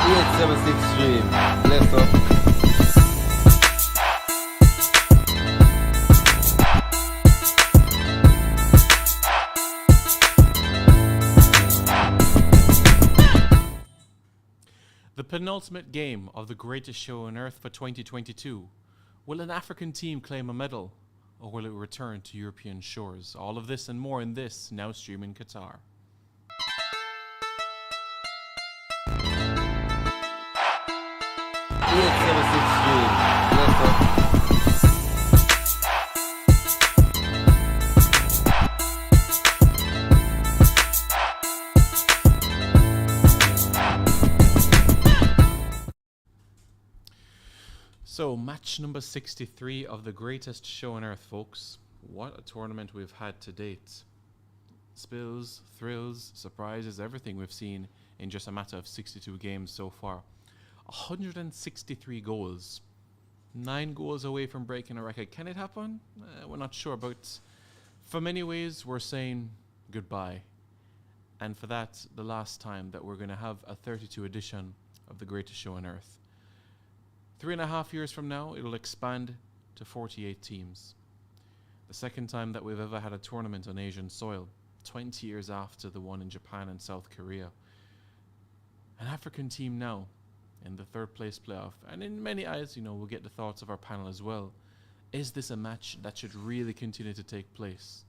876 stream. Bless up. The penultimate game of the greatest show on earth for 2022. Will an African team claim a medal, or will it return to European shores? All of this and more in this Now Streaming Qatar. 876 stream. Bless up. So, match number 63 of the greatest show on earth, folks. What a tournament we've had to date. Spills, thrills, surprises, everything we've seen in just a matter of 62 games so far. 163 goals. 9 goals away from breaking a record. Can it happen? We're not sure, but for many ways, we're saying goodbye. And for that, the last time that we're going to have a 32 edition of the greatest show on earth. 3.5 years from now, it'll expand to 48 teams. The second time that we've ever had a tournament on Asian soil, 20 years after the one in Japan and South Korea. An African team now in the third place playoff. And in many eyes, we'll get the thoughts of our panel as well. Is this a match that should really continue to take place?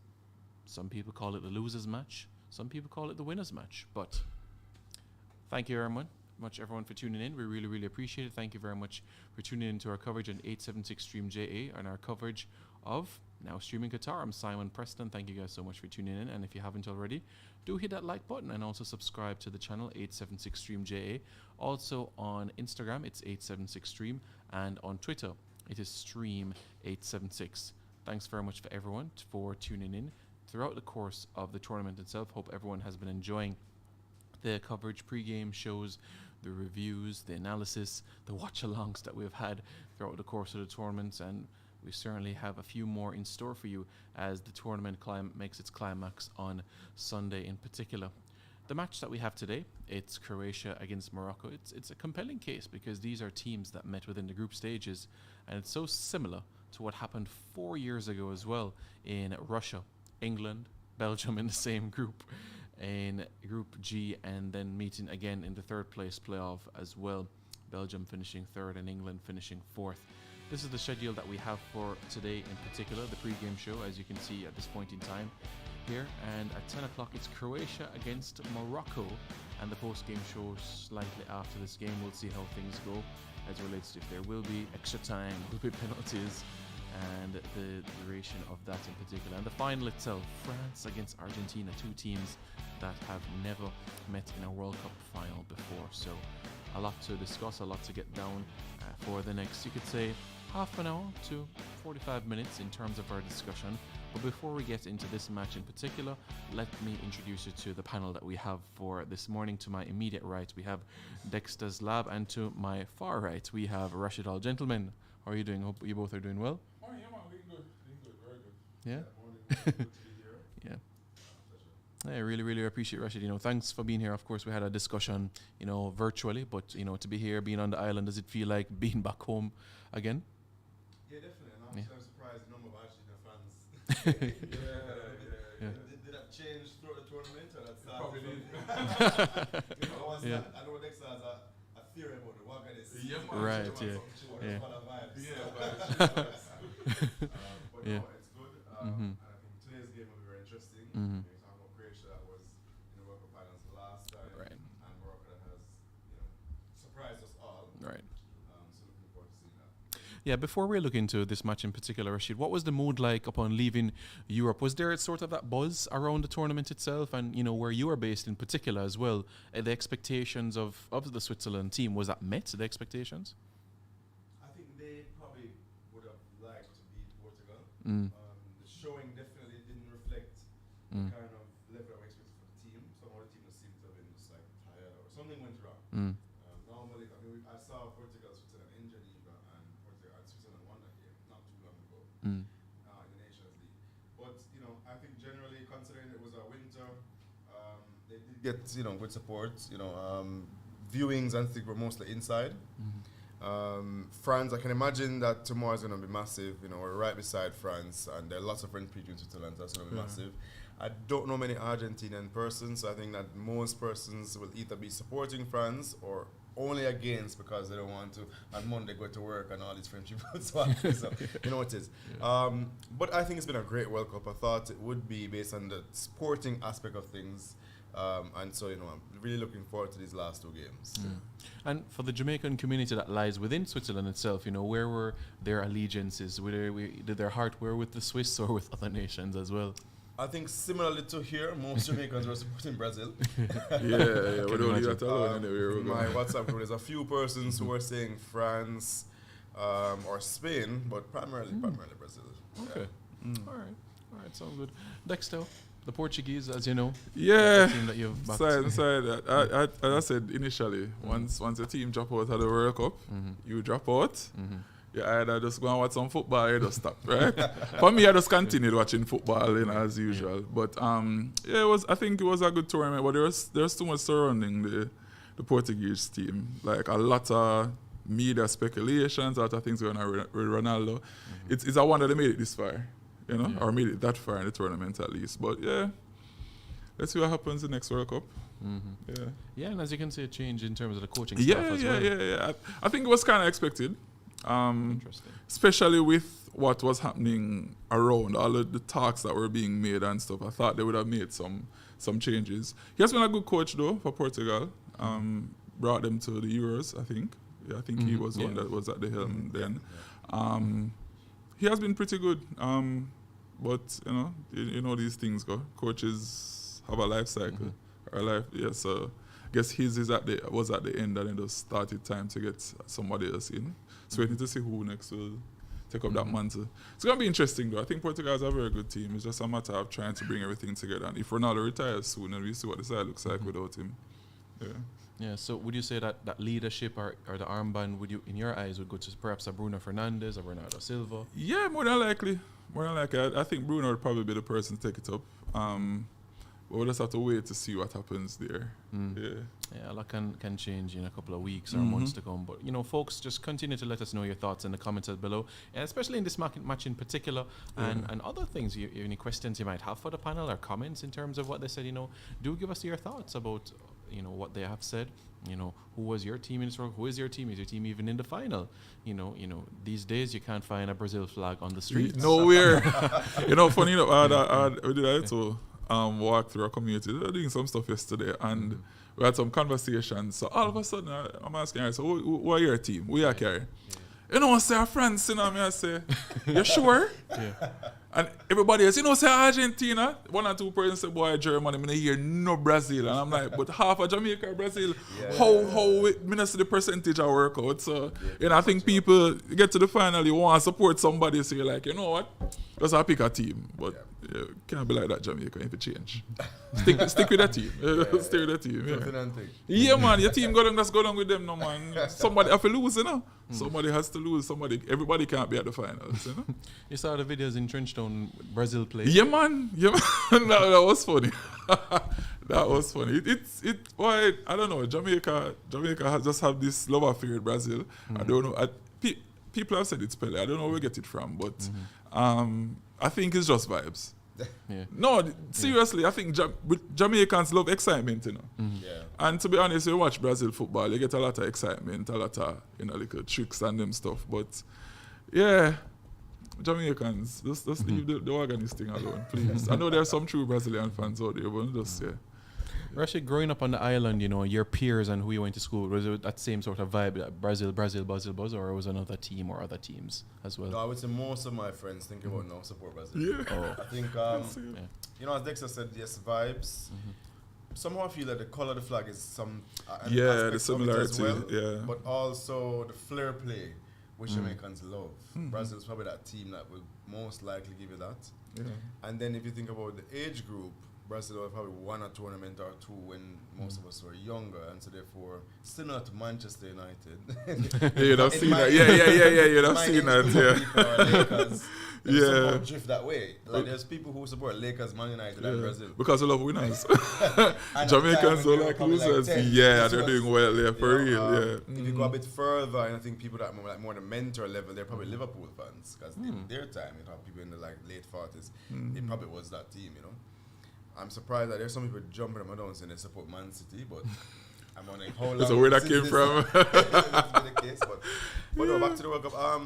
Some people call it the loser's match. Some people call it the winner's match. But thank you very much everyone for tuning in. We really, really appreciate it. Thank you very much for tuning in to our coverage on 876 Stream JA and our coverage of Now Streaming Qatar. I'm Simon Preston. Thank you guys so much for tuning in. And if you haven't already, do hit that like button and also subscribe to the channel 876 Stream JA. Also on Instagram, it's 876 Stream, and on Twitter, it is Stream 876. Thanks very much for everyone for tuning in throughout the course of the tournament itself. Hope everyone has been enjoying the coverage, pre-game shows, the reviews, the analysis, the watch-alongs that we've had throughout the course of the tournament, and we certainly have a few more in store for you as the tournament makes its climax on Sunday in particular. The match that we have today, it's Croatia against Morocco. It's a compelling case because these are teams that met within the group stages, and it's so similar to what happened 4 years ago as well in Russia, England, Belgium in the same group in Group G, and then meeting again in the third place playoff as well. Belgium finishing third and England finishing fourth. This is the schedule that we have for today in particular, the pre-game show, as you can see at this point in time here. And at 10 o'clock, it's Croatia against Morocco, and the post-game show slightly after this game. We'll see how things go as it relates to if there will be extra time, will be penalties, and the duration of that in particular. And the final itself, France against Argentina, two teams that have never met in a World Cup final before. So a lot to discuss, a lot to get down for the next, you could say, half an hour to 45 minutes in terms of our discussion. But before we get into this match in particular, let me introduce you to the panel that we have for this morning. To my immediate right, we have Dexter's Lab, and to my far right, we have Rashid Al. Gentlemen, how are you doing? Hope you both are doing well. Oh, yeah, man, doing good, very good. Yeah? Morning, good to be here. Yeah. Pleasure. I really, really appreciate Rashid. Thanks for being here. Of course, we had a discussion, virtually, but, to be here, being on the island, does it feel like being back home again? Yeah, definitely. And I'm surprised no more Argentina fans. Yeah. Did that change throughout the tournament? Or that started? Probably did. I know Dexter has a theory about the Wagga. Right, yeah. Yeah. But Yeah. no, it's good. And I think today's game will be very interesting. Mhm. You're talking about Croatia that was in the World Cup finals last time. Right. And Morocco that has, surprised us all. Right. So looking forward to seeing that. Yeah, before we look into this match in particular, Rashid, what was the mood like upon leaving Europe? Was there sort of that buzz around the tournament itself and, where you are based in particular as well? The expectations of the Switzerland team, was that met, the expectations? I think they probably would have liked to beat Portugal. Mm. The showing definitely didn't reflect Mm. the kind of level of expectation for the team. Some other teams seemed to have been just like tired or something went wrong. Mm. Normally, I saw Portugal, Switzerland in Geneva, and Portugal and Switzerland won that game not too long ago Mm. in the Nations League. But I think generally, considering it was a winter, they did get good support. viewings and things were mostly inside. France, I can imagine that tomorrow is going to be massive. You know, we're right beside France, and there are lots of French people in Switzerland, so that's going to be massive. I don't know many Argentinian persons, so I think that most persons will either be supporting France or only against because they don't want to on Monday go to work and all these French people. So you know what it is. But I think it's been a great World Cup. I thought it would be based on the sporting aspect of things. And so, you know, I'm really looking forward to these last 2 games. And for the Jamaican community that lies within Switzerland itself, you know, where were their allegiances? Did their heart were with the Swiss or with other nations as well? I think similarly to here, most Jamaicans were supporting Brazil. We don't leave that alone anyway. My WhatsApp group, there's a few persons who were saying France or Spain, but primarily Brazil. Okay. All right, sounds good. Next up, the Portuguese, as you know. Yeah. The team that you've backed. As I said initially, once the team drop out of the World Cup, you drop out. You either just go and watch some football or you just stop, right? For me, I just continued watching football, you know, as usual. But I think it was a good tournament, but there's too much surrounding the Portuguese team. Like a lot of media speculations, a lot of things going on with Ronaldo. It's a wonder they made it this far, you know, or made it that far in the tournament at least. But yeah, let's see what happens in the next World Cup. Yeah, and as you can see, a change in terms of the coaching staff as well. Yeah. I think it was kind of expected. Interesting. Especially with what was happening around, all of the talks that were being made and stuff. I thought they would have made some changes. He has been a good coach though for Portugal. Brought them to the Euros, I think. Yeah, I think he was one that was at the helm then. He has been pretty good. But you know these things go. Coaches have a life cycle. So I guess his was at the end and it just started time to get somebody else in. So we need to see who next will take up that mantle. It's going to be interesting though. I think Portugal has a very good team. It's just a matter of trying to bring everything together. And if Ronaldo retires soon, then we see what the side looks like without him. Yeah, so would you say that leadership or the armband, in your eyes, would go to perhaps a Bruno Fernandes or Bernardo Silva? Yeah, more than likely. I think Bruno would probably be the person to take it up. But we'll just have to wait to see what happens there. Yeah, a lot can change in a couple of weeks or months to come. But, folks, just continue to let us know your thoughts in the comments below, and especially in this match in particular, and other things, any questions you might have for the panel or comments in terms of what they said, do give us your thoughts about, what they have said. Who was your team in this world? Who is your team? Is your team even in the final? These days you can't find a Brazil flag on the street. Nowhere. Funny enough, we did to walk through our community. They were doing some stuff yesterday, and we had some conversations. So all of a sudden, I'm asking her, so who are your team? Who are carry? I say our friends, I say, you sure? And everybody else, say Argentina. 1 or 2 persons say, boy, Germany, I hear no Brazil. And I'm like, but half of Jamaica or Brazil, how I see the percentage I work out. So, I think people get to the final, you want to support somebody, so you're like, you know what? Just pick a team. But can't be like that, Jamaica, if it change. Stick with that team. Stay with that team. Yeah, man, your team go down with them, no, man. Somebody have to lose, Somebody has to lose. Everybody can't be at the finals, You saw the videos in Trenchtown, Brazil play. Yeah, man. that was funny. That was funny. Why I don't know. Jamaica has just have this love affair with Brazil. I don't know. People have said it's Pele. I don't know where we get it from, but I think it's just vibes. No, seriously, I think Jamaicans love excitement, And to be honest, you watch Brazil football, you get a lot of excitement, a lot of little tricks and them stuff. But yeah, Jamaicans, just leave the organist thing alone, please. I know there are some true Brazilian fans out there, but just Rashid, growing up on the island, your peers and who you went to school, was it that same sort of vibe, like Brazil, buzz, or was it another team or other teams as well? No, I would say most of my friends think about now support Brazil. Yeah. I think, as Dexter said, yes, vibes. Somehow I feel that the color of the flag is some the similarity, as well, but also the flair play, which Jamaicans love. Brazil is probably that team that will most likely give you that. And then if you think about the age group, Brazil have probably won a tournament or 2 when most of us were younger, and so therefore similar to Manchester United. You'd have seen that. Yeah. You'd have seen that. and somehow Yeah. drift that way. Like there's people who support Lakers, Man United, and Brazil. Because I love winners. And Jamaicans don't at the like time when they were losers. probably 10, Yeah, this they're was, doing well. Yeah, for you know, real. Yeah. If you go a bit further, and I think people that are like more the mentor level, they're probably Liverpool fans because in their time, you know, people in the like late 40s, it probably was that team. You know, I'm surprised that there's some people jumping them down saying they support Man City, but I'm wondering how long. That's where that since came this from. has been the case, but no, back to the World Cup.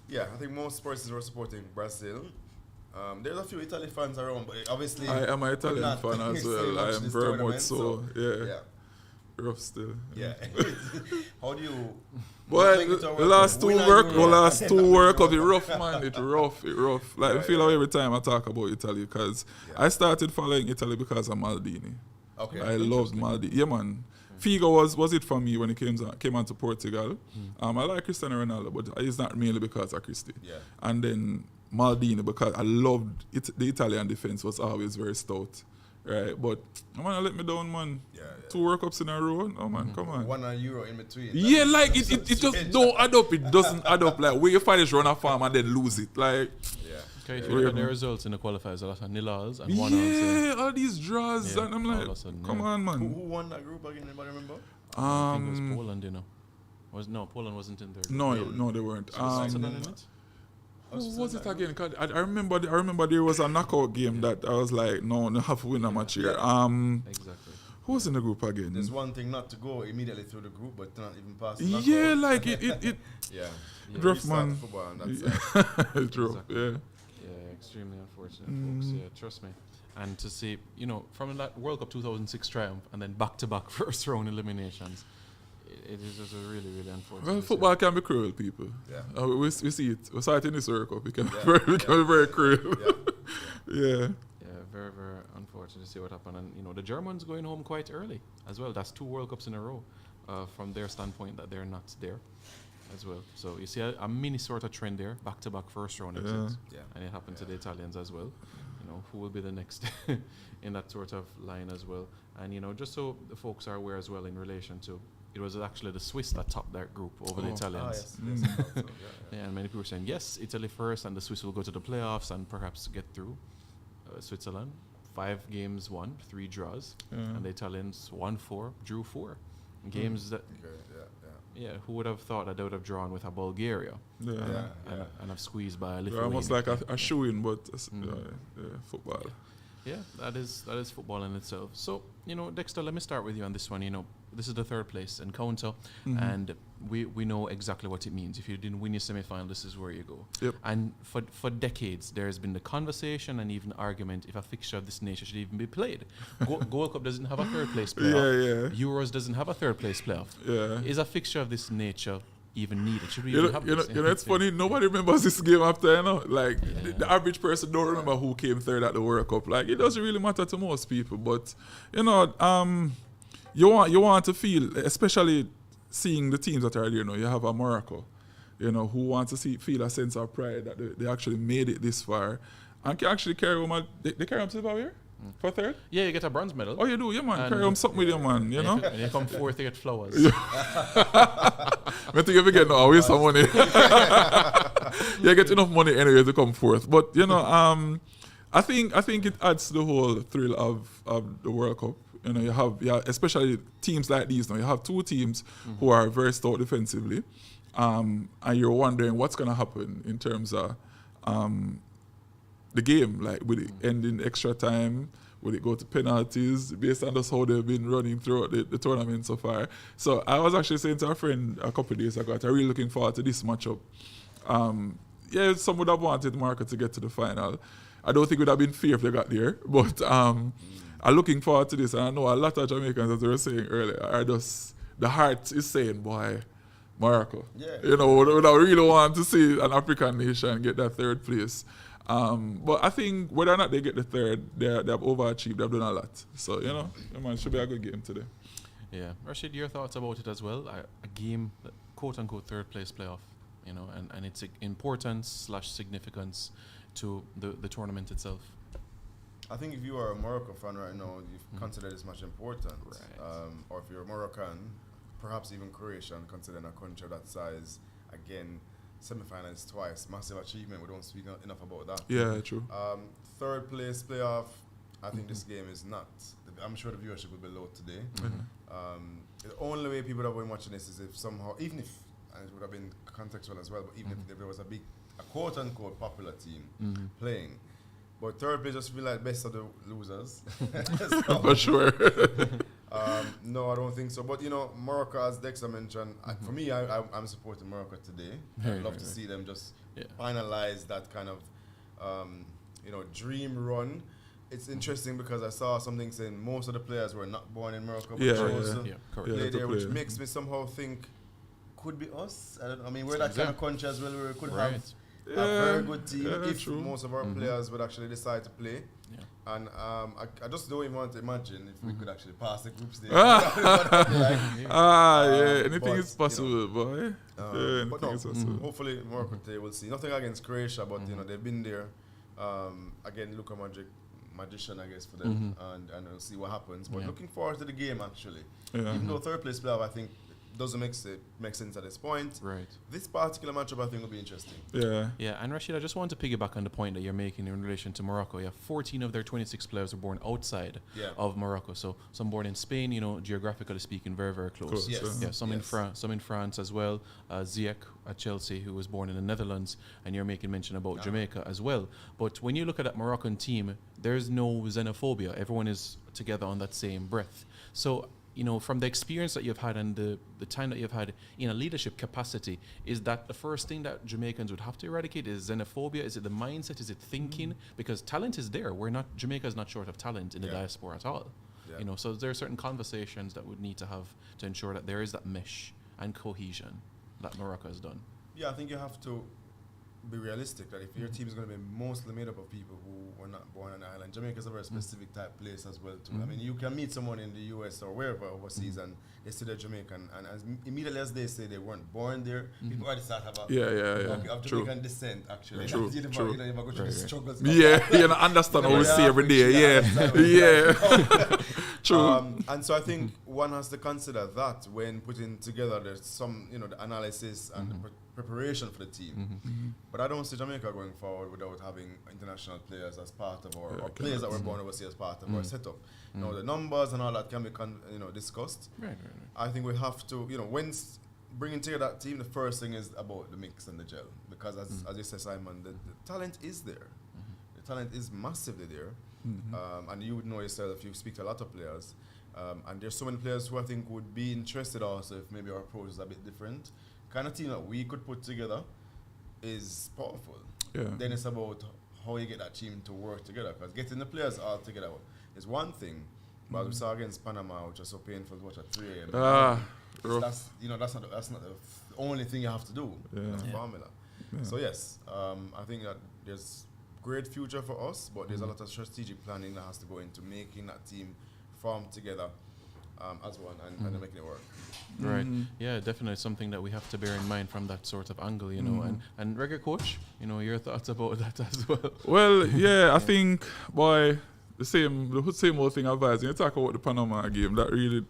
Yeah, I think most persons were supporting Brazil. There's a few Italy fans around, but obviously I am an Italian not fan as say well. much I am this very much tournament, so. Yeah. Yeah. Rough still. Yeah. How do you? But make it to a the World last Cup? two Win a work, Euro the last and two then World Cup, World it Cup. rough, man. It rough. Like I Yeah, feel yeah. like every time I talk about Italy, because Yeah. I started following Italy because of Maldini. Okay. I loved Maldini. Yeah, man. Figo was it for me when he came on to Portugal. I like Cristiano Ronaldo, but it's not mainly because of Cristi. Yeah. And then Maldini, because I loved it. The Italian defense was always very stout, right? But I'm gonna let me down, man. Yeah, yeah. 2 World Cups in a row. No, man, come on. 1 Euro in between. Yeah, like it just don't add up. It doesn't add up. Like where you find this run a farm and then lose it. Like Yeah. Okay, if Yeah. you look at the results in the qualifiers, a lot of nil-alls and one yeah, all these draws, Yeah, and I'm all like, of a sudden, come yeah. on, Who man. won that group again? Anybody remember? I think it was Poland, you know. Poland wasn't in there. No, they weren't. Switzerland in it? Who was it again? 'Cause I remember there was a knockout game that I was like, no, they have to win a match here. Exactly. Who was in the group again? There's one thing not to go immediately through the group, but not even pass the knockout. Yeah, like it Yeah. rough, Restart man. football on that side. It's rough, Exactly. yeah. Yeah, extremely unfortunate, folks. Yeah, trust me. And to see, you know, from that World Cup 2006 triumph and then back-to-back first round eliminations, it is just a really, really unfortunate. Well, football can be cruel, people. Yeah. We see it. We saw it in this World Cup. It can be Yeah, very cruel. Yeah. Yeah. Yeah, very, very unfortunate to see what happened. And, you know, the Germans going home quite early as well. That's 2 World Cups in a row from their standpoint that they're not there as well. So you see a mini sort of trend there, back-to-back first round exits. Yeah. And it happened to the Italians as well. You know, who will be the next in that sort of line as well. And, you know, just so the folks are aware as well in relation to, it was actually the Swiss that topped that group over the Oh. Italians. Yes. Yeah. Yeah, and many people were saying, yes, Italy first, and the Swiss will go to the playoffs and perhaps get through. Switzerland, 5 games won, 3 draws, and the Italians won 4, drew 4. Games that, Okay, yeah. who would have thought that they would have drawn with a Bulgaria Yeah. and have squeezed by a They're Lithuania. almost like a shoe-in, but football. Yeah, that is football in itself. So, you know, Dexter, let me start with you on this one. You know, this is the 3rd place encounter, and we know exactly what it means. If you didn't win your semi-final, this is where you go. Yep. And for decades, there has been the conversation and even argument if a fixture of this nature should even be played. Gold Cup doesn't have a 3rd place playoff. Euros doesn't have a 3rd place playoff. Yeah. Is a fixture of this nature even needed? Should we You even know, have you know, this? you know, it's funny. Nobody remembers this game after, you know. Like, the average person don't remember who came 3rd at the World Cup. Like, it doesn't really matter to most people. But, you know, you want to feel, especially seeing the teams that are there, you know. You have a Morocco, you know, who wants to feel a sense of pride that they actually made it this far. And can actually carry home they carry home silverware for 3rd? Yeah, you get a bronze medal. Oh, you do? Yeah, man. And- Carry home something with you, man, you know. And you come 4th to get flowers. I think if you get no, waste some money. You get enough money anyway to come 4th. But you know, I think it adds to the whole thrill of the World Cup. You know, you have especially teams like these. Now you have 2 teams who are very stout defensively, and you're wondering what's gonna happen in terms of the game. Like, will it end in extra time? Will it go to penalties based on just how they've been running throughout the tournament so far? So I was actually saying to a friend a couple of days ago that I'm really looking forward to this matchup. Yeah, some would have wanted Morocco to get to the final. I don't think it would have been fair if they got there, but I'm looking forward to this. And I know a lot of Jamaicans, as we were saying earlier, are just, the heart is saying, boy, Morocco. Yeah. You know, we really want to see an African nation get that 3rd place. But I think whether or not they get the 3rd, they have overachieved. They've done a lot. So, you know, it should be a good game today. Yeah. Rashid, your thoughts about it as well? A game, quote-unquote 3rd place playoff, you know, and its importance / significance to the tournament itself. I think if you are a Morocco fan right now, you consider this much important. Right. Or if you're a Moroccan, perhaps even Croatian, considering a country of that size, again, semi-finals twice. Massive achievement. We don't speak enough about that. Yeah, true. Third place playoff. I think this game is not. I'm sure the viewership will be low today. The only way people have been watching this is if somehow, even if, and it would have been contextual as well, but even if there was a quote-unquote popular team playing. But third place just feel like best of the losers. For sure. No, I don't think so. But, Morocco, as Dexter mentioned, for me, I'm supporting Morocco today. I'd love to see them just finalize that kind of, dream run. It's interesting because I saw something saying most of the players were not born in Morocco, but chose to play there, which makes me somehow think could be us. I mean, we're that kind of country as well where we could have a very good team if most of our players would actually decide to play. Yeah. And I just don't even want to imagine if we could actually pass the group stage. Anything is possible, boy. But no, hopefully Morocco today will see. Nothing against Croatia, but they've been there. Again, Luka magician, I guess, for them, and we'll see what happens. But looking forward to the game, actually. Even though third place playoff, I think, doesn't make sense at this point. Right. This particular matchup, I think, will be interesting. Yeah, and Rashid, I just want to piggyback on the point that you're making in relation to Morocco. 14 of their 26 players were born outside of Morocco. So some born in Spain, geographically speaking, very, very close. Some in France as well. Ziyech at Chelsea, who was born in the Netherlands, and you're making mention about Jamaica as well. But when you look at that Moroccan team, there's no xenophobia. Everyone is together on that same breath. So from the experience that you've had and the time that you've had in a leadership capacity, is that the first thing that Jamaicans would have to eradicate? Is xenophobia? Is it the mindset? Is it thinking? Because talent is there. Jamaica is not short of talent in the diaspora at all. Yeah. So there are certain conversations that would need to have to ensure that there is that mesh and cohesion that Morocco has done. Yeah, I think you have to be realistic that if your team is going to be mostly made up of people who were not born on the island, Jamaica is a very specific type place as well too. I mean, you can meet someone in the US or wherever overseas and they say they're Jamaican, and as immediately as they say they weren't born there, people already start have of Jamaican descent actually. True. You never go through the struggles. You don't understand what we see every day. True. And so I think one has to consider that when putting together some the analysis and the preparation for the team. But I don't see Jamaica going forward without having international players as part of our players that were born overseas as part of our setup. The numbers and all that can be discussed. Right. I think we have to, when bringing together that team, the first thing is about the mix and the gel. Because as you said, Simon, the talent is there. The talent is massively there. And you would know yourself if you speak to a lot of players. And there's so many players who I think would be interested also if maybe our approach is a bit different. Kind of team that we could put together is powerful. Yeah. Then it's about how you get that team to work together. Because getting the players all together is one thing. But we saw against Panama, which was so painful to watch at 3 a.m. That's not the only thing you have to do in the formula. Yeah. So yes, I think that there's great future for us, but there's a lot of strategic planning that has to go into making that team form together as one and making it work. Right. Yeah, definitely something that we have to bear in mind from that sort of angle, and regular coach, your thoughts about that as well. Well, yeah, I think the same old thing advising. You talk about the Panama game, that really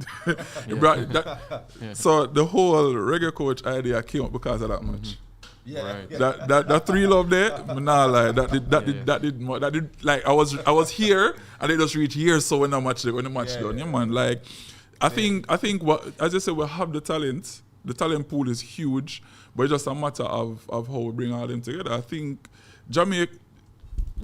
brought that. So the whole regular coach idea came up because of that match. Yeah. Right. That 3 love there, nah, like that did like I was here and they just reached here. So when the match done, man, like I think what, as I said, we have the talent. The talent pool is huge, but it's just a matter of how we bring all them together. I think we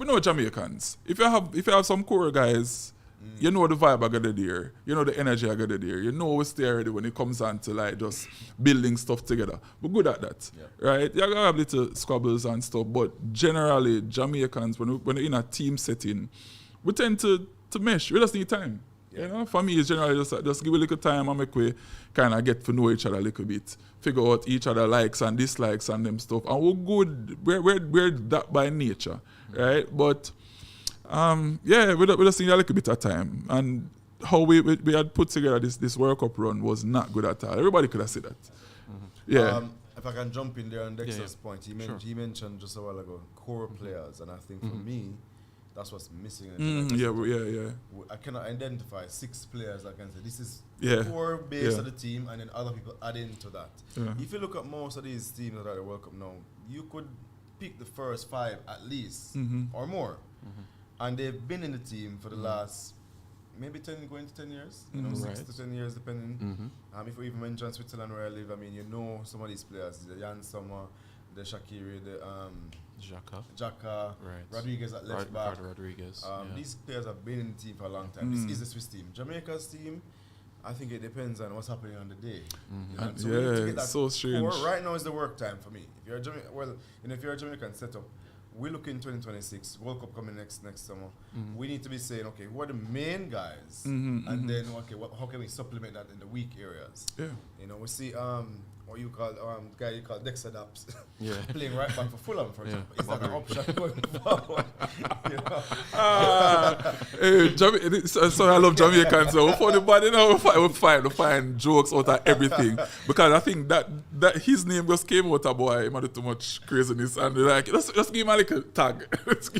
know Jamaicans. If you have some core guys, you know the vibe I got there. You know the energy I got there. You know we stay ready when it comes on to like just building stuff together. We're good at that, right? You gotta have little squabbles and stuff, but generally Jamaicans, when we're in a team setting, we tend to mesh. We just need time. For me, it's generally just give a little time and make we kind of get to know each other a little bit, figure out each other likes and dislikes and them stuff, and we're good. We're that by nature, right? But we just need a little bit of time. And how we had put together this World Cup run was not good at all. Everybody could have said that. Yeah. If I can jump in there on Dexter's point, he mentioned just a while ago core players, and I think for me, That's what's missing. In Yeah. I cannot identify 6 players that can say this is Yeah. core base Yeah. of the team, and then other people add into that. Yeah. If you look at most of these teams that are at the World Cup now, you could pick the first 5 at least or more, and they've been in the team for the last maybe 10 going to 10 years, 6 to 10 years depending. If we even mention Switzerland where I live, I mean, you know some of these players, the Jan Sommer, the Shaqiri, the Xhaka, Rodriguez at left back. Rodriguez. These players have been in the team for a long time. This is the Swiss team. Jamaica's team, I think it depends on what's happening on the day. You know? So we need to get that so strange. core. Right now is the work time for me. If you're a if you're a Jamaican setup, we look in 2026, World Cup coming next summer. We need to be saying, okay, who are the main guys, and then how can we supplement that in the weak areas? Yeah. You know, we see what you call guy you call Dexter Daps playing right back for Fulham, for example. Is that an option going forward? You know? So I love Jamaicans. So for the body now, we find jokes out of everything, because I think that his name just came out of boy. He might do too much craziness, and they're like, let's give him a little tag. This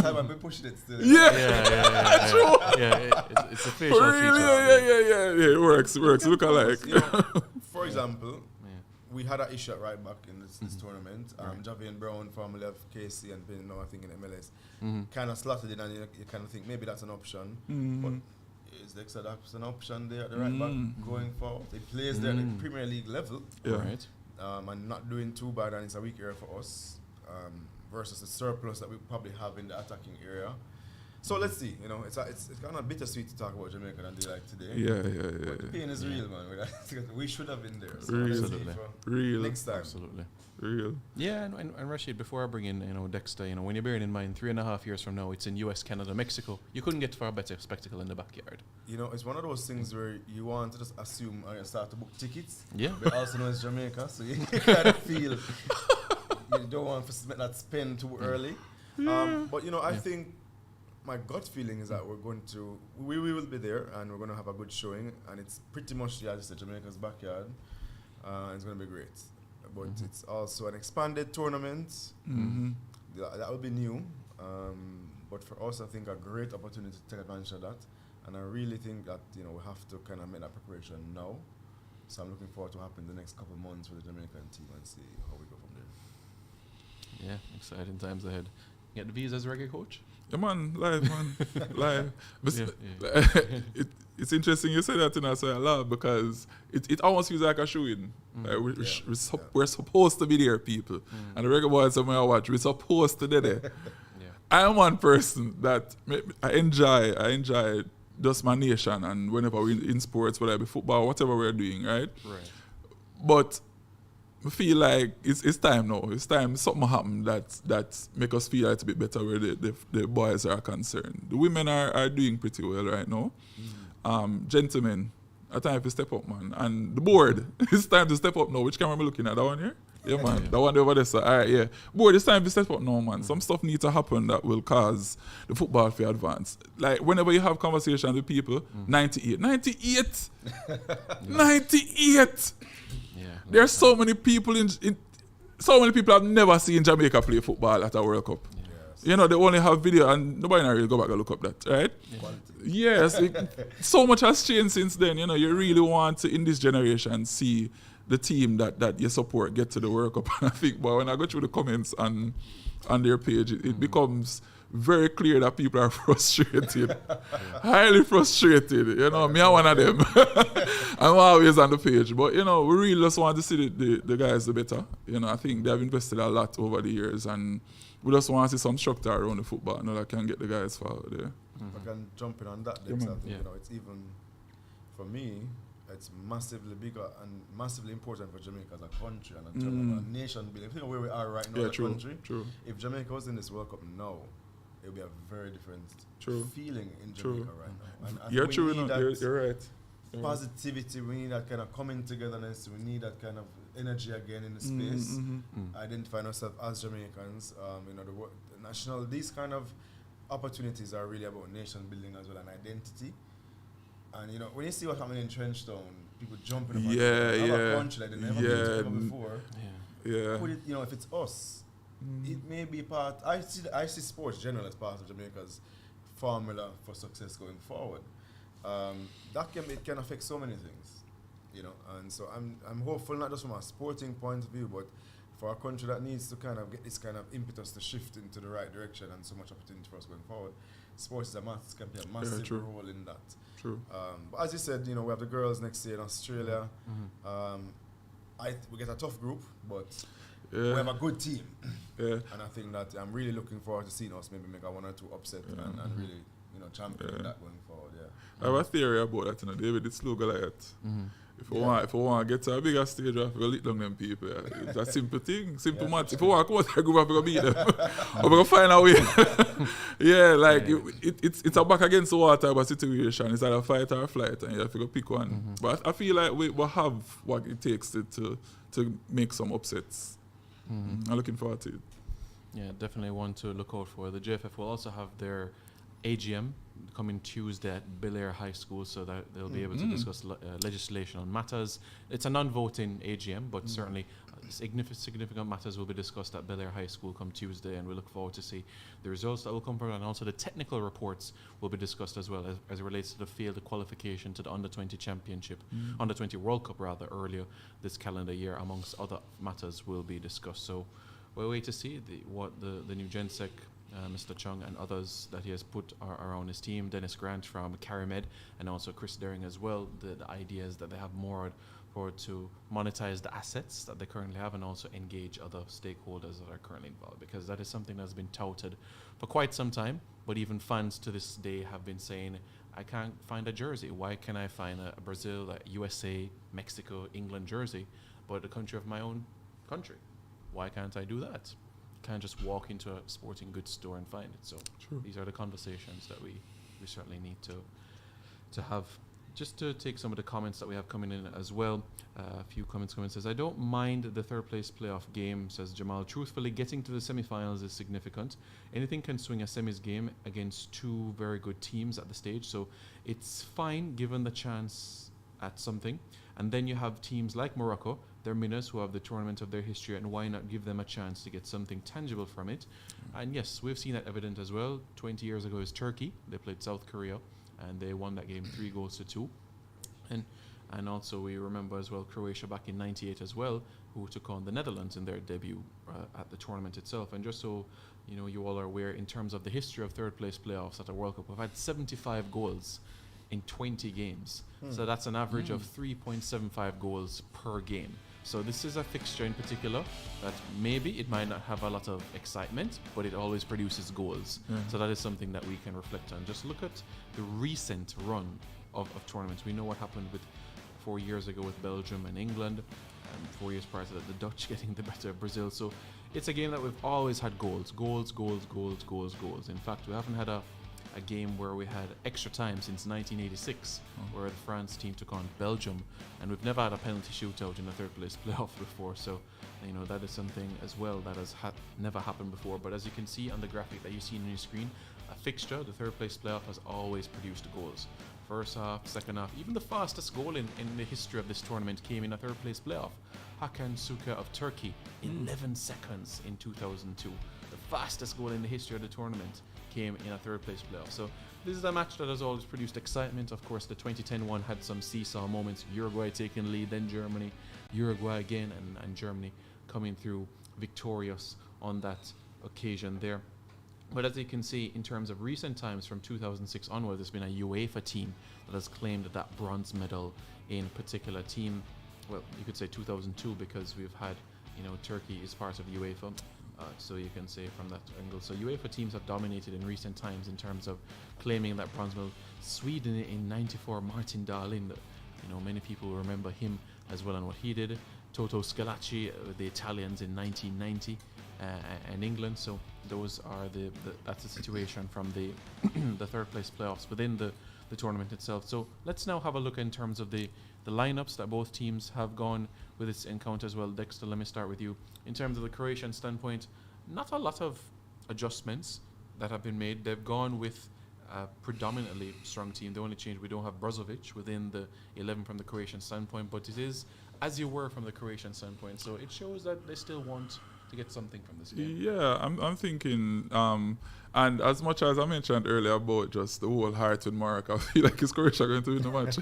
time I've been pushing it still. Yeah. True. Yeah, it's a facial Really? feature. Yeah. It works. Look alike. You know, for example, we had an issue at right back in this tournament. Javian Brown, formerly of KC and been now I think in MLS, kind of slotted in, and you kind of think maybe that's an option. But is Dexter Daps an option there at the right back going forward? He plays there at the Premier League level, and not doing too bad, and it's a weak area for us versus the surplus that we probably have in the attacking area. So let's see. You know, it's kind of bittersweet to talk about Jamaica and do like today. Yeah. But the pain is real, man. We should have been there. So Real. Next time. Absolutely. Real. Yeah, and Rashid, before I bring in Dexter, when you're bearing in mind 3.5 years from now, it's in US, Canada, Mexico. You couldn't get far better spectacle in the backyard. You know, it's one of those things where you want to just assume and start to book tickets. Yeah. But also know it's Jamaica, so you kind of feel you don't want to make that spend too early. But I think my gut feeling is that we will be there and we're going to have a good showing, and it's pretty much Jamaica's backyard. It's going to be great. But it's also an expanded tournament. That will be new. But for us, I think a great opportunity to take advantage of that. And I really think that we have to kind of make that preparation now. So I'm looking forward to what happens the next couple of months with the Jamaican team and see how we go from there. Yeah, exciting times ahead. Get the visas, reggae coach? Yeah, man, live. But it's interesting you say that, so I laugh, because it almost feels like a show-in. We're supposed to be there, people. And the reggae boys that I watch, we're supposed to be there. I'm one person that I enjoy just my nation, and whenever we're in sports, whether it be football, whatever we're doing, right? But I feel like it's time now. It's time something happen that make us feel a little bit better where the boys are concerned. The women are doing pretty well right now. Gentlemen, it's time to step up, man. And the board, it's time to step up now. Which camera am I looking at? That one here? Yeah, man. That one over there. So, all right, yeah. Board, it's time to step up now, man. Some stuff needs to happen that will cause the football to advance. Like, whenever you have conversations with people, 98. 98! 98! Yeah. There are so many people so many people have never seen Jamaica play football at a World Cup. They only have video, and nobody can really go back and look up that, right? Yes, so much has changed since then. You really want to, in this generation, see the team that you support get to the World Cup. And I think, but when I go through the comments on their page, it becomes very clear that people are frustrated, highly frustrated. Me, I'm one of them. I'm always on the page, but we really just want to see the guys the better. I think they have invested a lot over the years, and we just want to see some structure around the football, that can get the guys forward there. I can jump in on that. I think it's even for me, it's massively bigger and massively important for Jamaica as a country and a nation building. Think of where we are right now as a country. True. If Jamaica was in this World Cup now, it would be a very different feeling in Jamaica right now. And You're true. You're right. Positivity. We need that kind of coming togetherness. We need that kind of energy again in the space. Identifying ourselves as Jamaicans. The national. These kind of opportunities are really about nation building as well, and identity. And when you see what happened in Trenchtown, people jumping up a country like they never been to before. Put it, if it's us, it may be part. I see sports generally as part of Jamaica's formula for success going forward. It can affect so many things, and so I'm hopeful, not just from a sporting point of view, but for a country that needs to kind of get this kind of impetus to shift into the right direction and so much opportunity for us going forward. Sports can play a massive role in that. True. But as you said, we have the girls next year in Australia. We get a tough group, but we have a good team. Yeah. And I think that I'm really looking forward to seeing us maybe make a 1 or 2 upset and really, champion that going forward. Yeah. I have a theory about that, David. It's slow Goliath. If we want to get to a bigger stage, we have to lead down them people. Yeah. It's a simple thing, simple maths. If we want to come out of the group, we have to beat them. We're going to find a way. It's a back against the water type of situation. It's either fight or flight, and you have to go pick one. But I feel like we have what it takes to make some upsets. I'm looking forward to it. Yeah, definitely one to look out for. The JFF will also have their AGM coming Tuesday at Bel Air High School, so that they'll be able to discuss legislation on matters. It's a non-voting AGM, but certainly significant matters will be discussed at Bel Air High School come Tuesday, and we look forward to see the results that will come from it, and also the technical reports will be discussed as well as it relates to the field qualification to the Under-20 Championship, Under-20 World Cup rather, earlier this calendar year, amongst other matters will be discussed. So we'll wait to see what the new GenSec, Mr. Chung and others that he has put around his team, Dennis Grant from CariMed and also Chris Daring as well, the ideas that they have more for to monetize the assets that they currently have and also engage other stakeholders that are currently involved, because that is something that's been touted for quite some time, but even fans to this day have been saying, I can't find a jersey. Why can I find a Brazil, a USA, Mexico, England jersey, but the country of my own country? Why can't I do that? Can't just walk into a sporting goods store and find it. So these are the conversations that we certainly need to have. Just to take some of the comments that we have coming in as well. A few comments coming. Says, I don't mind the third place playoff game, says Jamal. Truthfully, getting to the semifinals is significant. Anything can swing a semis game against 2 very good teams at the stage. So it's fine given the chance at something. And then you have teams like Morocco, they're winners who have the tournament of their history, and why not give them a chance to get something tangible from it? And yes, we've seen that evident as well. 20 years ago is Turkey. They played South Korea, and they won that game 3-2. And also we remember as well Croatia back in '98 as well, who took on the Netherlands in their debut at the tournament itself. And just so you all are aware, in terms of the history of third place playoffs at a World Cup, we've had 75 goals in 20 games. So that's an average of 3.75 goals per game. So this is a fixture in particular that maybe it might not have a lot of excitement, but it always produces goals. So that is something that we can reflect on. Just look at the recent run of tournaments. We know what happened with 4 years ago with Belgium and England, and 4 years prior to that, the Dutch getting the better of Brazil. So it's a game that we've always had goals. In fact, we haven't had a game where we had extra time since 1986, where the France team took on Belgium, and we've never had a penalty shootout in a third place playoff before. So that is something as well that has never happened before. But as you can see on the graphic that you see on your screen, a fixture, the third place playoff, has always produced goals. First half, second half, even the fastest goal in the history of this tournament came in a third place playoff. Hakan Suka of Turkey, 11 seconds in 2002. The fastest goal in the history of the tournament came in a third place playoff. So this is a match that has always produced excitement. Of course, the 2010 one had some seesaw moments. Uruguay taking the lead, then Germany, Uruguay again, and Germany coming through victorious on that occasion there. But as you can see, in terms of recent times from 2006 onwards, there's been a UEFA team that has claimed that bronze medal in particular team. Well, you could say 2002 because we've had, Turkey is part of UEFA. So you can say from that angle. So UEFA teams have dominated in recent times in terms of claiming that bronze medal. Sweden in '94, Martin Dahlin, many people remember him as well and what he did. Toto Scalacci, the Italians in 1990, and England. So those are that's the situation from the the third place playoffs within the tournament itself. So let's now have a look in terms of the lineups that both teams have gone with this encounter as well. Dexter, let me start with you. In terms of the Croatian standpoint, not a lot of adjustments that have been made. They've gone with a predominantly strong team. The only change, we don't have Brozovic within the 11 from the Croatian standpoint, but it is as you were from the Croatian standpoint. So it shows that they still want to to get something from this game. Yeah, I'm thinking, and as much as I mentioned earlier about just the whole heart with Morocco, I feel like it's Croatia going to win the match.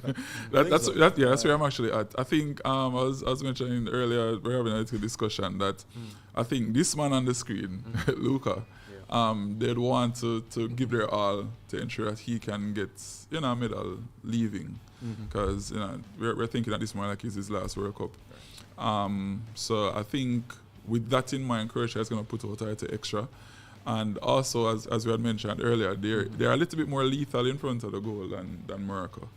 That's where I'm actually at. I think, I was mentioning earlier, we're having a little discussion that I think this man on the screen, Luca, they'd want to give their all to ensure that he can get, a medal leaving. Because, we're thinking that this man like is his last World Cup. So I think with that in mind, Croatia is going to put out a little extra. And also, as we had mentioned earlier, they're a little bit more lethal in front of the goal than Morocco.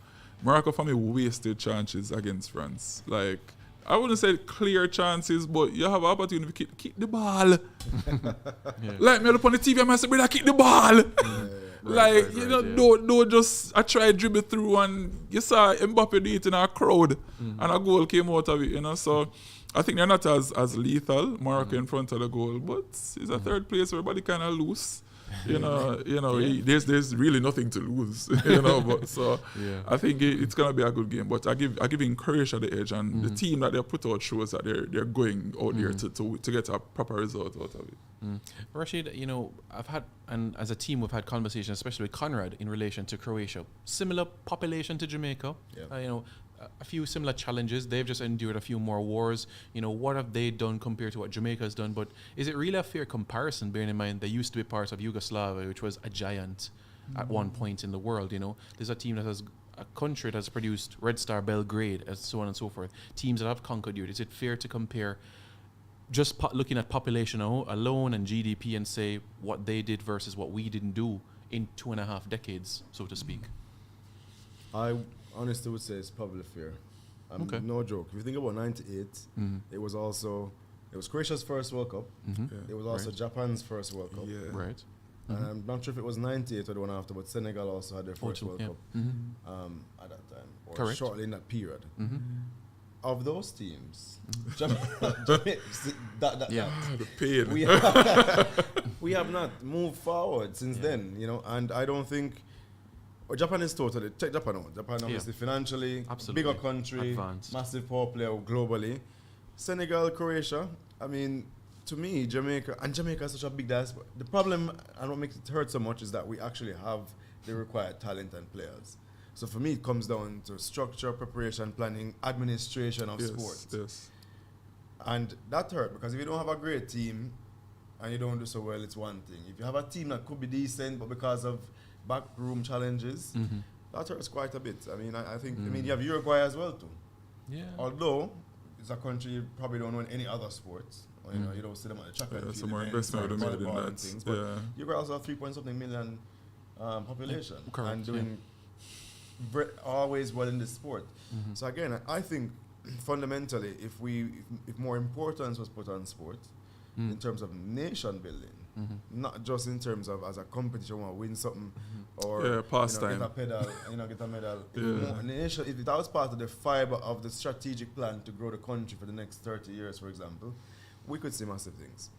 Morocco, for me, wasted chances against France. Like, I wouldn't say clear chances, but you have an opportunity to kick the ball. Like me up on the TV, I say, brother, kick the ball. Don't just try to dribble through, and you saw Mbappe do it in a crowd, and a goal came out of it, So I think they're not as lethal, Morocco in front of the goal, but it's a third place where everybody kind of loose. There's really nothing to lose, But so I think it's gonna be a good game. But I give Croatia the edge, and the team that they put out shows that they're going out there to get a proper result out of it. Rashid, I've had, and as a team we've had conversations, especially with Conrad, in relation to Croatia. Similar population to Jamaica, a few similar challenges. They've just endured a few more wars. What have they done compared to what Jamaica has done? But is it really a fair comparison, bearing in mind they used to be part of Yugoslavia, which was a giant at one point in the world? There's a team that has a country that has produced Red Star Belgrade, and so on and so forth. Teams that have conquered Europe. Is it fair to compare just looking at population alone and GDP and say what they did versus what we didn't do in 2.5 decades, so to speak? I honestly would say it's probably fair. Okay. No joke. If you think about 98, it was Croatia's first World Cup. It was also Japan's first World Cup. Yeah. Right. And I'm not sure if it was 98 or the one after, but Senegal also had their first World Cup at that time, or Correct. shortly in that period. Of those teams, we have not moved forward since then, and I don't think. Well, Japan is totally, check Japan out. Japan obviously financially, bigger country, advanced, massive power player globally. Senegal, Croatia, I mean, to me, Jamaica is such a big diaspora. The problem, and what makes it hurt so much, is that we actually have the required talent and players. So for me, it comes down to structure, preparation, planning, administration of sports. Yes. And that hurt, because if you don't have a great team and you don't do so well, it's one thing. If you have a team that could be decent, but because of backroom challenges, that hurts quite a bit. I mean, I think, you have Uruguay as well too. Yeah. Although it's a country you probably don't know in any other sports. Or, you don't see them at the track and field. Some more investment would have made in that. Things, but Uruguay also have 3-point-something million population. Correct, and doing always well in this sport. So again, I think fundamentally, if more importance was put on sport in terms of nation building, not just in terms of as a competition want to win something or pastime, get a medal. If that was part of the fiber of the strategic plan to grow the country for the next 30 years, for example, we could see massive things.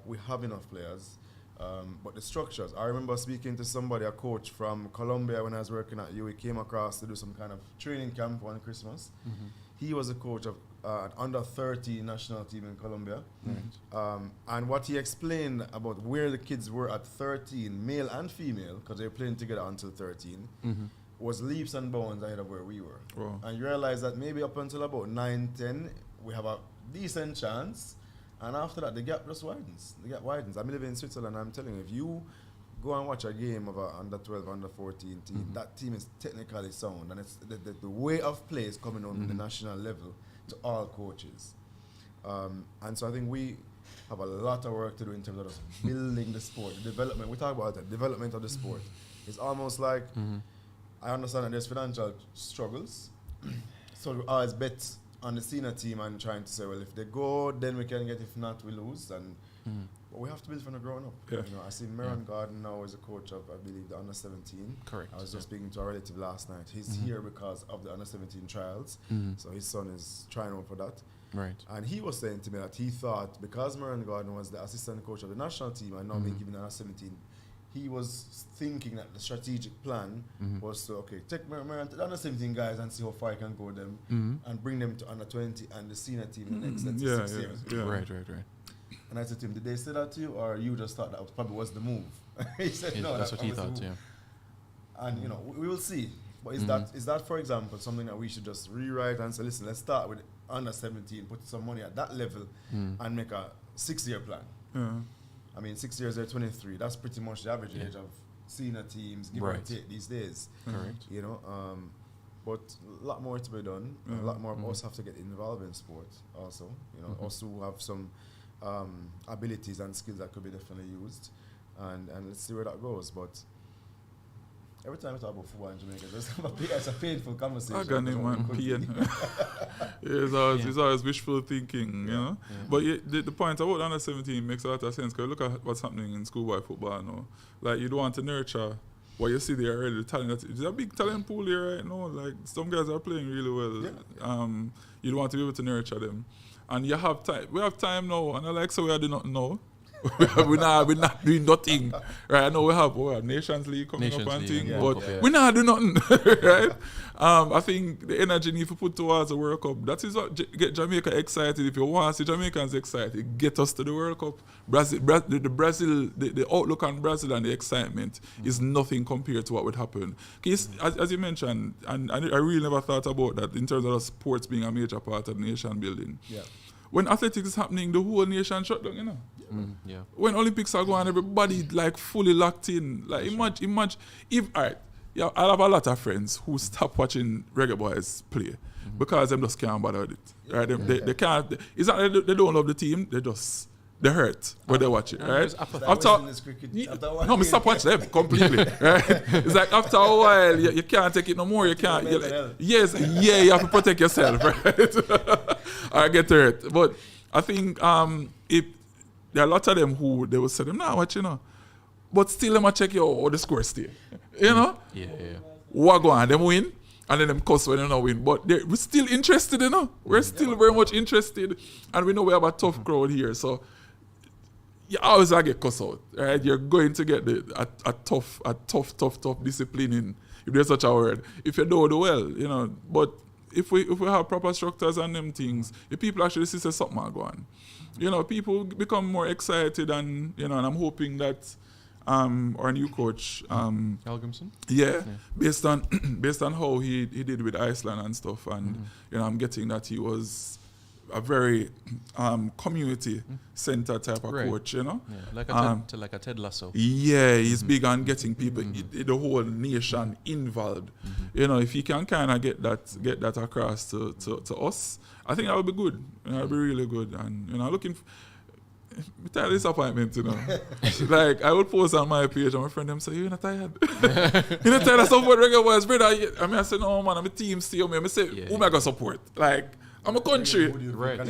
We have enough players. But the structures, I remember speaking to somebody, a coach from Colombia when I was working at U. He came across to do some kind of training camp on Christmas. He was a coach of an under-30 national team in Colombia. And what he explained about where the kids were at 13, male and female, because they were playing together until 13, was leaps and bounds ahead of where we were. Wow. And you realize that maybe up until about 9, 10, we have a decent chance. And after that, the gap just widens. I live in Switzerland. I'm telling you, if you go and watch a game of a under 12, under 14 team, that team is technically sound, and it's the way of play is coming on the national level to all coaches. And so I think we have a lot of work to do in terms of just building the sport, the development. We talk about the development of the sport. It's almost like I understand that there's financial struggles, so we always bet on the senior team and trying to say, well, if they go, then we can get. If not, we lose. And but we have to build from the ground up. Yeah. I see Miran Garden now is a coach of, I believe, the under 17. Correct. I was just speaking to a relative last night. He's here because of the under 17 trials. So his son is trying out for that. Right. And he was saying to me that he thought because Miran Garden was the assistant coach of the national team and now being given the under 17, he was thinking that the strategic plan was to, take Miran to the under 17 guys and see how far he can go them and bring them to under 20 and the senior team in the next 6 years. Right. And I said to him, did they say that to you, or you just thought that probably was the move? He said, no, that's what he was the thought. move. Yeah. And, we will see. But is that, for example, something that we should just rewrite and say, listen, let's start with under 17, put some money at that level, and make a 6-year plan? Yeah. I mean, 6 years, they're 23. That's pretty much the average age of senior teams, give or take, these days. Correct. But a lot more to be done. A lot more of us have to get involved in sports also. Us who have some abilities and skills that could be definitely used. And let's see where that goes. But every time I talk about football in Jamaica, it's a painful conversation. I got him, man. Pain. It's always wishful thinking, you know. Yeah. But the point about under 17 makes a lot of sense, because look at what's happening in schoolboy football now. Like, you don't want to nurture what you see there already, the talent. There's a big talent pool here right now. Like, some guys are playing really well. Yeah. You don't want to be able to nurture them. And you have time. We have time now, and I like so we do not know. we're not doing nothing. Right, I know we have Nations League coming up and things, but we not do nothing. Right? I think the energy need to put towards the World Cup. That is what get Jamaica excited. If you want to see Jamaicans excited, get us to the World Cup. The outlook on Brazil and the excitement is nothing compared to what would happen. As you mentioned, and I really never thought about that in terms of sports being a major part of nation building. Yeah. When athletics is happening, the whole nation shut down, you know. Yeah. When Olympics are going, everybody like fully locked in. Like imagine if I have a lot of friends who stop watching Reggae Boys play because them just can't bother with it. Right? They can't. It's not that they don't love the team. They hurt when they watch it. Right? No, me stop watching them completely. Right? It's like after a while you can't take it no more. You can't. You have to protect yourself. Right? I get hurt, but I think if there are a lot of them who they will say them watch, but still them check your the score stay. Yeah. What go on? Them win, and then them cuss when they don't win. But we're still interested, We're still very much interested, and we know we have a tough crowd here, so you always get cuss out, right? You're going to get a tough discipline in, if there's such a word, if you don't do well, But if we have proper structures and them things, if people actually see something are going, people become more excited, and and I'm hoping that our new coach, Helgemson? based on how he did with Iceland and stuff, and I'm getting that he was a very community center type of coach, like a Ted Lasso. Yeah, he's big on getting people, the whole nation involved. If he can kind of get that across to us, I think that would be good. It would be really good. And looking. I'm tired of disappointment, Like, I would post on my page and my friend them say, you're not tired? You're not tired of support Reggae Boys, brother? I said, no, man, I'm a team still. I say, who am I going to support? Like, I'm a country. Right.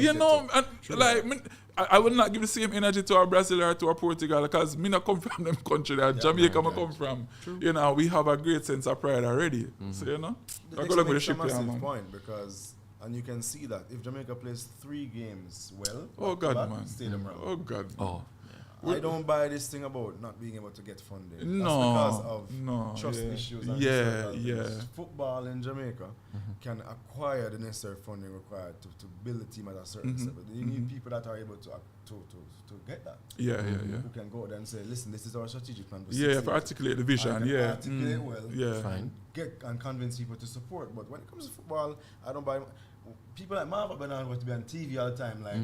I would not give the same energy to our Brazil or to our Portugal, because me not come from them country that Jamaica come from. True. We have a great sense of pride already. So, I go look with the ship here, man. Point, because... And you can see that if Jamaica plays 3 games well, man. Stadium round. Oh God. Oh. I don't buy this thing about not being able to get funding. That's because of trust issues. And football in Jamaica can acquire the necessary funding required to build a team at a certain level. You need people that are able to get that. Who can go there and say, listen, this is our strategic plan. For articulate the vision. Articulate well. Fine. Get and convince people to support. But when it comes to football, I don't buy. People like Marv are going to be on TV all the time, like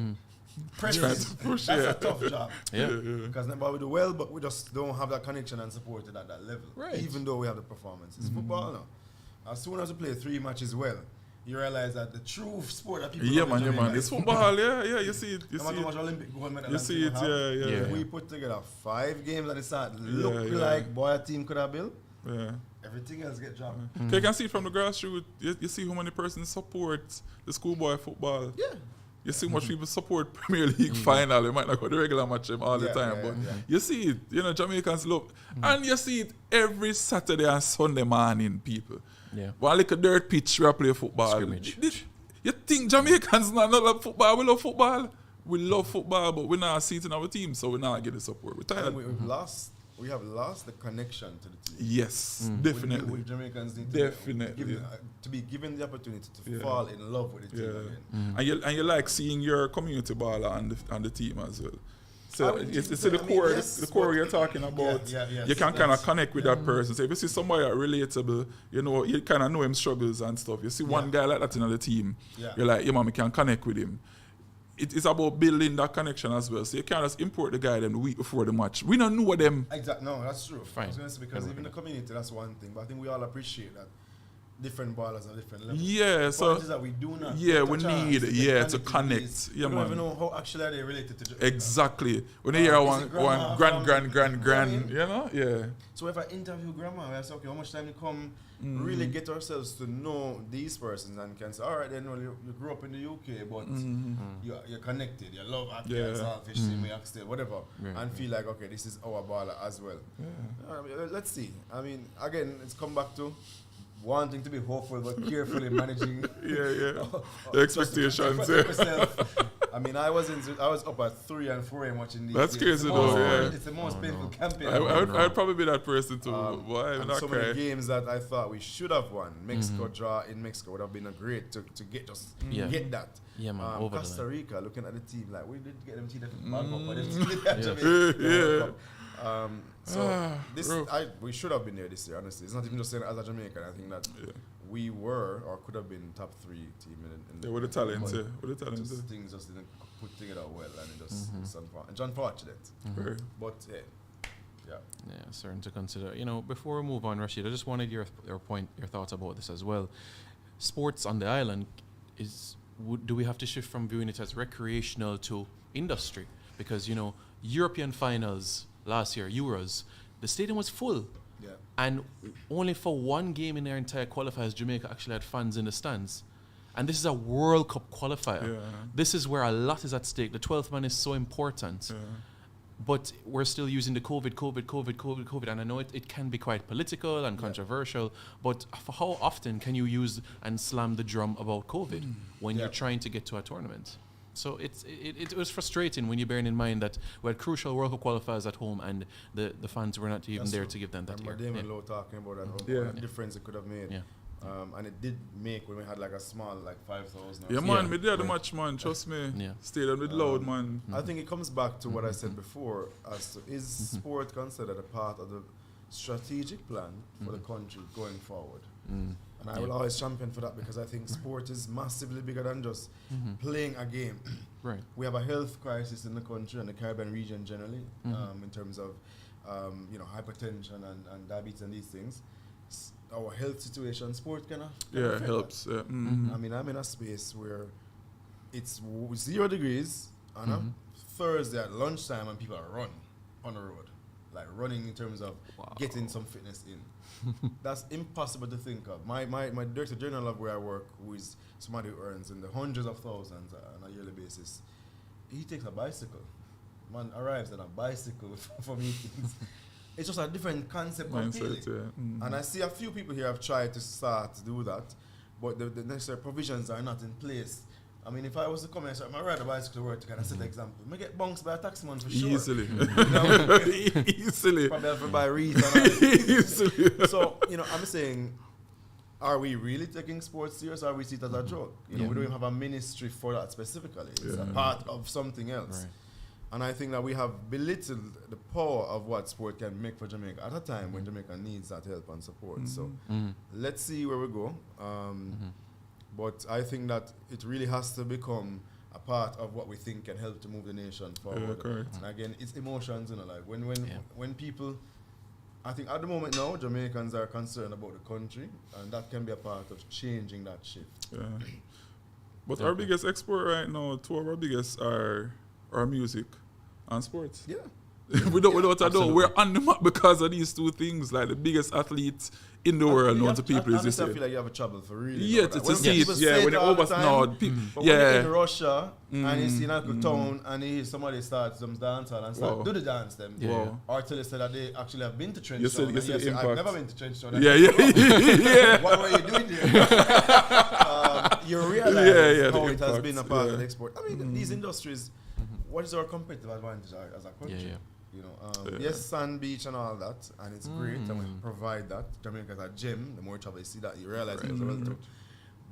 that's a tough job. Because nobody do well, but we just don't have that connection and support it at that level. Right. Even though we have the performances. Football now. As soon as you play 3 matches well, you realize that the true sport that people man. It's football, you see it. No matter how much Olympic gold medal you see it, If we put together 5 games and it start look like boy a team could have built, everything else get dropped. You can see it from the grassroots. You see how many persons support the schoolboy football. Yeah. You see how much people support Premier League final. You might not go to the regular match all the time, but you see it. Jamaicans love, and you see it every Saturday and Sunday morning, people. Yeah. One little dirt pitch where I play football. Scrimmage. You think Jamaicans not love football? We love football. We love football, but we're not seating our team, so we're not getting support. We're tired. We have lost the connection to the team. Yes, definitely. We Jamaicans need to be given the opportunity to fall in love with the team again. And you like seeing your community baller on the team as well. So it's the core, the core you're talking about. You can kind of connect with that person. So if you see somebody relatable, you kind of know him struggles and stuff. You see one guy like that in the team, you're like, man, we can connect with him. It's about building that connection as well. So you can't just import the guy the week before the match. We don't know them. Exactly. No, that's true. Fine. I was going to say, because even the community, that's one thing. But I think we all appreciate that different ballers are different levels. Yeah, so that we do not. we need to connect. Yeah, we don't even know how actually are they related to Jamaica. Exactly. When you hear one grand, yeah. So if I interview grandma, I say, okay, how much time to come really get ourselves to know these persons and can say, all right, then you grew up in the UK, but you're connected, you love acting, saltfish, still, whatever, and feel like, okay, this is our baller as well. Let's see. I mean, again, it's come back to wanting to be hopeful but carefully managing the expectations. I mean, I was up at 3 and 4 a.m. watching these. That's crazy though. It's the most painful campaign. I'd probably be that person too. And so many games that I thought we should have won. Mexico draw in Mexico would have been a great to get that. Yeah, man. Over Costa Rica, looking at the team, like we did get them team we should have been there this year. Honestly, it's not even just saying as a Jamaican. I think that we were or could have been top 3 team in with the talent. Things just didn't put together well, and it just it's unfortunate. But yeah, certain to consider. Before we move on, Rashid, I just wanted your thoughts about this as well. Sports on the island do we have to shift from viewing it as recreational to industry? Because European finals last year, Euros, the stadium was full. Yeah. And only for one game in their entire qualifiers, Jamaica actually had fans in the stands. And this is a World Cup qualifier. This is where a lot is at stake. The 12th man is so important. But we're still using the COVID. And I know it can be quite political and controversial, but for how often can you use and slam the drum about COVID when you're trying to get to a tournament? So it was frustrating when you bear in mind that we had crucial World Cup qualifiers at home and the fans were not even there to give them that year. Damon Lowe talking about that, the difference it could have made. And it did make when we had like a small 5,000. Yeah, man, we did the match, man. Trust me. Stadium with loud, man. I think it comes back to what I said before as to is sport considered a part of the strategic plan for the country going forward? And I will always champion for that because I think sport is massively bigger than just playing a game. Right. We have a health crisis in the country and the Caribbean region generally, in terms of hypertension and diabetes and these things. Our health situation, sport kind of helps. I mean, I'm in a space where it's 0 degrees on a Thursday at lunchtime and people are running on the road, like running in terms of getting some fitness in. That's impossible to think of. My director general of where I work, who is somebody who earns in the hundreds of thousands on a yearly basis, he takes a bicycle. Man arrives on a bicycle for meetings. It's just a different concept completely. And I see a few people here have tried to start to do that, but the necessary provisions are not in place. I mean, if I was to come and say, I ride a bicycle to work to kind of set an example, I get bounced by a taxi man for sure. Easily. Easily. Probably have to buy Easily. So, I'm saying, are we really taking sports serious or are we see it as a joke? We don't even have a ministry for that specifically. It's a part of something else. Right. And I think that we have belittled the power of what sport can make for Jamaica at a time when Jamaica needs that help and support. So let's see where we go. But I think that it really has to become a part of what we think can help to move the nation forward. And again, it's emotions, like when people, I think at the moment now, Jamaicans are concerned about the country, and that can be a part of changing that shift. But our biggest export right now, two of our biggest are our music and sports. Without a doubt, we're on the map because of these two things. Like the biggest athletes in the world known to people is this. I feel like you have a trouble for really. Yeah, to see it. Yeah, when it oversnowed. But when you're in Russia and you see Uncle Town and somebody starts some dance and start do the dance them. Or tell us that they actually have been to Trench Town. You said I've never been to Trench Town. Yeah. What were you doing there? You realize how it has been a part of the export. I mean, these industries. What is our competitive advantage as a country? Yes, sand, beach and all that, and it's great, and we provide that. Jamaica is a gem. The more travel you see that, you realize it's well too.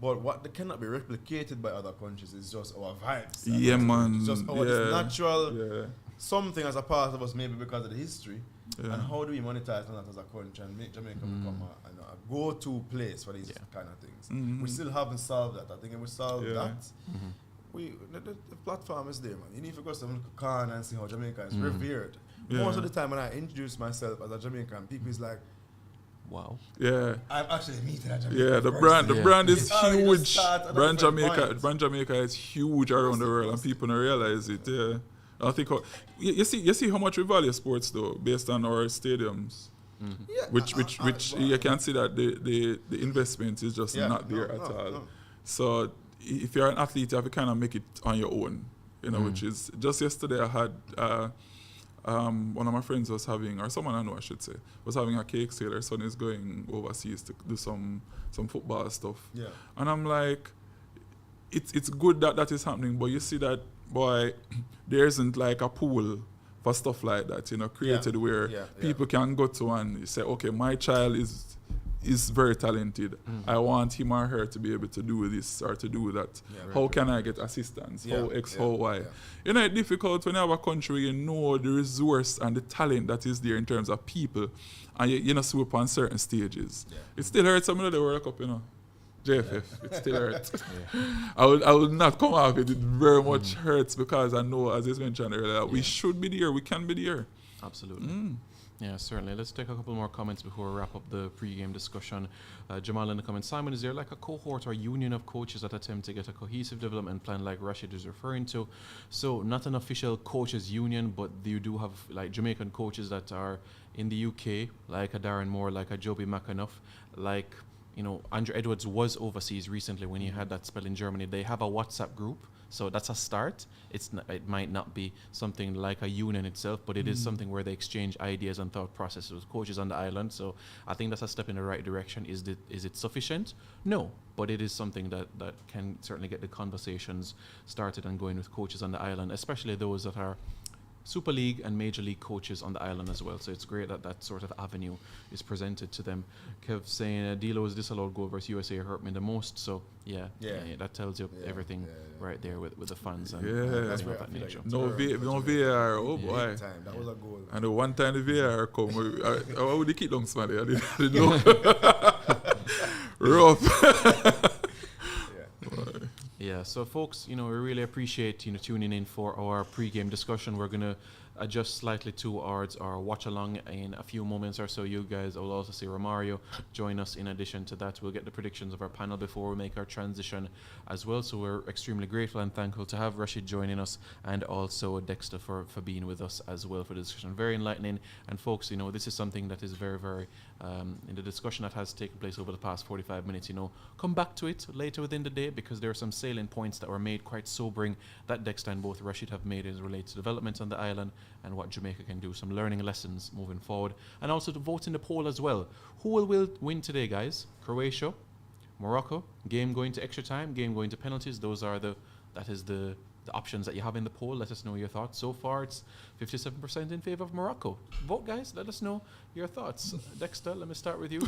But what cannot be replicated by other countries is just our vibes. Yeah, man. It's just our natural something as a part of us, maybe because of the history. Yeah. And how do we monetize that as a country and make Jamaica become a go-to place for these kind of things? Mhm. We still haven't solved that. I think if we solve Yeah. that, the platform is there, man. You need to go to some corner and see how Jamaica is revered. Yeah. Most of the time when I introduce myself as a Jamaican, people is like, Wow. Yeah. I'm actually meeting a Jamaican. Yeah, the person. brand is It's already huge. start at a Brand different Jamaica, point. brand Jamaica is huge around the world, and people don't realize it. Yeah, I think you see how much we value sports though, based on our stadiums. Yeah, Which you can see that the investment is just Yeah, not there no, at no, all. no. So if you're an athlete, you have to kind of make it on your own, you know. Which is just yesterday I had one of my friends was having, or someone I know I should say, was having a cake sale. Her son is going overseas to do some football stuff. Yeah. And I'm like, it's good that is happening, but you see that, boy, there isn't like a pool for stuff like that, you know, created where people can go to and say, okay, my child is very talented. I want him or her to be able to do this or to do that. Yeah, how can I get assistance? Yeah, How X, yeah, how Y? yeah. You know, it's difficult when you have a country where you know the resource and the talent that is there in terms of people, and you know, swoop on certain stages. Yeah. It still hurts some of the World Cup, you know. JFF, it still hurts. I will not come off it. It very much hurts because I know, as you mentioned earlier, we should be there. We can be there. Absolutely. Yeah, certainly. Let's take a couple more comments before we wrap up the pre-game discussion. Jamal in the comments, Simon, is there like a cohort or union of coaches that attempt to get a cohesive development plan like Rashid is referring to? So not an official coaches union, but you do have like Jamaican coaches that are in the UK, like a Darren Moore, like a Joby McAnuff, like, you know, Andrew Edwards was overseas recently when he had that spell in Germany. They have a WhatsApp group. So that's a start. It might not be something like a union itself, but it is something where they exchange ideas and thought processes with coaches on the island. So I think that's a step in the right direction. Is it sufficient? No, but it is something that can certainly get the conversations started and going with coaches on the island, especially those that are Super League and Major League coaches on the island as well. So it's great that that sort of avenue is presented to them. Kev saying Delo's disallowed goal versus USA hurt me the most. So yeah, that tells you everything right there with the fans and That's things where of I that feel nature. like No VAR, oh boy. big time. That was a goal. And the one time the VAR come, I would keep long smelly. I didn't know. Rough. Yeah, so folks, you know, we really appreciate, you know, tuning in for our pre-game discussion. We're going to adjust slightly towards our watch along in a few moments or so. You guys will also see Romario join us. In addition to that, we'll get the predictions of our panel before we make our transition as well. So we're extremely grateful and thankful to have Rashid joining us, and also Dexter for being with us as well for the discussion. Very enlightening. And folks, you know, this is something that is very, very in the discussion that has taken place over the past 45 minutes, you know, come back to it later within the day, because there are some salient points that were made quite sobering that Dexter and both Rashid have made as relates to developments on the island and what Jamaica can do, some learning lessons moving forward, and also to vote in the poll as well. Who will win today, guys? Croatia, Morocco, game going to extra time, game going to penalties. Those are the options that you have in the poll. Let us know your thoughts. So far, it's 57% in favor of Morocco. Vote, guys. Let us know your thoughts. Dexter, let me start with you.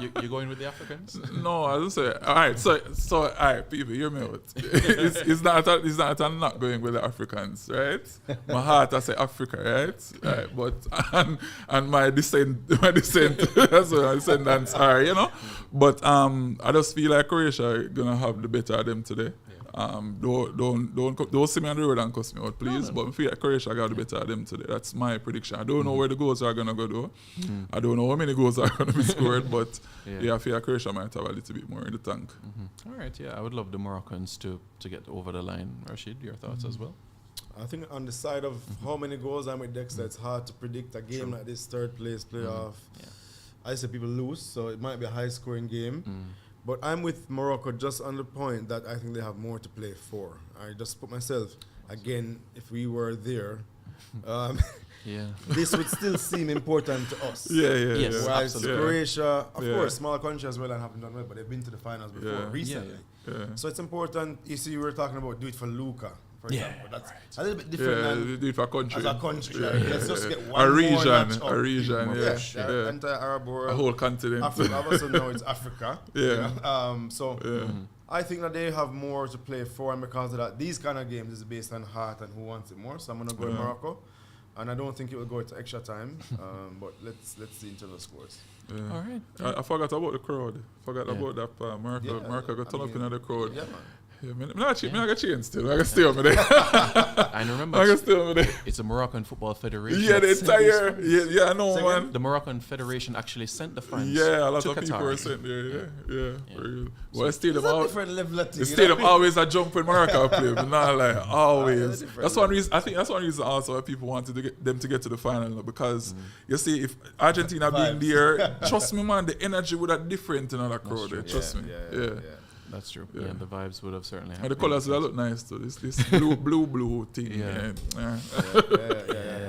You're going with the Africans? No, I just say, all right, so all right, people, hear me out. It's not I'm not going with the Africans, right? My heart, I say Africa, right? But and my that's what my descendants are, you know. But I just feel like Croatia gonna have the better of them today. Don't see me on the road and cuss me out, please. But I feel like Croatia got the better of them today. That's my prediction. I don't know where the goals are gonna go though. I don't know how many goals are gonna be scored, but I feel like Croatia might have a little bit more in the tank. All right, I would love the Moroccans to get over the line. Rashid, your thoughts as well? I think on the side of how many goals I'm with Dexter, it's hard to predict a game like this, third place playoff. I say people lose, so it might be a high scoring game. But I'm with Morocco just on the point that I think they have more to play for. I just put myself, again, if we were there, this would still seem important to us. Yes, Whereas absolutely. Croatia, of course, small country as well and haven't done well, but they've been to the finals before recently. So it's important. You see, we were talking about do it for Luca, for example. That's a little bit different than do it for a country. as a country. Let's just get one A more region, match up. a region, The entire Arab world. a whole continent. Africa, also know it's Africa. I think that they have more to play for, and because of that, these kind of games is based on heart and who wants it more. So I'm gonna go with Morocco. and I don't think it will go to extra time. But let's see internal scores. Yeah. All right. I forgot about the crowd. Forgot Yeah. about that Morocco. Yeah, Morocco got I turn up mean, in the crowd. Yeah, man. Yeah, man. I got change still. I got stay over there. And remember, I got stay over there. it's a Moroccan Football Federation. Yeah, the that sent these entire. funds. Yeah, I know, Second? man. The Moroccan Federation actually sent the funds. Yeah, a lot to of people Qatar. were sent there. Yeah. For real. Well, the It's stadium, a different level of thing, the you stadium know? always a jump when Morocco play, but not like always. different That's one level. reason. I think that's one reason also why people wanted to get them to get to the final, because you see, if Argentina being Vibes. there, trust me, man, the energy would have different in that crowd. true. There, trust me. Yeah. That's true. Yeah. Yeah, and the vibes would have certainly. And the colors would look nice too. This blue thing. Yeah. Yeah,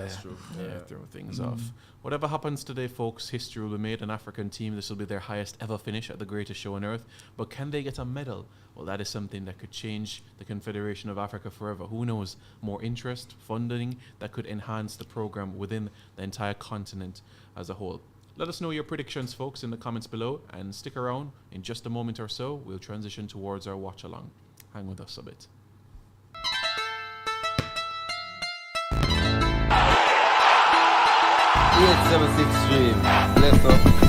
that's true. Yeah, throw things off. Whatever happens today, folks, history will be made. An African team, this will be their highest ever finish at the greatest show on earth. But can they get a medal? Well, that is something that could change the Confederation of Africa forever. Who knows? More interest, funding that could enhance the program within the entire continent as a whole. Let us know your predictions, folks, in the comments below, and stick around. In just a moment or so, we'll transition towards our watch along. Hang with us a bit. Eight 7 6 Dream. Bless up.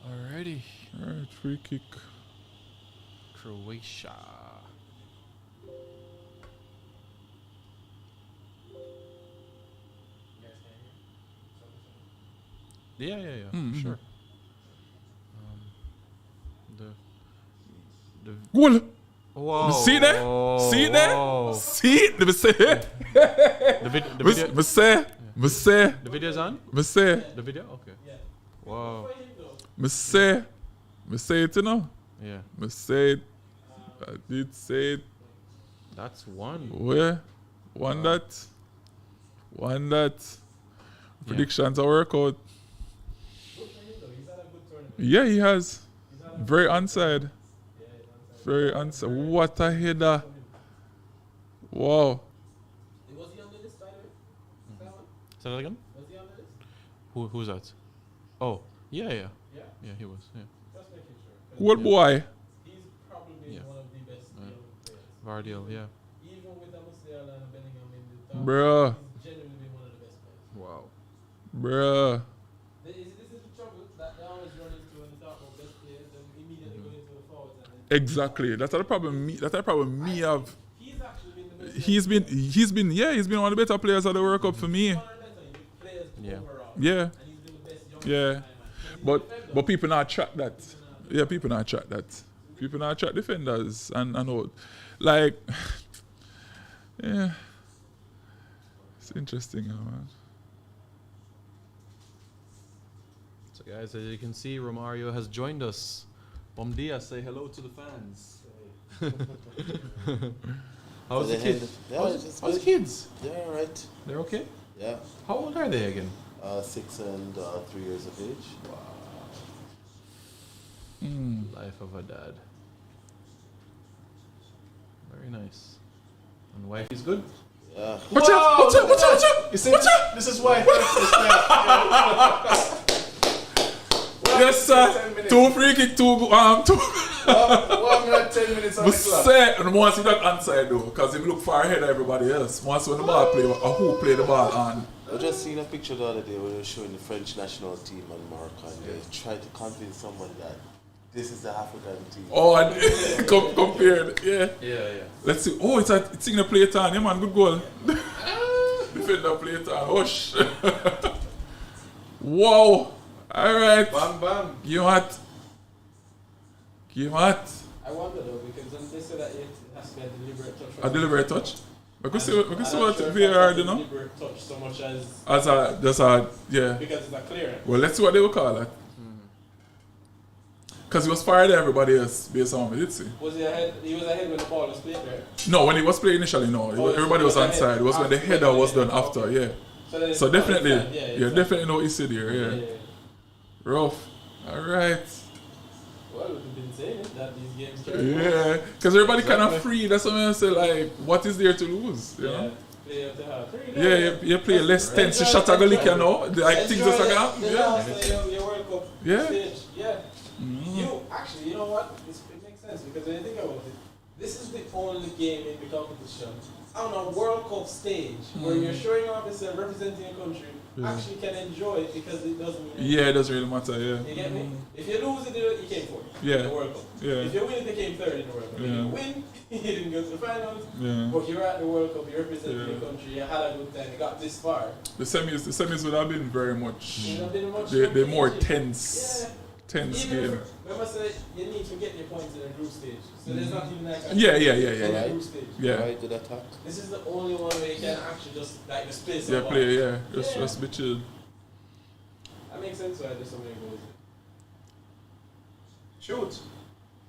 Alrighty. Alright, free kick. Croatia. Yeah, sure. The Goal! Whoa. See there? See there? Whoa. See? Let me say. The video. Me say. Me say. The video's on. Me say. The video. Okay. Wow. Me say. Me say it, you know. Yeah. Me say it. I did say it. That's one. Where? One that. One that. Predictions are work out. Yeah, he has. Very onside. Very onside. What a header. Wow. Was he on the list, by the way? That one? Say that again? Was he on the list? Who's that? Oh, yeah. Yeah, he was. Yeah. Just making sure. What boy? He's probably Yeah. one of the best young players. Vardiel, yeah. Even with Musiala and Bellingham in the top, Bruh. he's genuinely been one of the best players. Wow. Bruh. This is the trouble that they always run into when they talk about best players and immediately go into the forwards. And then Exactly. That's the problem. Me have. he's actually been the best. He's been one of the better players of the World Cup for me. One of the better players Yeah. overall. Yeah. And he's been the best young Yeah. player. But people not track that. Yeah, people not track that. People not track defenders and all. Like, yeah. It's interesting, man. So, guys, as you can see, Romario has joined us. Bom dia, say hello to the fans. How's the kids? How's the kids? They're alright. They're okay? Yeah. How old are they again? 6 and 3 years of age. Life of a dad. Very nice. And wife is good? Yeah. Watch out! You see, this is why. Yes, sir. 2 free kick, 2. 1 minute, 10 minutes on But the clock. say, and once you look onside though, because if you look far ahead of everybody else, once when the ball play, or who play the ball on. I just seen a picture the other day where they were showing the French national team and Morocco, and they tried to convince someone that this is the African team. Oh, and compared, yeah. Yeah. Let's see. Oh, it's in the play it on. Yeah, man, good goal. Defender play it on. Hush. Wow. All right. Bam, bam. Give what? I wonder though, because when they say that it has to be a deliberate touch. A deliberate touch. We can see what I'm not sure if VAR that's do a now. deliberate touch so much as Yeah. because it's a clearance. Well, let's see what they will call it. Because he was fired at everybody else based on what we did see. Was he ahead? He was ahead when the ball was played there. No, when he was playing initially, no. Everybody was onside. It was when the header was done after, yeah. then So it's definitely, fine, yeah, definitely know what he said here, yeah. Rough. All right. Well, we've been saying it, that these games Yeah, because everybody kind of free. That's what I say. Like, what is there to lose? You know? Play up to half. Yeah, you play less tense. You shot a goal, you know. Like things are gonna happen. The Yeah. last your World Cup Yeah. stage. Yeah. You know what? It makes sense because when you think about it, this is the only game in the competition on a World Cup stage where you're showing off and representing your country. Actually can enjoy it because it doesn't mean Yeah, it doesn't really matter. Yeah. You get me? If you lose it, you came fourth Yeah. in the World Cup. Yeah. If you win it, you came third in the World Cup. If Yeah. you win, you didn't go to the finals. Yeah. But you're at the World Cup, you represented Yeah. your country, you had a good time, you got this far. The semis would have been very much. You know, been much They're more competition. tense. Yeah. Tense Even game. remember, say you need to get your points in the group stage. So there's not even like a Yeah. in the group stage. Yeah. Right to the attack. This is the only one where you can actually just like the space. Yeah, of play. ball. Yeah. Just be chill. That makes sense why there's so many goals. Shoot.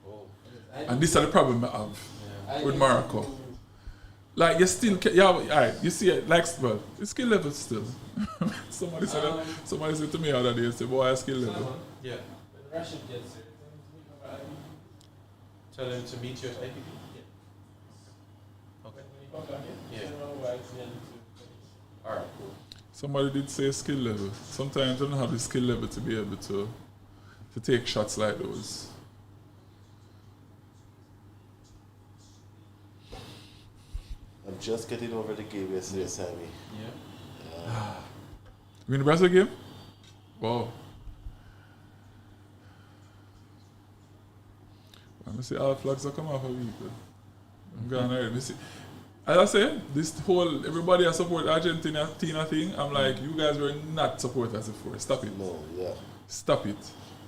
Oh. And this is the problem I have I with need Morocco. to- Like you still, alright. You see it, like, well, it's skill level still. somebody said to me the other day, say, boy, skill level. Simon, Yeah. when Rashid gets here, Tell him to meet you at IPP. Okay. when he comes back in, Yeah. you know why it's the end of Alright, cool. Somebody did say skill level. Sometimes you don't have the skill level to be able to take shots like those. I'm just getting over the game yesterday, Sammy. Yeah. Win the Brazil game? Wow. Let me see all flags are come off a week. I'm going already. As I say, this whole everybody has support Argentina thing. I'm like, you guys were not supporters before. Stop it. No, yeah. Stop it.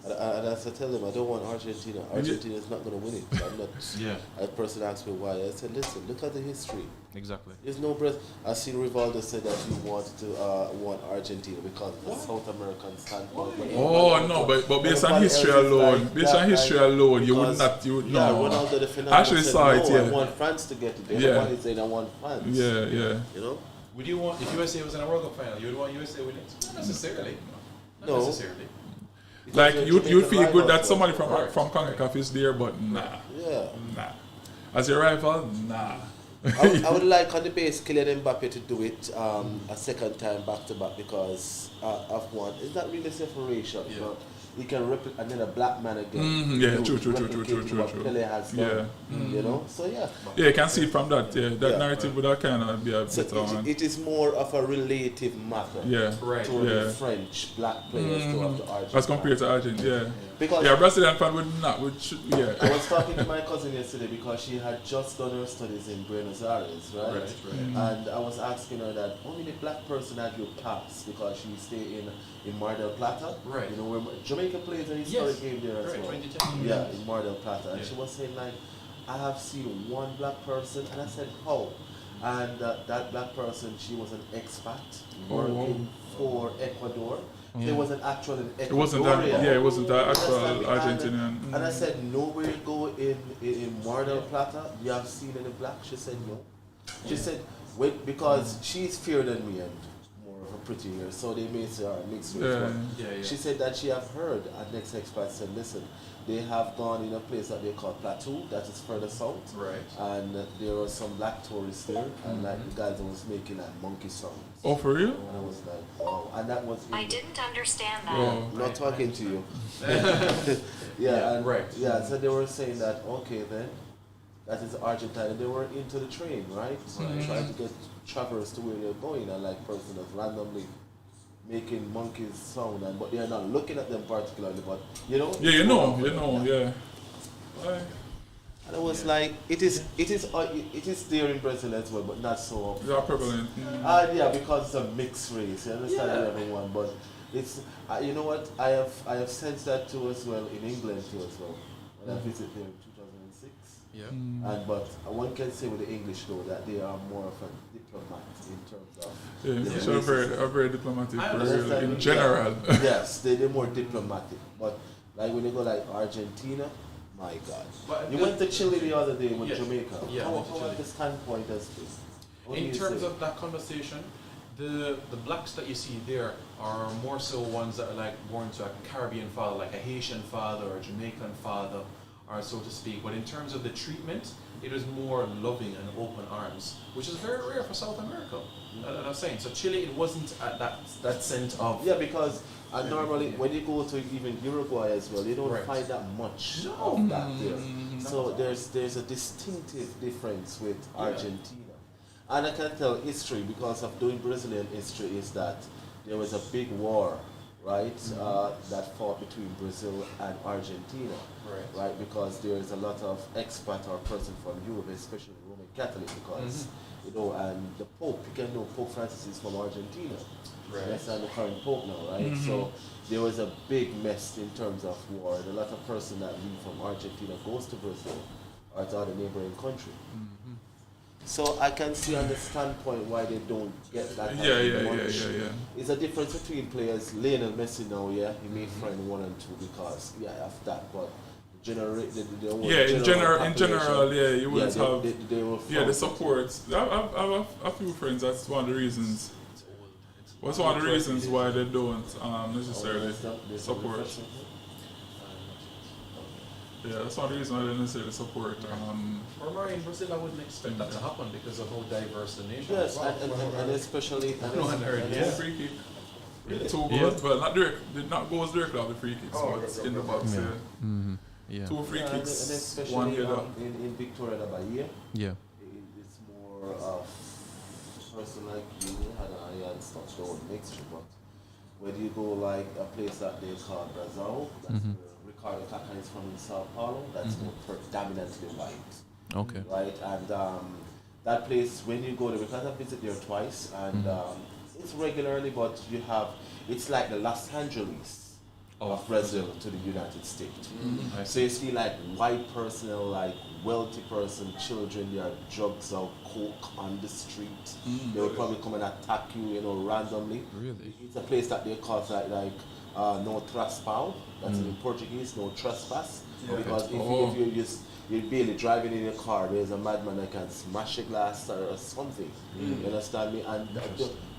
And as I tell them, I don't want Argentina. Argentina is not going to win it. I'm not. Yeah. A person asked me why. I said, listen, look at the history. Exactly. There's no breath. I seen Rivaldo said that he wanted to want Argentina because of the South American standpoint. Oh no, but based on history alone, you would not. You would yeah, no. Ronaldo the Fernando I actually said, saw it. no, Yeah. I want France to get it. Yeah. Everybody saying I want France. Yeah. You know. Would you want if USA was in a World Cup final? You would want USA win it? Not necessarily. Not No. necessarily. Because Like you're you'd feel Jamaican good that rivals, somebody right. from CONCACAF is there, but nah. Yeah. Nah. As your rival, nah. I would like on the base Kylian Mbappe to do it a second time back to back because of one. It's not really separation, Yeah. but he can replicate and then a black man again. Yeah, to true. replicate what Pele has done. Yeah. You know, so yeah. Yeah, you can see it from that. Yeah, that Yeah. narrative would have kind of be a So better one. it is more of a relative matter Yeah, Right. to Yeah. the French black players to of the Argentine. as compared to Argentina. Yeah, Because yeah, Brazilian fan would not. Yeah. I was talking to my cousin yesterday because she had just done her studies in Buenos Aires, right? Right. And I was asking her that how many black person have you passed because she stay in Mar del Plata, Right. You know where Jamaica plays an historic game there as Right. well. 2010. Yeah, in Mar del Plata, and Yeah. she was saying like, I have seen one black person, and I said how, and that black person she was an expat working for Ecuador. There was an actual It wasn't that. Yeah, it wasn't that actual Argentinian. And I said, nowhere you go in Mar del Plata, you have seen any black? She said, no. She said, wait, because she's fairer than me and more of a pretty hair, so they may say, mixed race. Yeah. But Yeah. she said that she have heard, and next expat said, listen, they have gone in a place that they call Plateau, that is further south. Right. And there were some black tourists there, and like the guys was making like monkey sounds. Oh, for real? And I was like, wow. And that was I didn't understand that. Oh. not talking to you. Yeah, and right. Yeah, so they were saying that okay then, that is Argentina. And they were into the train, right? Trying to get travelers to where they're going, and like person is randomly making monkeys sound, and but they're not looking at them particularly, but you know. Yeah, you know, yeah. Aye. And I was like, it is there in Brazil as well, but not so. They are prevalent. Yeah, because it's a mixed race. You understand everyone, but it's you know what I have sensed that too as well in England too as well when I visited there in 2006. Yeah. And but one can say with the English though that they are more of a diplomat in terms of Yeah, the so racism. are very diplomatic I for understand. real, in general. Yeah. Yes, they're more diplomatic. But like when you go like Argentina, my God. But You went to Chile the other day with Yes. Jamaica. Yeah, I went to how Chile. at the standpoint does this? What do In you terms say? of that conversation, the blacks that you see there are more so ones that are like born to a Caribbean father, like a Haitian father or a Jamaican father, or so to speak. But in terms of the treatment, it is more loving and open arms, which is very rare for South America. And I'm saying, so Chile, it wasn't at that sense of Yeah, because normally when you go to even Uruguay as well, you don't Right. find that much No. of that there. So there's a distinctive difference with Yeah. Argentina. And I can tell history because of doing Brazilian history is that there was a big war, right, that fought between Brazil and Argentina, right? Because there is a lot of expat or person from Europe, especially Roman Catholic, because you know, and the Pope, you can know Pope Francis is from Argentina. Right. That's the current Pope now, right? So there was a big mess in terms of war, and a lot of person that leave from Argentina goes to Brazil or to other neighboring country. So I can see on the standpoint why they don't get that kind of money. It's a difference between players. Lionel Messi now, yeah, he may find 1 and 2 because of that, but In general, you wouldn't have they will the support. I have a few friends. That's one of the reasons. What's one of the reasons why they don't necessarily support? Yeah, that's one of the reasons why they don't necessarily support. Or in Brazil, I wouldn't expect that to happen because of how diverse the nation Yes, is. and especially Free kick. 2 goals, but not direct. Did not goals directly off the free kicks, but in the box. Yeah. 2 free and kicks, especially 1 header. in Victoria, the Bahia. Yeah. It's more of a person like you had a stuff going mixture, but When you go like a place that they call Brazil, that's where Ricardo Kaká is from in Sao Paulo, that's predominantly white. Okay. Right? And that place, when you go there, because I visit there twice, and it's regularly, but it's like the Los Angeles of Brazil to the United States. So you see like white person, like wealthy person, children, there are drugs or coke on the street. They will probably come and attack you, randomly. Really? It's a place that they call like no trespass. That's in Portuguese, no trespass. Because if you're barely driving in your car, there's a madman that can smash a glass or something. You understand me? And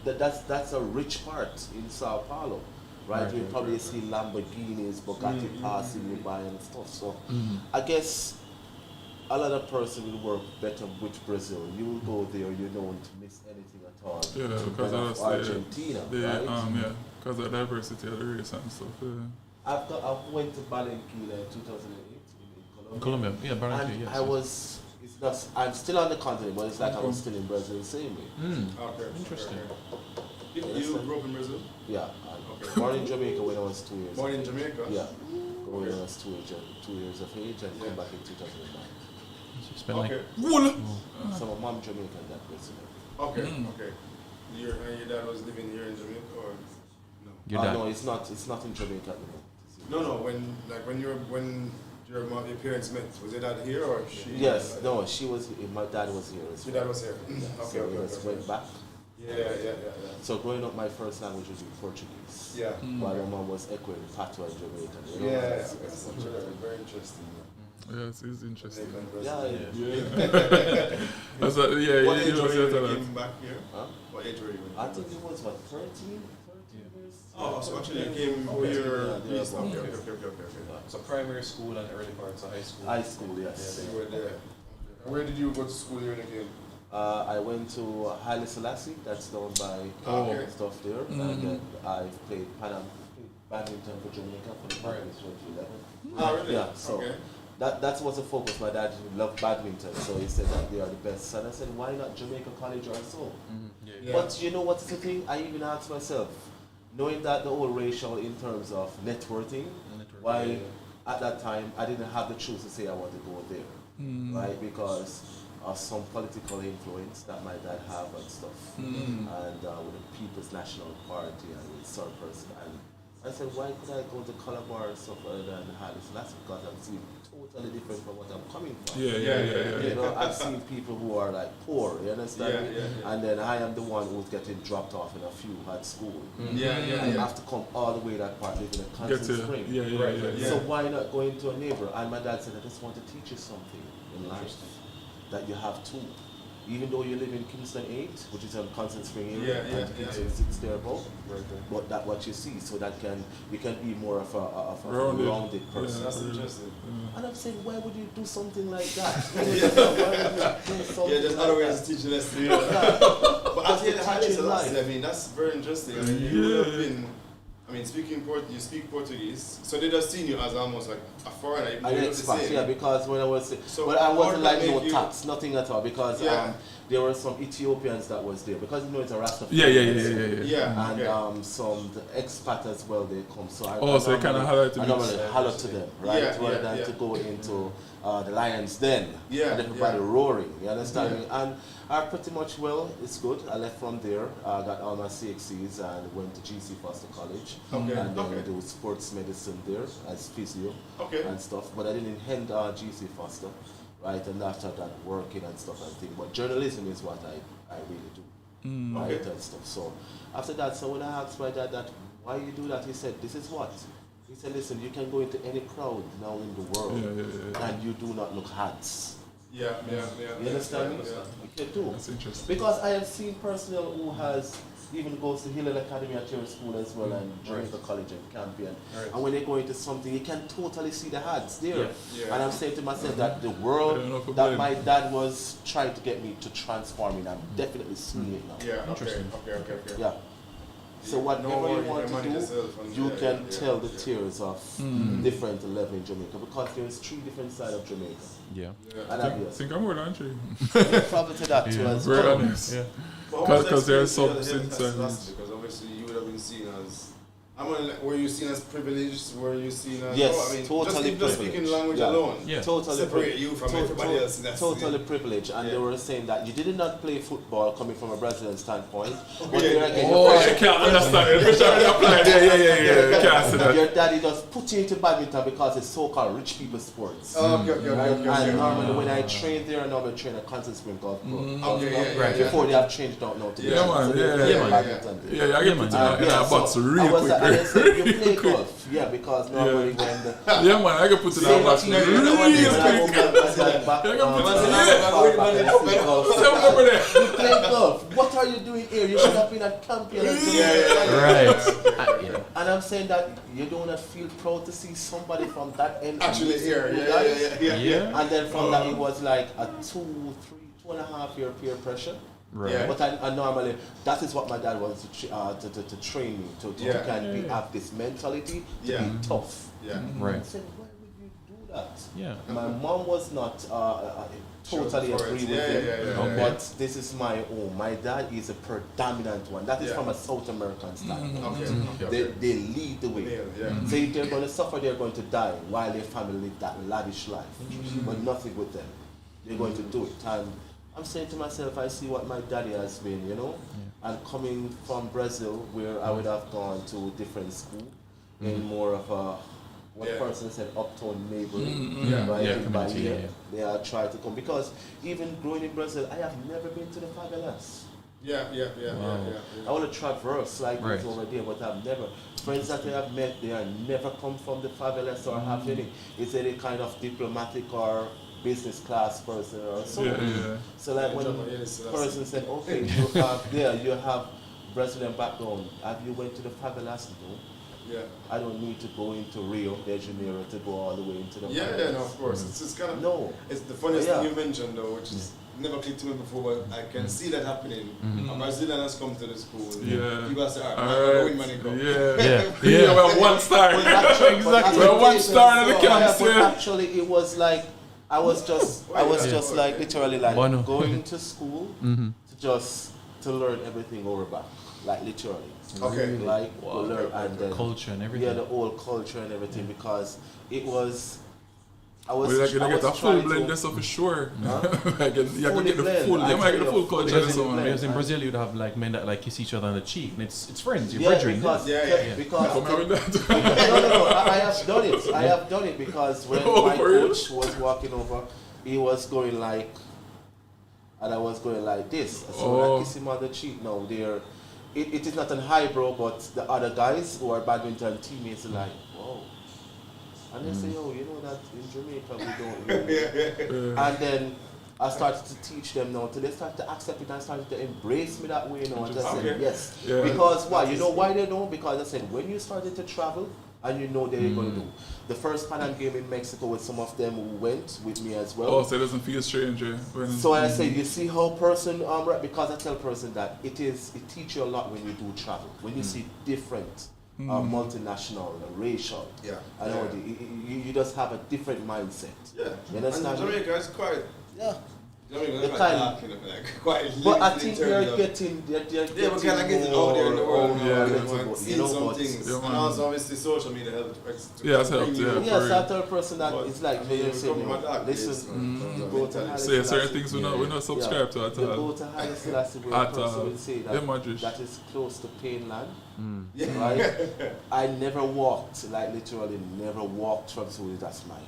that's a rich part in Sao Paulo. Right, you probably see Lamborghinis, Bugatti passing you by and stuff. So I guess a lot of person will work better with Brazil. You will go there, you don't miss anything at all. Yeah, because of Argentina, right? Because of diversity of the race and stuff. I went to Barranquilla in 2008 in Colombia, yeah, Barranquilla, and yes. I'm still on the continent, but it's like I was still in Brazil the same way. Okay. Interesting. You grew up in Brazil? Yeah. Born in Jamaica when I was 2 years. Born in Jamaica? Yeah. When I was 2 years of age and come back in 2009. So my mom Jamaican, dad Brazilian. Okay. Your dad was living here in Jamaica or no? Your dad? No, it's not in Jamaica at the moment. No. When your parents met, was your dad here or she? Yes. No, she was. My dad was here as well. Your dad was here. So we just went back. Yeah. So growing up, my first language was Portuguese. Yeah. While my mom was Ecuadorian, Patois, and Jamaican. That's very interesting. Yes, it's interesting. Yeah. What age were you when you came back here? Huh? What age were you? I think it was 13 years. Oh, so actually you came here. Okay. So primary school and early parts of high school. High school, yes. You were there. Where did you go to school here in the game? I went to Haile Selassie, that's down by stuff there, and then I played badminton for Jamaica for the Paris 2011. Oh, really? Yeah, so that was the focus. My dad loved badminton, so he said that they are the best. And I said, why not Jamaica College or so? But you know what's the thing? I even asked myself, knowing that the whole racial in terms of networking, why at that time I didn't have the choice to say I want to go there, right? Because of some political influence that my dad have and stuff, and with the People's National Party and with some person. And I said, why could I go to Calabar or stuff other than Haile Selassie? Because I'm seeing totally different from what I'm coming from. You know, I've seen people who are like poor, you understand me? And then I am the one who's getting dropped off in a few at school. And I have to come all the way that part, live in a constant spring. So why not go into a neighbor? And my dad said, I just want to teach you something in life that you have to. Even though you live in Kingston 8, which is on Constant Spring area, and Kingston 6 there above, but that what you see, so that you can be more of a rounded person. That's interesting. And I'm saying, why would you do something like that? Why would you do something there's other ways to teach a lesson. But at the end, I mean, that's very interesting. I mean, you would have been. I mean, you speak Portuguese, so they just seen you as almost like a foreigner. An expat, because when I was, but I wasn't like no tax, nothing at all, because there were some Ethiopians that was there, because you know it's a Rastafari. And some the expat as well, they come. So so you kind of holler to them, right? Rather than to go into the lion's den and everybody roaring. You understand me? And I pretty much it's good. I left from there, got all my CXCs and went to GC Foster College, and then do sports medicine there as physio and stuff. But I didn't end GC Foster, right? And after that, working and stuff and things. But journalism is what I really do, right? And stuff. So after that, so when I asked my dad that why you do that, he said, "This is what." He said, "Listen, you can go into any crowd now in the world, and you do not look hands." You understand me? You can do. That's interesting. Because I have seen personnel who has even goes to Hillel Academy at your school as well, and Jamaica College and Campion. And when they go into something, you can totally see the hats there. And I'm saying to myself that the world that my dad was trying to get me to transform in, I'm definitely seeing it now. Interesting. Yeah. So whatever you want to do, you can tell the tiers of different level in Jamaica, because there is 3 different sides of Jamaica. And I think I'm more than 3. Probably to that too as very well. honest. Because there are some inside. Because obviously you would have been seen as Were you seen as privileged? Were you seen as Yes, just totally speaking privileged. language Yeah. alone, Yeah. Totally separate you from everybody else. That's totally privileged, and Yeah. they were saying that you did not play football coming from a Brazilian standpoint. But Yeah. you're again, Oh, you can't understand it. Which already applied. Yeah. You can't say that. your daddy just put you into badminton because it's so-called rich people sports. Okay. And normally when I train there, I normally train a constant swim golf pro. Before they have changed out now to Yeah, man. Yeah. badminton. Yeah, I get put in a box so real I was, quick. and they said you play golf. Yeah, because normally when the Yeah, man, I get put in a box real quick. You play golf. What are you doing here? You should have been at camp here. Right. And I'm saying that you do not feel proud to see somebody from that end. Actually, here, Yeah. And then from that, it was like a 2.5 year peer pressure. Right. Yeah. But I normally, that is what my dad wants to train me to Yeah. have this mentality to Yeah. be tough. Yeah. Right. I said, why would you do that? Yeah. My mom was not totally Sure, agree yeah, with him, yeah, Okay. but this is my own. My dad is a predominant one. That is Yeah. from a South American standpoint. Okay. They lead the way. Yeah. So if they're going to suffer, they're going to die while their family live that lavish life. But nothing with them. They're going to do it. And I'm saying to myself, I see what my daddy has been, you know? And coming from Brazil, where I would have gone to different school, in more of a, one Yeah. person said uptown neighborhood, Yeah. right? Yeah, in Bahia. community, They are trying to come, because even growing in Brazil, I have never been to the favelas. Yeah. I want to traverse like Right. this over there, but I've never. Friends that I have met, they are never come from the favelas or have any. It's any kind of diplomatic or business class person or so. So like when person said, okay, you have Brazilian background. Have you went to the favelas? No. Yeah. I don't need to go into Rio de Janeiro to go all the way into the favelas. Yeah, no, of course. It's kind of No. It's the funniest Yeah. thing you mentioned though, which is never clicked to me before, but I can see that happening. A Brazilian has come to the school. Yeah. People say, All alright, right. money come. Yeah. Yeah. Well, one star. Exactly. Well, one star in the camps. But Yeah. actually, it was like I was just like literally like Bono. going to school to learn everything over back, like literally. Okay. Like to learn and then Culture and everything. yeah, the whole culture and everything, because it was. I was. Well, you're I gonna get a was full trying blend to- just for sure. Huh? You're gonna Fully get the blend. full. I You might tell get the you, full fully culture. Because So, in, man. because in Brazil you'd have like men that like kiss each other on the cheek, and it's friends, you're Yeah, brethren. because Yeah. because Come on with that. no. I have done it. I have done it because when Oh, my for real? coach was walking over, he was going like, and I was going like this. So when I kiss him on the cheek, now there, it is not an highbrow, but the other guys who are badminton teammates are like, whoa. And they say, oh, you know that in Jamaica we don't really. And then I started to teach them now, till they start to accept it and started to embrace me that way, you know, and just say yes. Yeah. Because why? You know why they don't? Because I said, when you started to travel, and you know they're going to do. The first Pan Am game in Mexico with some of them who went with me as well. Oh, so it doesn't feel strange. When So I say, you see how person, because I tell person that it teaches you a lot when you do travel. When you see different, multinational, racial. Yeah. I know you just have a different mindset. Yeah. You understand? And Jamaica is quite. Yeah. Jamaica The is kind- like quite. But I limited think in they're terms of- getting, they're Yeah, we're kind of getting out there in the world. Yeah. See some things. Yeah, And man. also, obviously, social media helped. Yeah, it's helped, yeah. Yes, I tell a person that But, it's like, I mean, they say, come from a dark place, listen, so- you go to Haile So yeah, certain Selassie. things we're not subscribed to at You all. go to Haile Selassie where a At person all. will say Yeah, that, Madrid. that is close to Painland, Yeah. right? I never walked, like literally never walked from school, that's mine.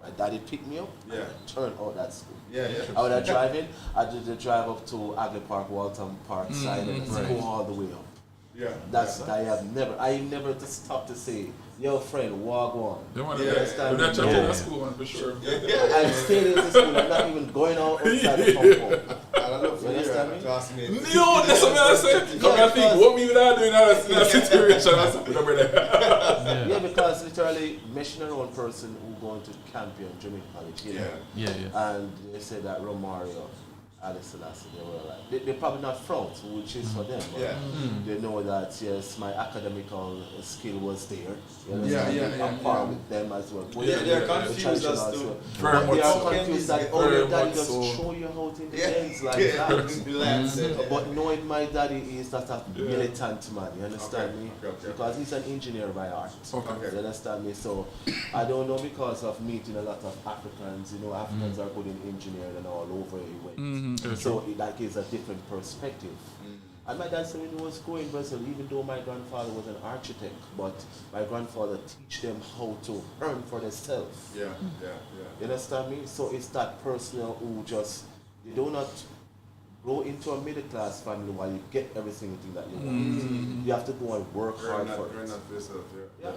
My daddy picked me up, and Yeah. I turned out that school. Yeah. I would have drive in, I did the drive up to Agley Park, Walton Park side, and go all the way up. Yeah. That's, I never to stop to say, yo friend, walk on. Yeah, man. Yeah. We're not chatting at school, man, for sure. I'm staying in school, I'm not even going out outside the compound. And I love You understand me? classmate. No, that's what I say. Come and think, what me would I do in that situation? That's what I'm there. Yeah, because literally, mention one person who going to camp here in Jamaica College, you know, Yeah. and they said that Romario, Haile Selassie, they were like, they're probably not front, which is for them. But Yeah. they know that, yes, my academical skill was there. You Yeah, understand? yeah, I'm yeah, par yeah. with them as well. They're The confused as traditional to Very But much they so. are confused that, Very your daddy much just so. throw you out in the Yeah. ends like Yeah. that. Relax, yeah. But knowing my daddy is that a Yeah. militant man, you understand Okay, me? okay. Because he's an engineer by art. Okay. You understand me? So I don't know, because of meeting a lot of Africans, you know, Africans are good in engineering and all over he went. Yeah, So it like gives a different perspective. And my dad said when he was growing Brazil, even though my grandfather was an architect, but my grandfather teach them how to earn for themselves. Yeah, yeah, You understand me? So it's that person who just, you do not grow into a middle class family while you get every single thing that you want. You have to go and work hard for Earn it. that for yourself, yeah. Yeah.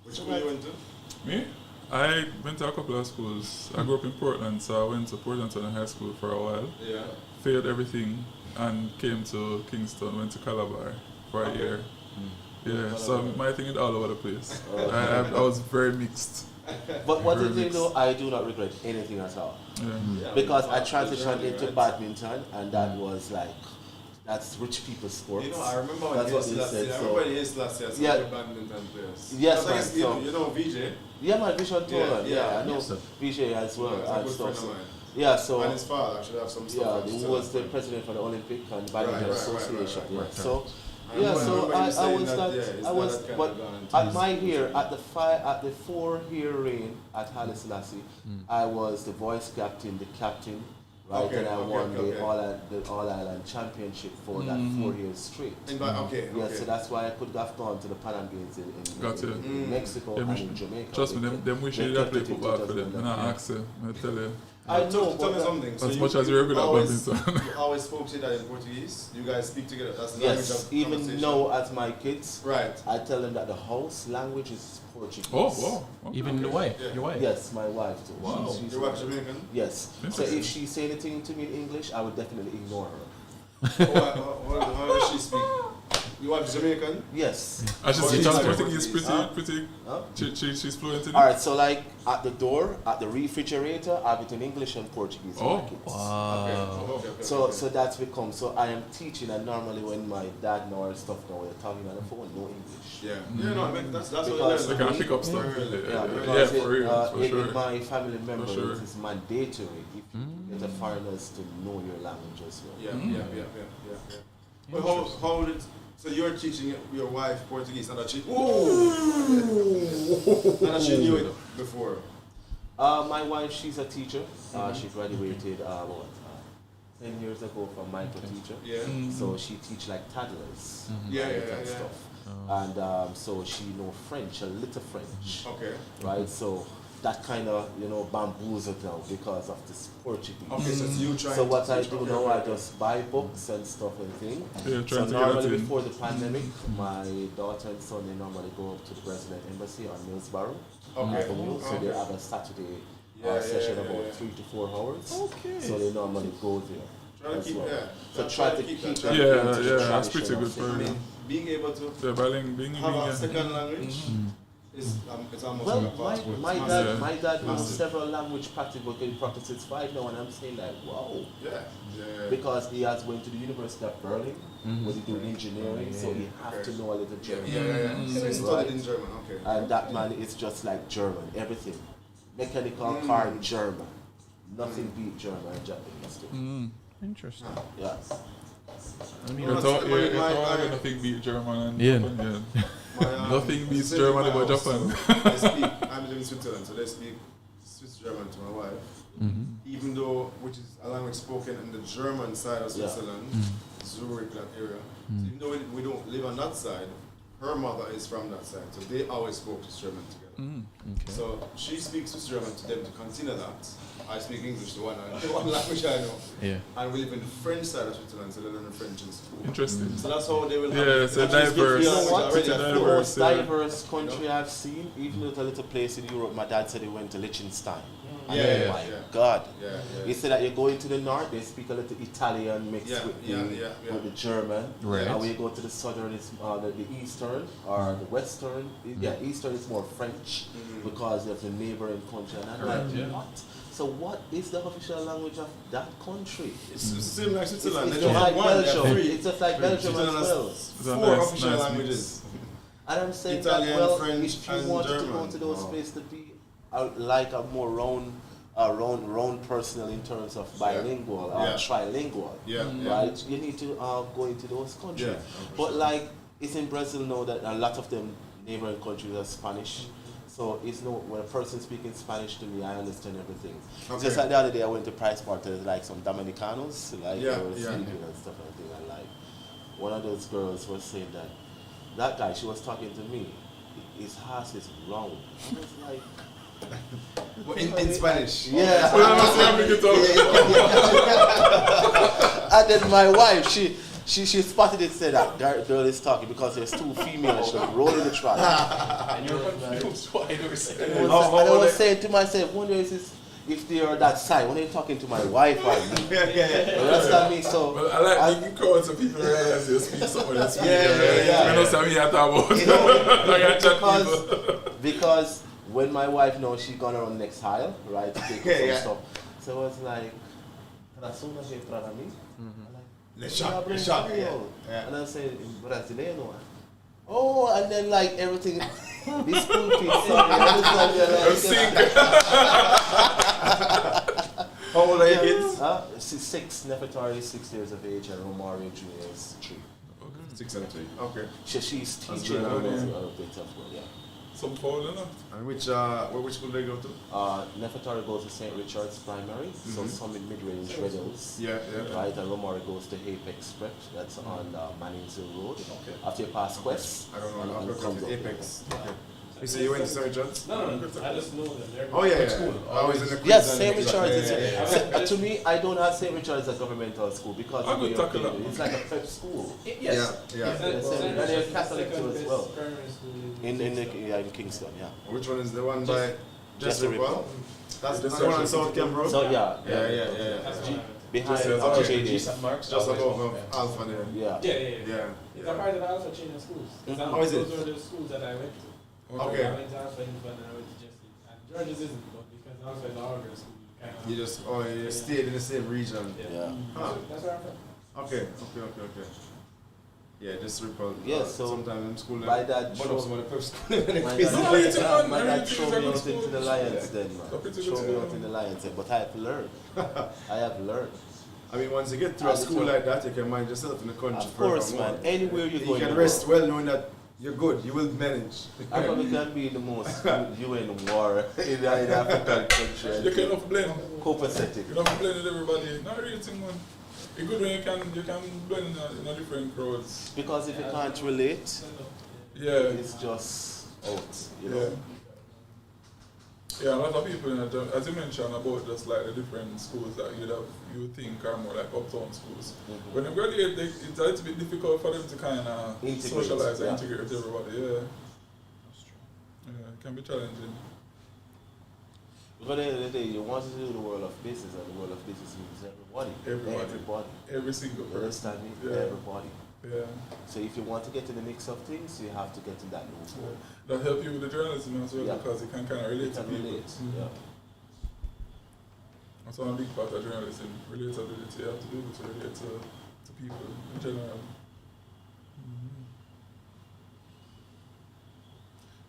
Which school you went to? Me? I went to a couple of schools. I grew up in Portland, so I went to Portland High School for a while. Yeah. Failed everything and came to Kingston, went to Calabar for a year. Yeah, so my thing is all over the place. I was very mixed. But what Very did you mixed. know? I do not regret anything at all. Yeah. Because I transitioned Journey, into right? badminton, and that was like, that's rich people's sports. You know, I remember when That's what Haile you Selassie, said, I so- remember Haile Selassie, I saw Yeah. the badminton players. Yes, Because I man, guess, so- you know VJ? Yeah, my Vision Yeah, tournament. yeah, Yeah, I know yes, sir. Vijay as well He's a and good stuff. friend So, of mine. yeah, so And his father actually have some stuff. yeah, like he still was the like- president for the Olympic and Right, Badminton right, Association. right, Yeah, right. so I yeah, remember- so remember I you saying was that, yeah, his I was, dad kinda but gone into at his my school. year, at the 4-year reign at Haile Selassie, I was the vice captain, the captain, right, Okay, and I okay, won okay. the All Island Championship for that 4 years straight. Okay, Yeah, okay. so that's why I could have gone to the Pan Am Games in Gotcha. Mexico Yeah, and me- in Jamaica. Trust me, them wish you kept play it in football for them. 2011. I ask you, I tell you. I know, Tell me but something. So As much as you're good at always, badminton. you always spoke to that in Portuguese. You guys speak together. That's the yes, language of even conversation. now as my kids, Right. I tell them that the house language is Portuguese. Oh, wow. Okay. Even the wife, Yeah. your wife. Yes, my wife too. Wow. She's Your wife Jamaican? Yes. So Interesting. if she say anything to me in English, I would definitely ignore her. How does she speak? Your wife Jamaican? Yes. I should Oh, say you just talk Portuguese Portuguese. pretty. Huh? She's fluent in All it. right. So like at the door, at the refrigerator, I have it in English and Portuguese. for my Oh, kids. Okay. So that's become so I am teaching, and normally when my dad or stuff now we're talking on the phone, no English. Yeah. Yeah, no, I mean, that's what Because They you can learn. pick up stuff. Early. Yeah, Yeah, because for real, for in sure. my family members, sure. it is mandatory if you get the foreigners to know your language as well. Yeah. But how did, so you're teaching your wife Portuguese, not that she, not that she knew it before. My wife, she's a teacher. She graduated 10 years ago from micro teacher. Yeah. So she teach like toddlers Yeah, right, yeah, and yeah. stuff. And so she know French, a little French, Okay. right? So that kind of bamboozled now because of this Portuguese. Okay, so it's you trying So to what I teach- do okay, now, okay, I just buy books and stuff and things. Yeah, So trying to get normally that in. before the pandemic, my daughter and son, they normally go up to the President Embassy on Millsborough Okay. Avenue. So they have a Saturday session about 3 to 4 hours. Okay. So they normally go there. Try to as keep, well. yeah. So try to keep that. them Yeah, into the yeah, that's tradition pretty of good for things. I mean, being able to The being have a yeah. second language is it's almost Well, like a passport. my It's dad, massive. my dad knows Massive. several language practice, but he practices 5 now, and I'm saying like, wow, Yeah. because he has went to the University of Berlin, where he do engineering, so he have to know a little German. Yeah. So he studied in German. Okay. And that man is just like German, everything. Mechanical car in German. Nothing beat German and Japanese too. Interesting. Yeah. I mean, Well, You thought my- you my- thought my- nothing beat German and Yeah. Japan, yeah. My, Nothing beats sister in Germany my but house, Japan. so they speak, I'm living in Switzerland, so they speak Swiss German to my wife. Even though, which is a language spoken in the German side of Yeah. Switzerland, Zurich, that area. So even though we don't live on that side, her mother is from that side, so they always spoke Swiss German together. Okay. So she speaks Swiss German to them to continue that. I speak English, the one language I know. Yeah. And we live in the French side of Switzerland, so they learn French in school. Interesting. So that's how they will have Yeah, it's a actually speak diverse- You know language what? already It's a at The school. diverse, most diverse country I've seen, even though it's a little place in Europe, my dad said he went to Liechtenstein. And Yeah, yeah, my yeah. God. Yeah, yeah. He said that you go into the north, they speak a little Italian mixed Yeah, with, yeah, the, yeah, yeah. with the German. Right. And when you go to the southern, it's the eastern or the western. Yeah, eastern is more French. French because of the neighboring country. And I'm Correct, like, yeah. what? So what is the official language of that country? It's still like Switzerland. It's They don't just have like one. They have Belgium. three. It's just like Belgium as Switzerland well. has It's a four nice- official nice languages. And I'm saying Italian, that, well, French, if you and wanted to go German. to those Wow. places to be like a more round personal in terms of bilingual or Yeah. trilingual, Yeah, yeah. right? You need to go into those countries. Yeah, But like, it's in Brazil now that a lot of them neighboring countries are Spanish. So it's no, when a person speaking Spanish to me, I understand everything. Okay. Just like the other day, I went to Price Party, like some Dominicanos, like Yeah, they were yeah. speaking and stuff like that. And like, one of those girls was saying that guy, she was talking to me, his house is round. I was like, But in Spanish. yeah. Well, that's what we can talk. And then my wife, she spotted it, said that girl is talking because there's two females just rolling the truck. And you're confused why they're saying And I was saying to myself, wonder if they are that side when they're talking to my wife or me. Yeah. You understand me? So Well, I like making crowds so people realize they speak someone else. Yeah. You know, some you have to about. You know, Like I chat people. because when my wife knows she's gonna run next aisle, right, to take some Yeah. stuff. So I was like, "Trasuna que para mí." Le shock. Yeah. And I said, Brazilian. Oh, and then like everything, this school kids. How old are your kids? Six, Nefertari, 6 years of age, and Romario Jr. is 3. 6 and 3. Okay. She's teaching good, a yeah. bit as well, yeah. Some foul enough. And which school do they go to? Nefertari goes to St. Richard's Primary, so some in mid-range Rebels. Yeah. Right, and Romario goes to Apex Prep, that's on Manningsville Road. Okay. After you pass Quest, I don't know. and I've comes got up Apex. there. Okay. You say you went to St. John's? No. I just know that they're Oh, yeah. good school. I was in the Yes, quiz St. and- Richard's is Yeah. to me, I don't have St. Richard's as a governmental school because I of the way could you're tackle paying. that. It's like a prep school. Yeah. Yes, And they're Catholic too as well. Primary school In Kingston, yeah. Which one is the one by Jesse Ripple. Ripple? That's Just the one on South Camp Road? So yeah, Yeah. That's what I have. behind Just- JD. St. Mark's. Just always above one, of Alpha there. Yeah. Yeah. It's a part of the Alpha chain of schools. Mhm. Oh, is it? Those were the schools that I went to. Okay. I went to Alpha and then I went to Jesse. And George's isn't, but because Alpha is our school, kind of. You stayed in the same region. Yeah. Huh. That's where I'm from. Okay. Yeah, just Ripple. Yeah, so sometimes in school, my dad one showed- of some of the first school. My dad threw me out into the lions then, man. Throw me out in the lions then, but I have learned. I have learned. I mean, once you get through a school like that, you can mind yourself in the country. Of course, forevermore. man. Anywhere you go You in can the rest world. well knowing that you're good. You will manage. I probably can be the most UN war in the African country. You cannot blend. Copacetic. You don't blend with everybody. Not really thing, man. It's good when you can blend in a different crowds. Because if you can't relate, Yeah. it's just out, you Yeah. know. Yeah, a lot of people, as you mentioned about just like the different schools that you think are more like uptown schools. Mhm. When they graduate, it's a little bit difficult for them to kind of Integrate, socialize and yeah. integrate with everybody. Yeah. Yeah, it can be challenging. But at the end of the day, you want to do the world of business, and the world of business means everybody. Everybody. Every single You person. understand me? Yeah. Everybody. Yeah. So if you want to get in the mix of things, you have to get in that loophole. That help you with the journalism as well Yeah. because you can kind of You relate to can people. relate. Yeah. That's one big part of journalism, relatability. You have to be able to relate to people in general.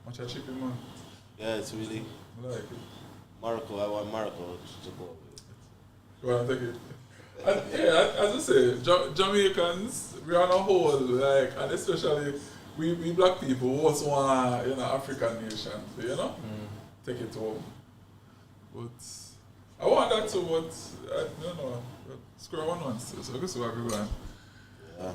Much a chippy man. Yeah, it's really I like it. Morocco. I want Morocco to go with it. You want to take it? And, yeah, as I say, Jamaicans, we are on a whole, like, and especially we black people who also want, African nation, take it home. But I want that too, but I don't know. Square one once, so I guess we're going. Yeah.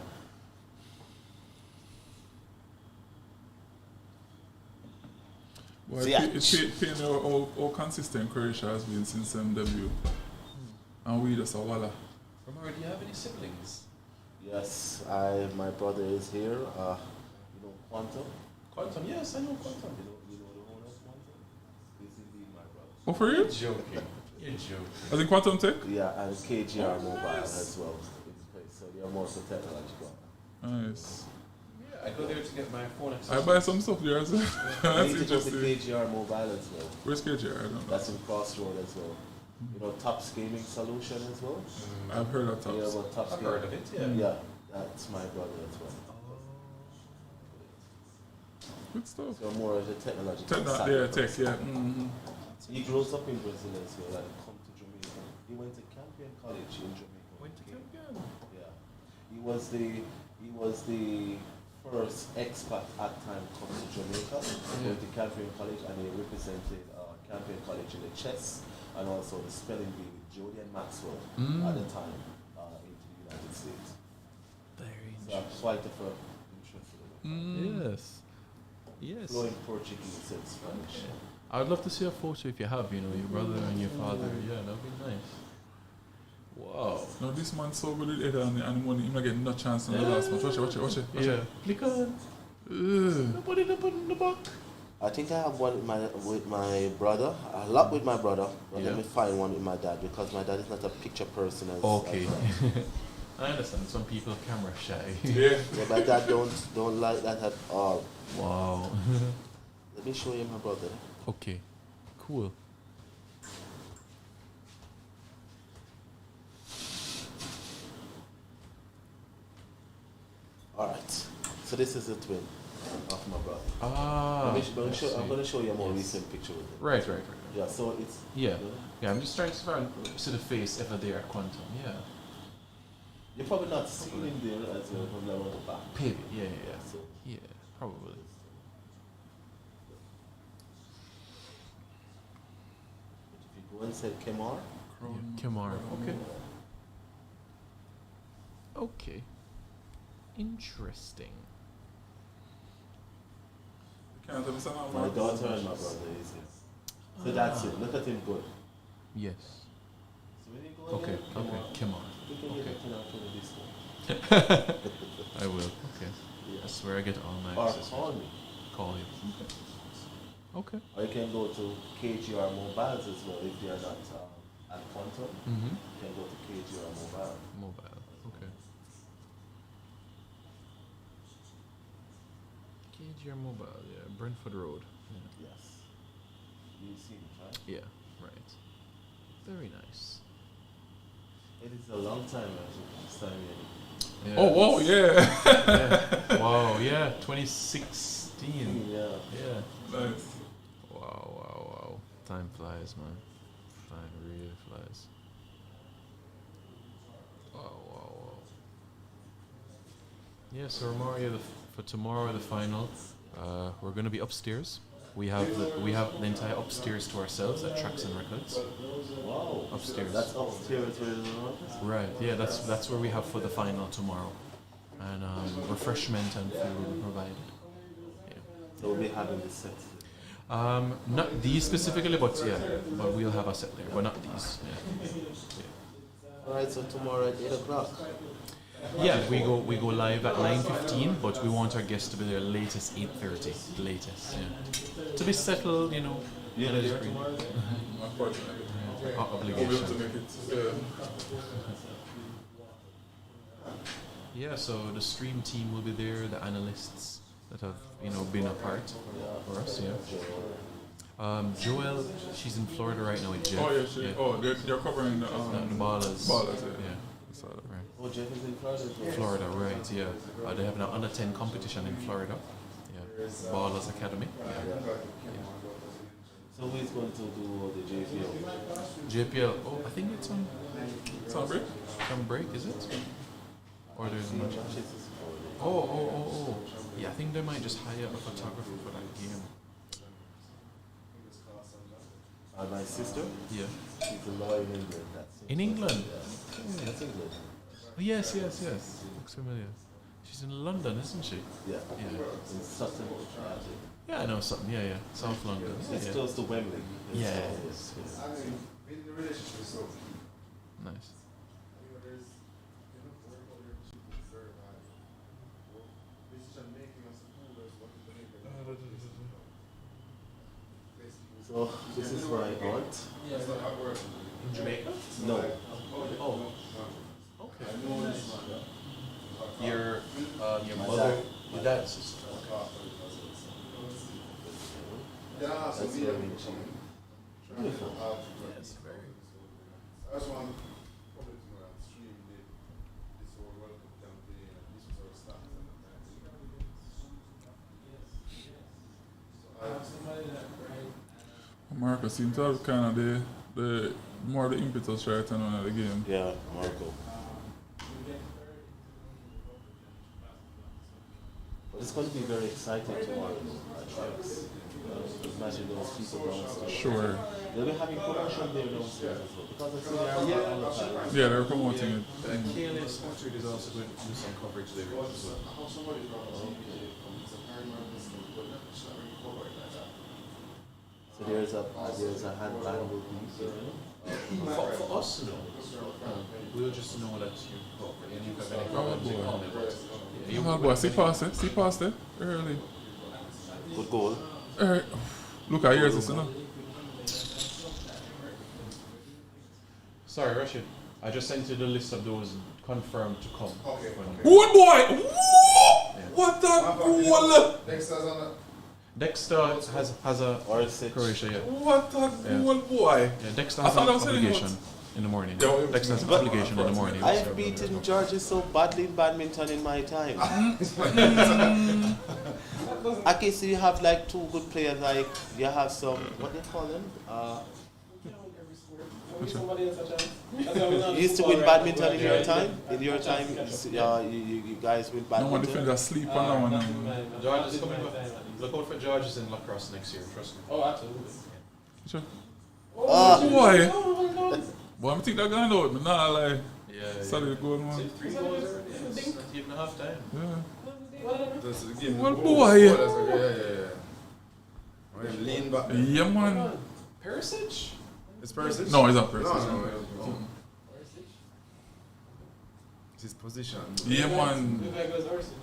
Well, See, I- it's pain how consistent Croatia has been since MW. And we just a walla. Romero, do you have any siblings? Yes, my brother is here. You know Quantum? Quantum, yes, I know Quantum. You know the owner of Quantum? He's indeed my brother. Oh, for real? You're joking. You're joking. As in Quantum Tech? Yeah, and KGR Mobile nice. as well. So they are more for technological. Nice. Yeah, I go there to get my phone I accessories. buy some stuff there as well. I That's need to go to interesting. KGR Mobile as well. Where's KJ? I don't know. That's in Crossroad as well. You know, Top's Gaming Solution as well. I've heard of Yeah, Tops. about Top's I've Gaming. heard of it, yeah. Yeah, that's my brother as well. Good stuff. So more of the technological side. Yeah, of tech, us. yeah. Mm-hmm. He grows up in Brazil as well and come to Jamaica. He went to Campion College in Jamaica. Went to Campion. Yeah. He was the first expat at time come to Jamaica. Went to Campion College and he represented Campion College in the chess and also the spelling bee with Jody and Maxwell at the time into the United States. Very So I'm quite interested in it. Yes. Yes. Fluent Portuguese and Spanish. I would love to see a photo if you have, you know, your brother and your father. Yeah, that would be nice. Wow. No, this man's so good at it and the money, he's not getting no chance in the last match. Watch it. Yeah. Click on. Nobody put in the book. I think I have one with my brother. A lot with my brother, but let Yeah. me find one with my dad because my dad is not a picture person. Okay. I understand. Some people camera shy. Yeah. Yeah, my dad don't like that at all. Wow. Let me show you my brother. Okay. Cool. All right. So this is a twin of my brother. Ah. I'm going to show you a more Yes. recent picture with him. Right. Yeah. So it's Yeah. you know, Yeah, I'm just trying to see the face ever there, Quantum. Yeah. you're probably not seeing him there as well from around the back. Maybe. Yeah. So Yeah. Probably. if you go and say Kemar, Kamar. Okay. Okay. Interesting. Can't understand how my daughter and my brother is here. So that's it. Look at him good. Yes. So when you go Okay. again, Okay. Kamar. you can get Okay. a 10 out of this one. I will. Okay. Yeah. That's where I get all my Or accessories. call me. Call you. Okay. Or you can go to KGR Mobiles as well if you're not at Quantum. Mm-hmm. You can go to KGR Mobile. Mobile. Okay. KGR Mobile. Yeah. Brentford Road. Yeah. Yes. You see it, right? Yeah. Right. Very nice. It is a long time actually. This time Yeah. Oh, wow, yeah. Yeah. Wow. Yeah. 2016. yeah. Yeah. Nice. Wow. Time flies, man. Time really flies. Wow. Yeah, so Romario, for tomorrow, the final, we're going to be upstairs. We have the entire upstairs to ourselves at Tracks and Records. Wow. Upstairs. That's upstairs where the office. Right. Yeah, that's where we have for the final tomorrow, and refreshment and food will be provided. Yeah. So we'll be having this set. Not these specifically, but we'll have a set there, but not these. Yeah. Alright, so tomorrow at 8 o'clock. Yeah, we go live at 9:15, but we want our guests to be there latest 8:30, the latest. Yeah. To be settled, you know. You're and there it's tomorrow? Unfortunately. obligation. We'll be able to make it. Yeah, so the stream team will be there, the analysts that have been a part for us. Yeah. Joel, she's in Florida right now with Jeff. Oh, yeah. Oh, they're covering The ballers. Ballers, Yeah. yeah. I saw that. Right. Oh, Jeff is in Florida as well. Florida, right? Yeah. They have an under 10 competition in Florida. Yeah. Ballers Academy. Yeah. So who is going to do the JPL? JPL. Oh, I think it's on break? break, is it? Or there's no. Josh is Oh. Yeah, I think they might just hire a photographer for that game. my sister, Yeah. she's a lawyer in England. In England? Yeah. That's England. Oh, yes. Looks familiar. She's in London, isn't she? Yeah. Yeah. In Sutton. Yeah, I know something. Yeah. South London. It's Yeah. close to Wembley. Yeah. Yes. I mean, the relationship is so key. Nice. There's enough work out there to preserve decision making as cool as what is the So this is my aunt. In Jamaica? No. Oh. Okay. Your My mother, dad. your dad's Morocco seem to have kind of the more the impetus right turn on the game. Yeah, Morocco. But it's going to be very exciting tomorrow. Imagine those people downstairs. Sure. They'll be having promotion there downstairs as well. Because I see they're all the time. Yeah, they're promoting it. KLA Sports Read is also going to do some coverage there as well. So there's a handball will be For us, no. We'll just know that and if you have any problems, you call me. But yeah, Oh boy, see past it early. good goal. Look at yours, you know. Sorry, Rashid. I just sent you the list of those confirmed to come. Okay. Good boy! Woo! What a goal! Dexter's on it. Dexter has a Or six. Croatia, yeah. What a goal, boy! Yeah, Dexter I has thought an I was saying obligation what? in the morning. Yeah, Dexter has an but- obligation in the morning. I've beaten Georgia so badly in badminton in my time. Okay, so you have like two good players, like you have some, what do you call them? You used to win badminton in your time? In your time, you guys win No one badminton? defender sleep on that one. George is coming back. Look out for Georges in lacrosse next year, trust me. Oh, absolutely. Sure. Ah. Boy! Boy, I think they're going out, but nah, like, Yeah, solid goal, man. 3 goals already. It's not even half time. Yeah. That's the game. Well, Oh, boy. yeah. When you lean back. Yeah, man. Perisic? It's Perisic? No, it's not No, Perisic. no. It's his position. Yeah, man. Look like it was Orsic.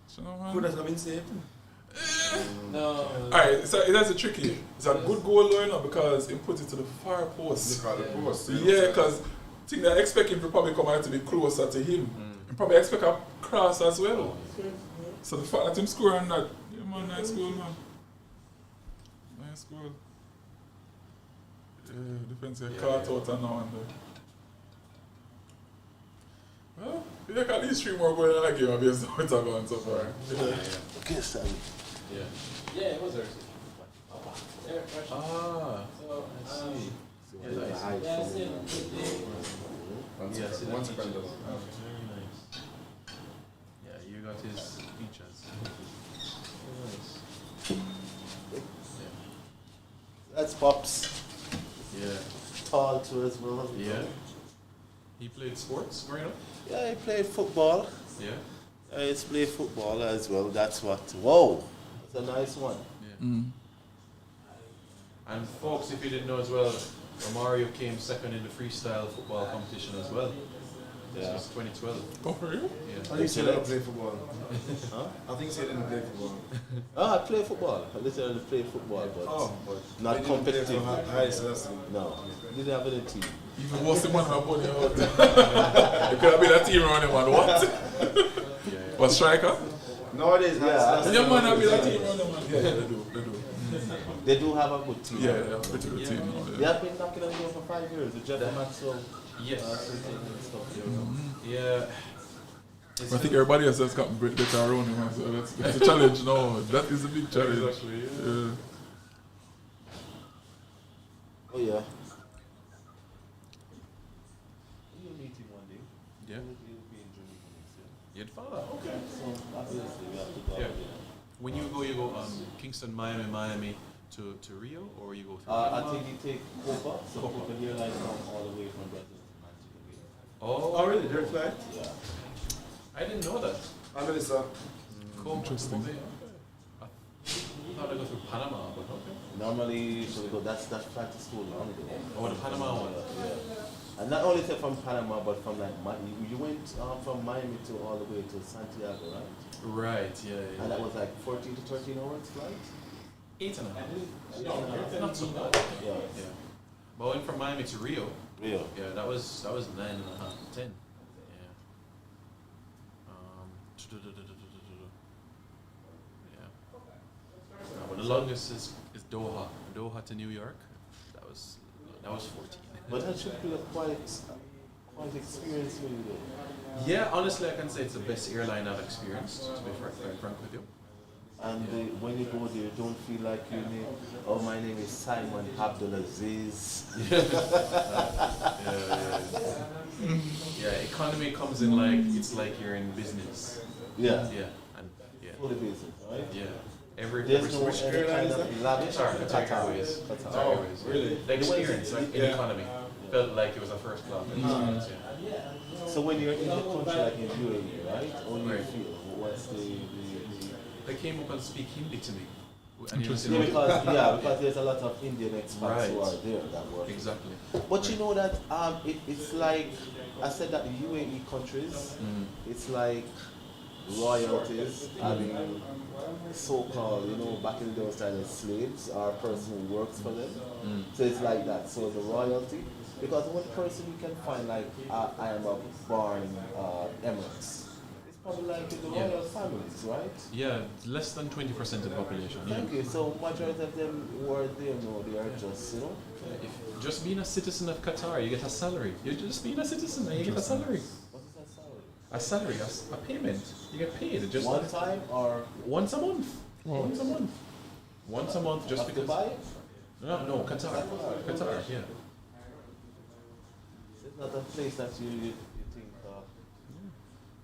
So, man. Could have been saved. No. Alright, so that's a tricky. It's a good goal, you know, because he put it to the far post. Look at the post. Yeah, because I think they expect him to probably come out to be closer to him. And probably expect a cross as well. So the fact that him scoring that, yeah, man, nice goal, man. Nice goal. Yeah, defense get caught out and now and there. Well, you look at these 3 more going in that game, obviously, what's going so far. Okay, Sally. Yeah. Yeah, it was Orsic. Yeah, Russia. Ah, So, I see. Yeah, the height yeah, from- see, One Yeah, see second. that One second. features. Very nice. Yeah, you got his features. Very nice. That's Pops. Yeah. Tall too as well. Yeah. He played sports growing up? Yeah, he played football. Yeah. I used to play football as well. That's what. Whoa, that's a nice one. Yeah. Mm. And folks, if you didn't know as well, Romario came second in the freestyle football competition as well. This Yeah. was 2012. Oh, for real? Yeah. I think he didn't play football. Huh? I think he didn't play football. I play football. I literally play football, but But not he didn't play competitive. for high Celestine. No, didn't have any team. Even worse than one of my out. It could have been a team running man. What? Yeah, yeah. What, striker? Nowadays, high Yeah. Celestine. Yeah, man, have been a team running man. Yeah, they do. They do have a good team. Yeah, they have a pretty good team now. They Yeah. have been knocking on the door for 5 years. With Jeff Maxwell, Yes. and stuff there. Yeah. But I think everybody else has got better around him, man, so that's a challenge now. That is a big challenge. Exactly, yeah. Yeah. Oh yeah. You'll meet him one day. Yeah. He'll be in Jamaica next year. You'd follow that. Okay. So obviously we have to go Yeah. over there. When you go Kingston, Miami to Rio, or you go through? I think you take Copa, so Copa Airlines come all the way from Brazil to Manchester Bay. Oh, really? Direct flight? Yeah. I didn't know that. I'm Melissa. Cool. Interesting. Okay. I thought I go through Panama, but okay. Normally, so we go. That's flight is too long ago. Oh, the Panama one. Yeah. And not only from Panama, but from like you went from Miami to all the way to Santiago, right? Right. Yeah. Yeah. And that was like 14 to 13 hours flight. 8.5. No, Not so bad. Yeah. Yeah. But I went from Miami to Rio. Rio. Yeah, that was 9.5, 10. Yeah. Yeah. But the longest is Doha. Doha to New York. That was 14. But that should be a quite experience when you go. Yeah, honestly, I can say it's the best airline I've experienced. To be frank with you. And when you go there, you don't feel like you need, oh, my name is Simon Abdulaziz. Yeah, economy comes in like it's like you're in business. Yeah. And Fully business, right? yeah. Every There's no which any airline kind is of that? Qatar Airways. Qatar. Qatar Airways. really? The experience, like in Yeah. economy, felt like it was a first class experience. Yeah. So when you're in the country like in UAE, right? How do you Right. feel? What's the They came up and speak Hindi to me. And Interesting. because there's a lot of Indian expats who Right. are there that work. Exactly. But you know that it's like I said that the UAE countries, it's like royalties having so-called, back in those times slaves or a person who works for them. So it's like that. So the royalty, because one person you can find like I am a born Emirates. It's probably like in the Yeah. royal families, right? Yeah, less than 20% of the population. Yeah. Thank you. So majority of them who are there, they are just, If just being a citizen of Qatar, you get a salary. You're just being a citizen and you get a salary. what is that salary? A salary, a payment. You get paid just One time or once a month. Once a month. Once a month, just of because. Dubai? No, Qatar. Qatar, yeah. It's not a place that you think.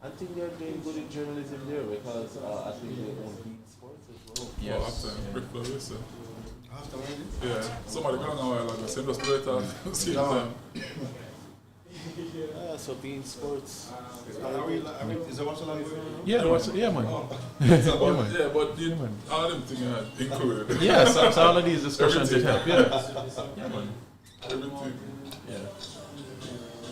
I think they're doing good in journalism there because I think they own Beat Sports as well. Yes. Oh, after brick flow, yes, sir. After maybe? Yeah, somebody got on a while ago, same just do it at same Yeah. time. So Beat Sports. Is there what's along with Yeah, yeah, man. But all of them things are included. Yeah, so all of these discussions did help. Yeah. Yeah, man. Everything. Yeah.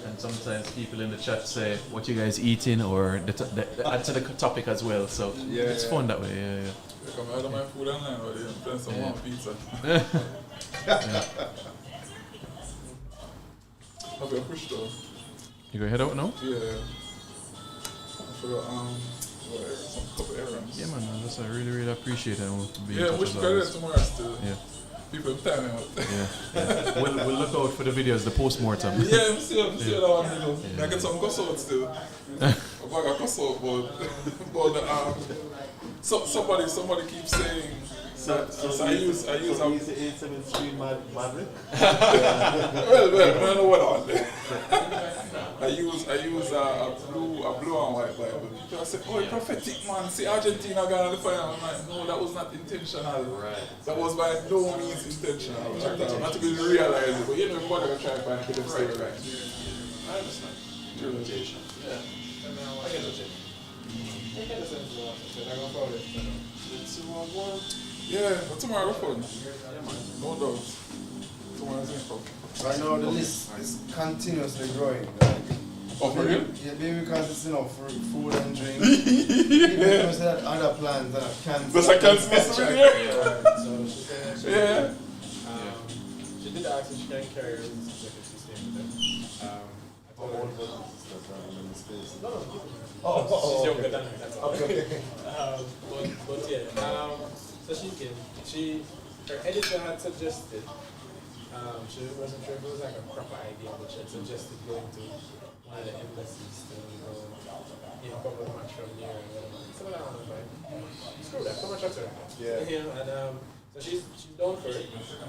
And sometimes people in the chat say, "What you guys eating?" or add to the topic as well. So Yeah, it's yeah. fun that way. Yeah, yeah. I come out of my food online or they plan some Yeah. more pizza. Have you pushed though? You go head out now? Yeah. For the some couple errands. Yeah, man. I really appreciate it. And be in Yeah, touch wish as we could always. have tomorrow still. Yeah. People time out. Yeah. We'll look out for the videos, the post-mortem. Yeah, I'm still that one. I get some cuss out still. I got a cuss out, but somebody keeps saying that I use the 873 Maverick. well, I don't know what on there. I use a blue and white Bible. People say, "Oh, prophetic man, see Argentina going to the final." I'm like, no, that was not intentional. Right. That was by no means intentional. Not to be realized, but everybody will try to find a bit of story. Right. I understand. Your rotation. Yeah. I get it. Yeah, but tomorrow we're fun. No doubt. Tomorrow's in fun. Right now the list is continuously growing. Oh, for real? Yeah, maybe because it's for food and drink. Even because they had other plans that are cancelled. Just I can't miss it here. So she said Yeah. she did ask if she can carry her if she stayed with them. I told her she's younger than her. That's all. Okay. But yeah. So her editor had suggested. She wasn't sure if it was like a proper idea, but she had suggested going to one of the embassies to go, cover the match from there and whatever. So I don't know, screw that, come and chat to her. Yeah. And so she's down for it.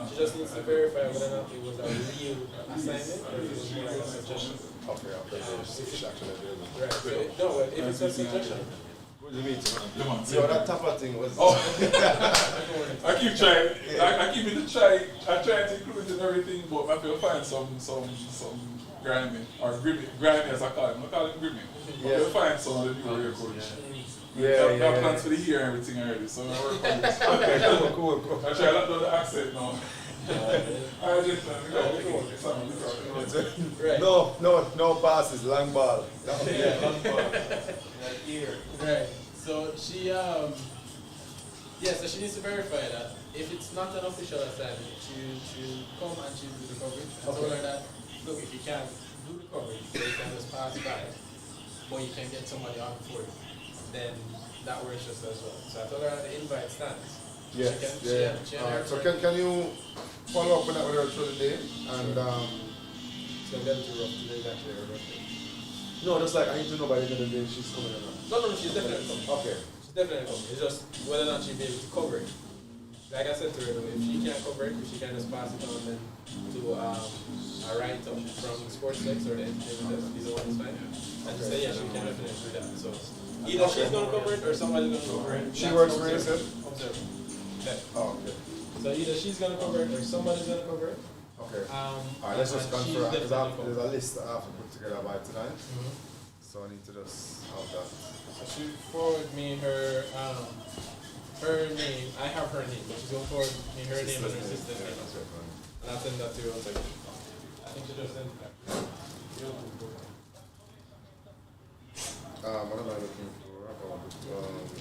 She just needs to verify whether or not it was a real assignment or if it was more like a suggestion. Okay. Right. So, no, if it's a suggestion. What do you mean? Come on, Yo, that tapa thing was. Oh, I keep trying. I keep it to try. I try to include in everything, but I feel find some grimy or grimy as I call it. I call it grimy. But Yeah. we'll find some of the new radio coach. Yeah. Got plans for the year and everything already, so I work on this. Okay, Cool. I try to do the accent now. I just Right. No passes, long ball. Right. So she so she needs to verify that if it's not an official assignment, she come and she do the coverage. I told her that look, if you can't do the coverage, you can just pass by, but you can get somebody on for it, then that works just as well. So I told her that the invite stands. Yes. She Alright, so can you follow up with that with her through the day and It's going to be too rough to do exactly her birthday. no, just like I need to know by the end of the day if she's coming or not. No, she's definitely coming. Okay. She's definitely cover. It's just whether or not she'll be able to cover it. Like I said to her, though, if she can't cover it, if she can just pass it on then to a write-up from Sportslex or the entertainment desk, either one is fine. And she said, yeah, she can definitely do that. So either she's going to cover it or somebody's going to cover it. She works for you, sir? Observer. Okay. Oh, okay. So either she's going to cover it or somebody's going to cover it. Okay. Alright, Let's just and she's confirm. definitely There's a list that I have to put together by tonight. Mhm. So I need to just have that. So she forwarded me her name. I have her name, but she's gonna forward me her name and her sister's name. And I'll send that to you once again. I think she just sent it back. What am I looking for?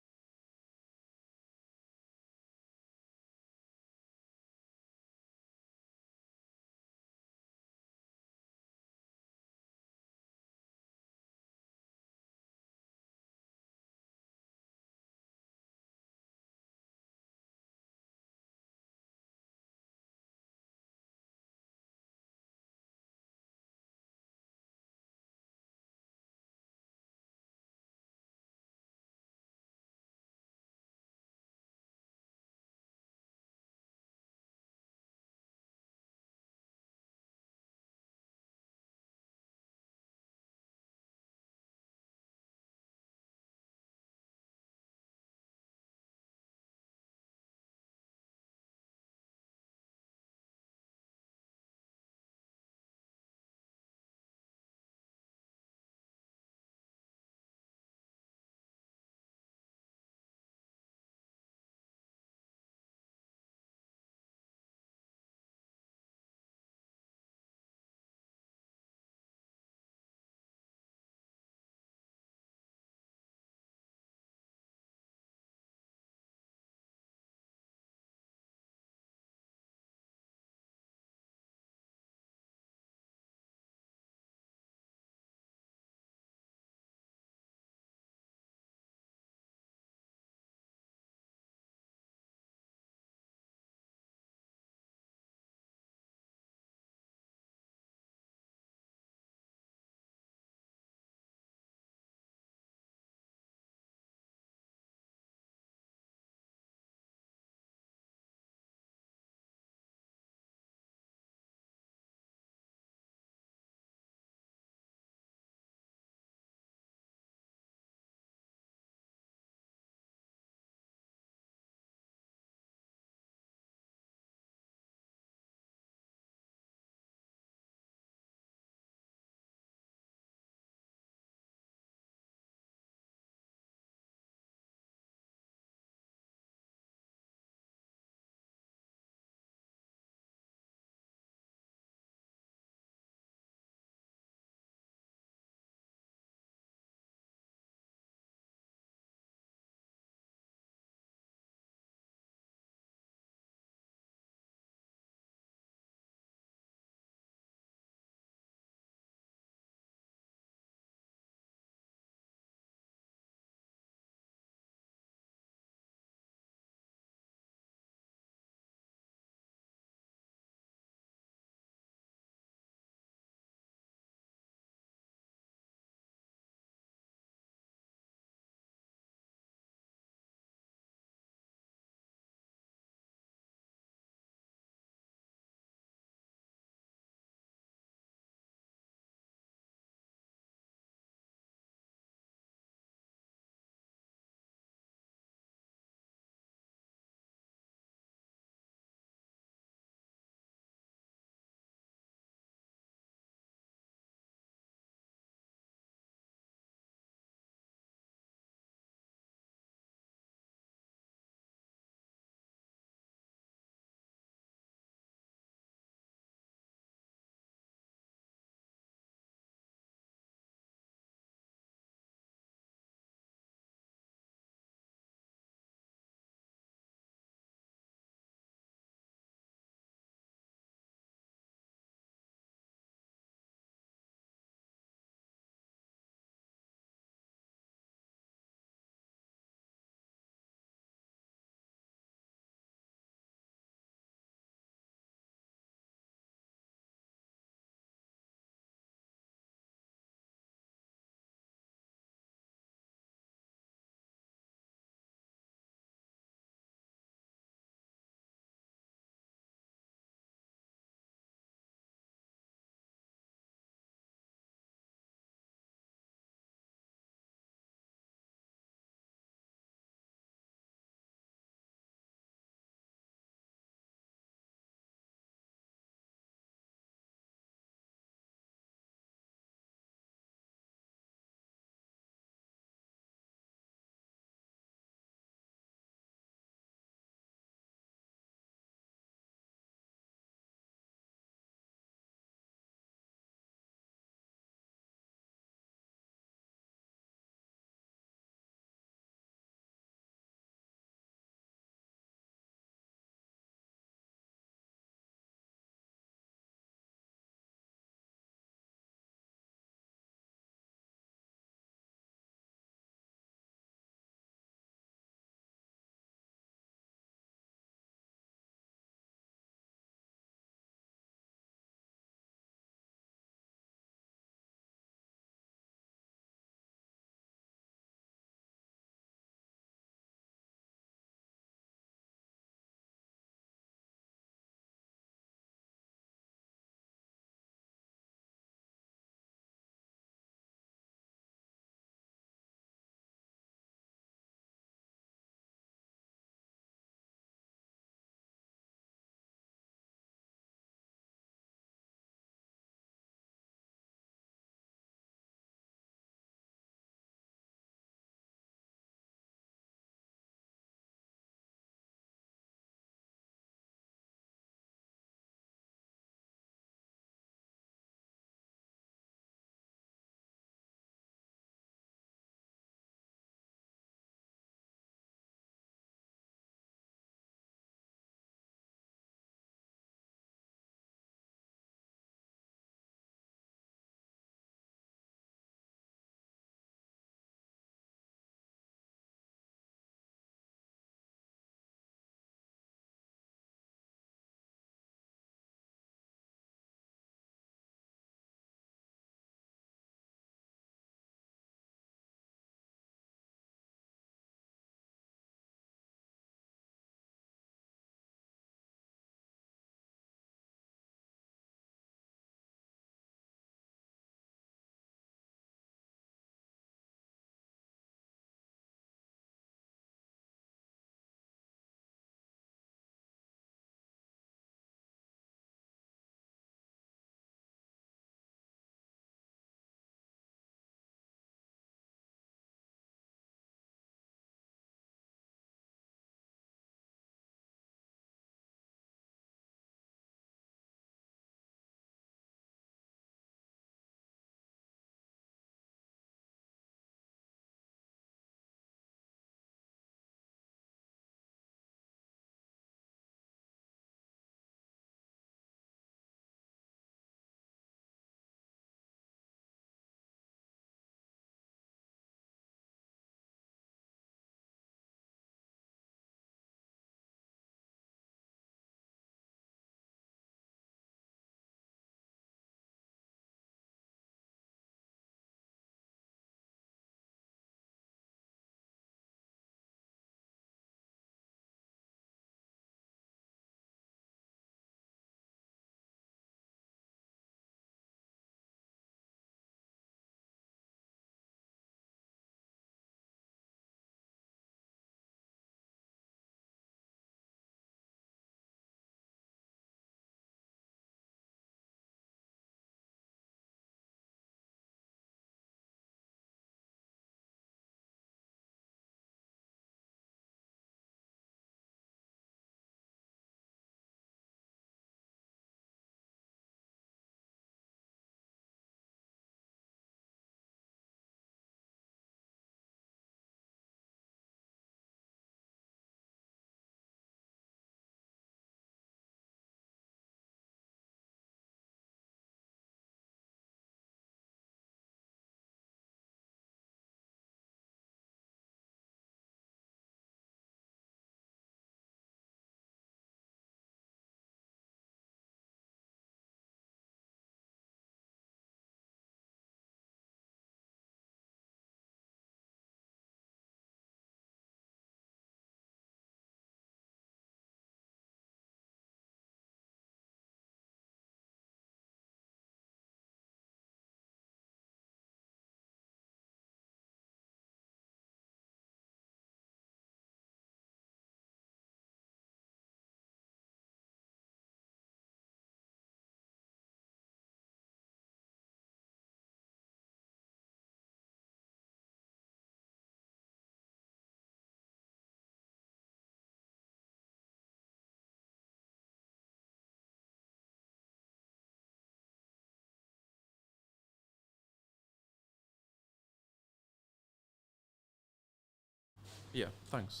Yeah, thanks.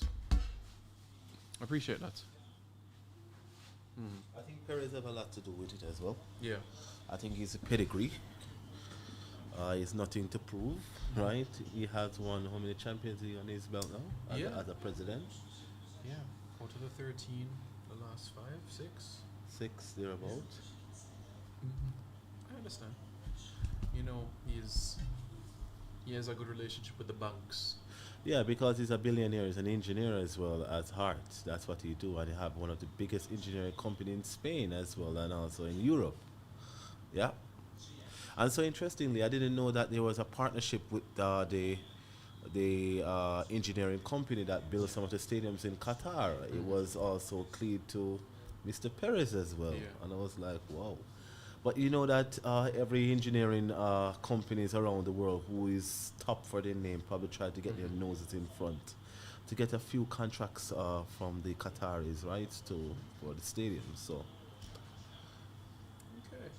Appreciate that. I think Perez have a lot to do with it as well. Yeah. I think he's a pedigree. He's nothing to prove, right? He has won how many Champions League on his belt now Yeah. as a president? Yeah. Go to the 13, the last 5, 6. 6 thereabout. I understand. You know, he has a good relationship with the banks. Yeah, because he's a billionaire, he's an engineer as well at heart. That's what he do, and he have one of the biggest engineering company in Spain as well, and also in Europe. Yeah. And so interestingly, I didn't know that there was a partnership with the engineering company that built some of the stadiums in Qatar. It was also cleared to Mr. Perez as well, Yeah. and I was like, wow. But you know that every engineering companies around the world who is top for their name probably try to get their noses in front to get a few contracts from the Qataris, right, for the stadium. So Okay.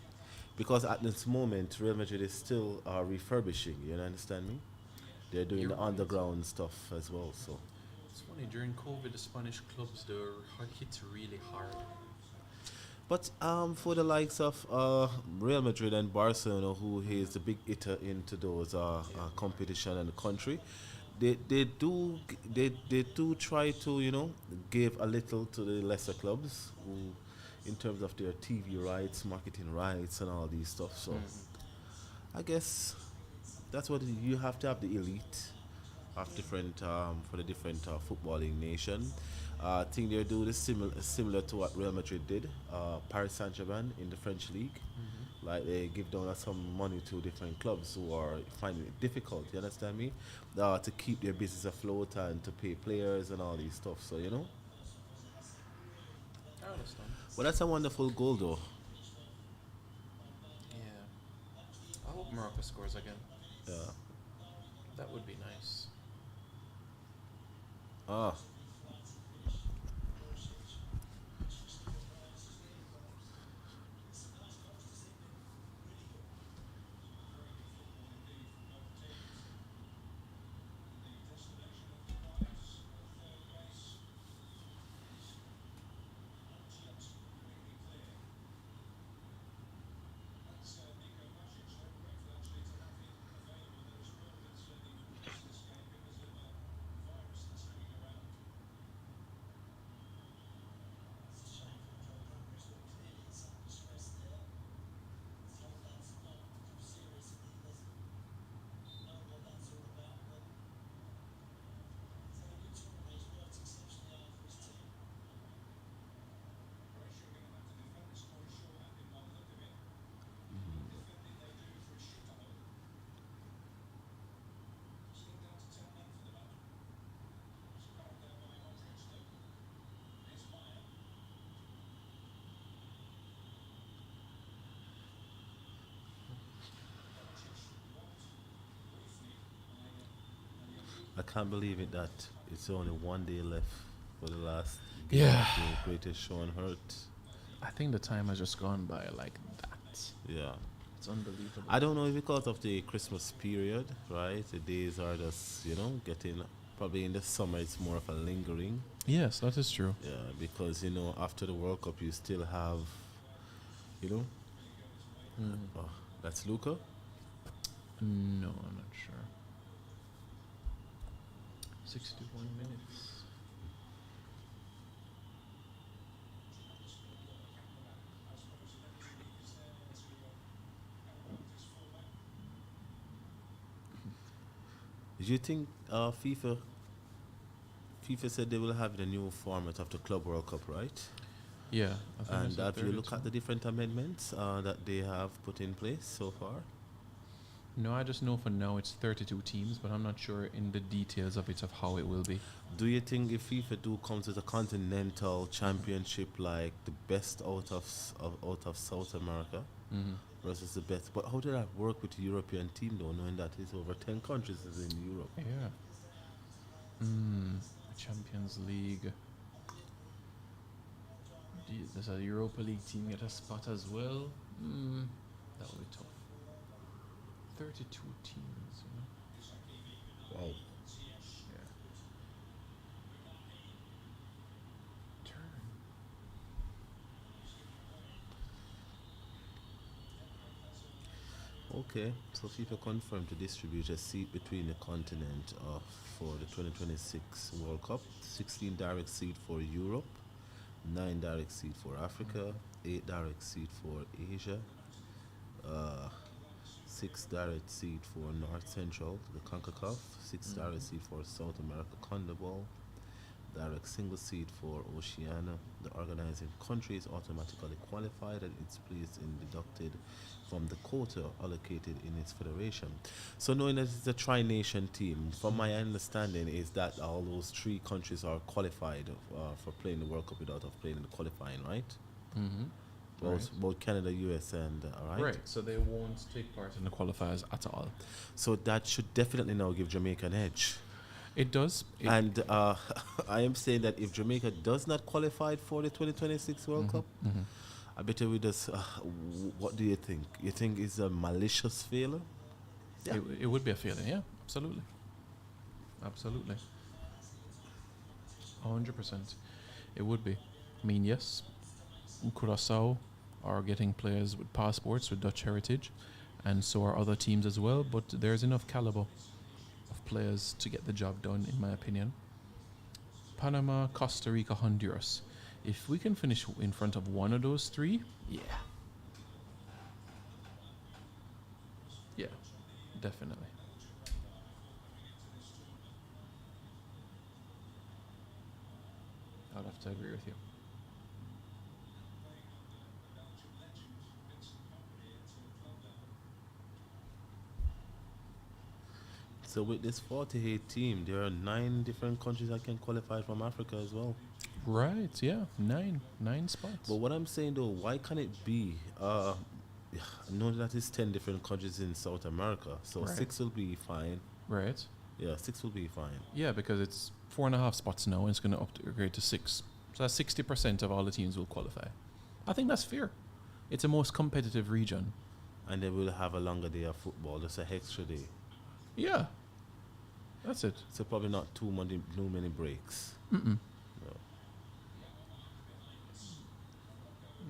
because at this moment Real Madrid is still refurbishing. You understand me? They're doing You're the right. underground stuff as well. So It's funny, during COVID, the Spanish clubs, they were hit really hard. but for the likes of Real Madrid and Barcelona, who is the big hitter into those competition in the country, they do try to give a little to the lesser clubs who, in terms of their TV rights, marketing rights, and all these stuff. So I guess that's what you have to have the elite of different for the different footballing nation. I think they do this similar to what Real Madrid did, Paris Saint-Germain in the French league. Like they give down some money to different clubs who are finding it difficult. You understand me? To keep their business afloat and to pay players and all these stuff. So I understand. but that's a wonderful goal though. Yeah. I hope Morocco scores again. Yeah. That would be nice. Ah. I can't believe it that it's only 1 day left for the last game Yeah. of the greatest show on earth. I think the time has just gone by like that. Yeah. It's unbelievable. I don't know if because of the Christmas period, right? The days are just, getting probably in the summer it's more of a lingering. Yes, that is true. Yeah, because after the World Cup you still have, oh, that's Luca. No, I'm not sure. 61 minutes. Do you think FIFA said they will have the new format of the Club World Cup, right? Yeah. I think And it's a have you looked 32. at the different amendments that they have put in place so far? No, I just know for now it's 32 teams, but I'm not sure in the details of it of how it will be. Do you think if FIFA do comes with a continental championship like the best out of South America versus the best? But how did that work with the European team though, knowing that it's over 10 countries is in Europe? Yeah. Champions League. Does a Europa League team get a spot as well? That would be tough. 32 teams, Wow. Yeah. Okay, so FIFA confirmed to distribute a seat between the continent for the 2026 World Cup. 16 direct seat for Europe, 9 direct seat for Africa, 8 direct seat for Asia, uh, 6 direct seat for North Central, the CONCACAF, 6 direct seat for South America, CONMEBOL, direct single seat for Oceania. The organizing country is automatically qualified and its place is deducted from the quota allocated in its federation. So knowing that it's a tri-nation team, from my understanding is that all those 3 countries are qualified for playing the World Cup without of playing in the qualifying, right? Mm-hmm. Both Canada, US, and Right. So they won't take part in the qualifiers at all. So that should definitely now give Jamaica an edge. It does. And I am saying that if Jamaica does not qualify for the 2026 World Cup, I bet you we just. What do you think? You think it's a malicious failure? Yeah. It would be a failure. Yeah, absolutely. Absolutely. 100%. It would be. I mean, yes, Curaçao are getting players with passports with Dutch heritage, and so are other teams as well, but there's enough caliber of players to get the job done, in my opinion. Panama, Costa Rica, Honduras. If we can finish in front of one of those 3, yeah. Yeah, definitely. I'd have to agree with you. So with this 48 team, there are 9 different countries that can qualify from Africa as well. Right, yeah. 9 spots. But what I'm saying though, why can't it be? I know that it's 10 different countries in South America, so Right. 6 will be fine. Right. Yeah, 6 will be fine. Yeah, because it's 4.5 spots now, and it's going to upgrade to 6. So that's 60% of all the teams will qualify. I think that's fair. It's the most competitive region. And they will have a longer day of football, just an extra day. Yeah, that's it. So probably not too many breaks. Mm-mm. No.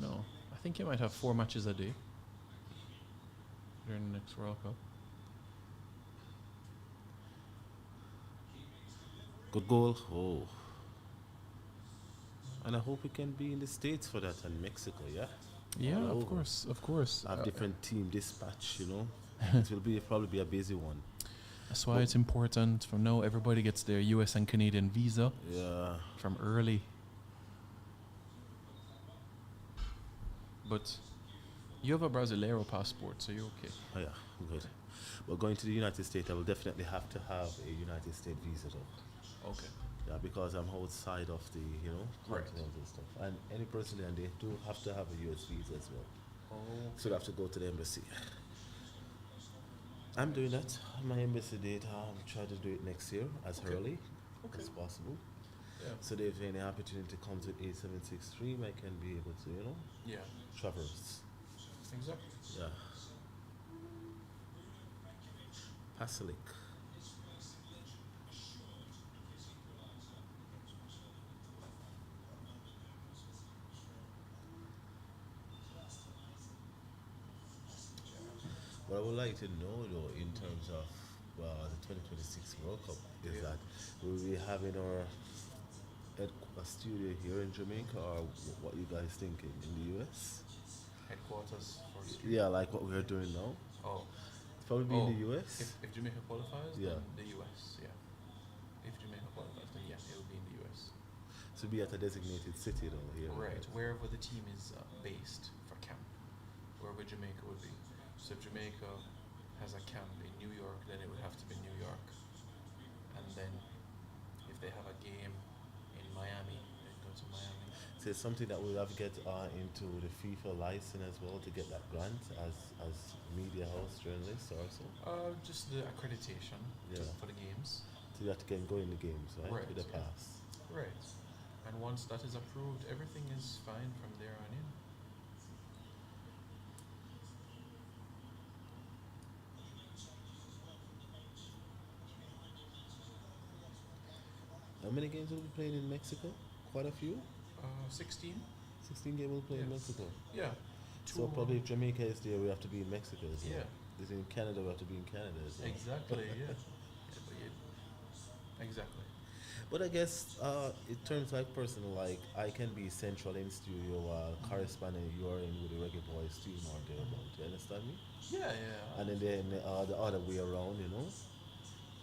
No, I think you might have 4 matches a day during the next World Cup. Good goal. Oh. And I hope we can be in the States for that and Mexico, yeah? Yeah, All of over. course, of course. Have different team dispatch, you know? It will probably be a busy one. That's why it's important. From now, everybody gets their US and Canadian visa Yeah. from early. But you have a Brasileiro passport, so you're okay. Oh yeah, good. But going to the United States, I will definitely have to have a United States visa though. Okay. Yeah, because I'm outside of the, Right. continent and stuff. And any person there, they do have to have a US visa as well. Oh. So they have to go to the embassy. I'm doing that. My embassy date, try to do it next year as Okay. early Okay. as possible. Yeah. So if any opportunity comes with 8763, I can be able to, Yeah. traverse. Exactly. Yeah. Pasilic. What I would like to know though, in terms of the 2026 World Cup, is that will we having our a studio here in Jamaica, or what you guys thinking in the US? Headquarters for Yeah, like what we're doing now. Oh. It's probably be in the US. If Jamaica qualifies, Yeah. then the US, yeah. If Jamaica qualifies, then yeah, it will be in the US. To be at a designated city though here. Right, wherever the team is based for camp, wherever Jamaica would be. So if Jamaica has a camp in New York, then it would have to be New York. And then if they have a game in Miami, then go to Miami. So it's something that we'll have to get into the FIFA license as well to get that grant as media house journalists also. Just the accreditation Yeah. for the games. So you have to get go in the games, right? Right, With the yeah. pass. Right. And once that is approved, everything is fine from there on in. How many games will we be playing in Mexico? Quite a few. 16? 16 games we'll play in Yeah. Mexico. Yeah. So probably if Jamaica is there, we have to be in Mexico as well. Yeah, Is in Canada, we have to be in Canada as well. Exactly. Yeah. Exactly. But I guess in terms like personal, like I can be central in studio while corresponding you are in with the reggae boys team or thereabout. You understand me? Yeah. Yeah. And then the other way around,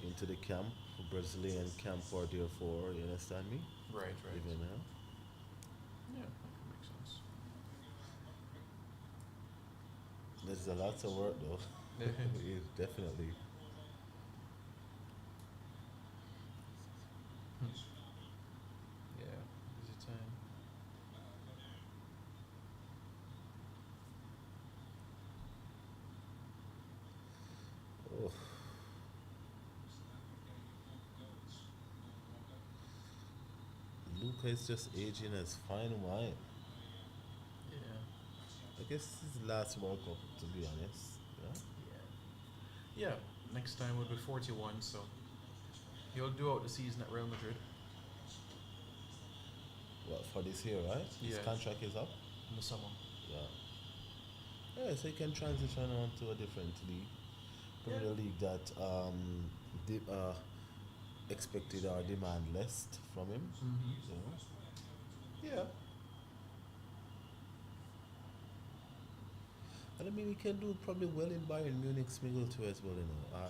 into the camp, Brazilian camp or therefore. You understand me? Right. Right. Even Yeah, that can make sense. there's a lot of work though. Yeah, definitely. Yeah, busy time. Oh, Luca is just aging as fine wine. Yeah. I guess this is his last World Cup, to be honest. Yeah. Yeah. Next time will be 41, so he'll do out the season at Real Madrid Well, for this year, right? His Yeah. contract is up. in the summer. Yeah. Yeah, so he can transition on to a different league. Probably Yeah. a league that expected or demand less from him. Mm-hmm. You know? Yeah. And I mean, he can do probably well in Bayern Munich, Smiggle too as well.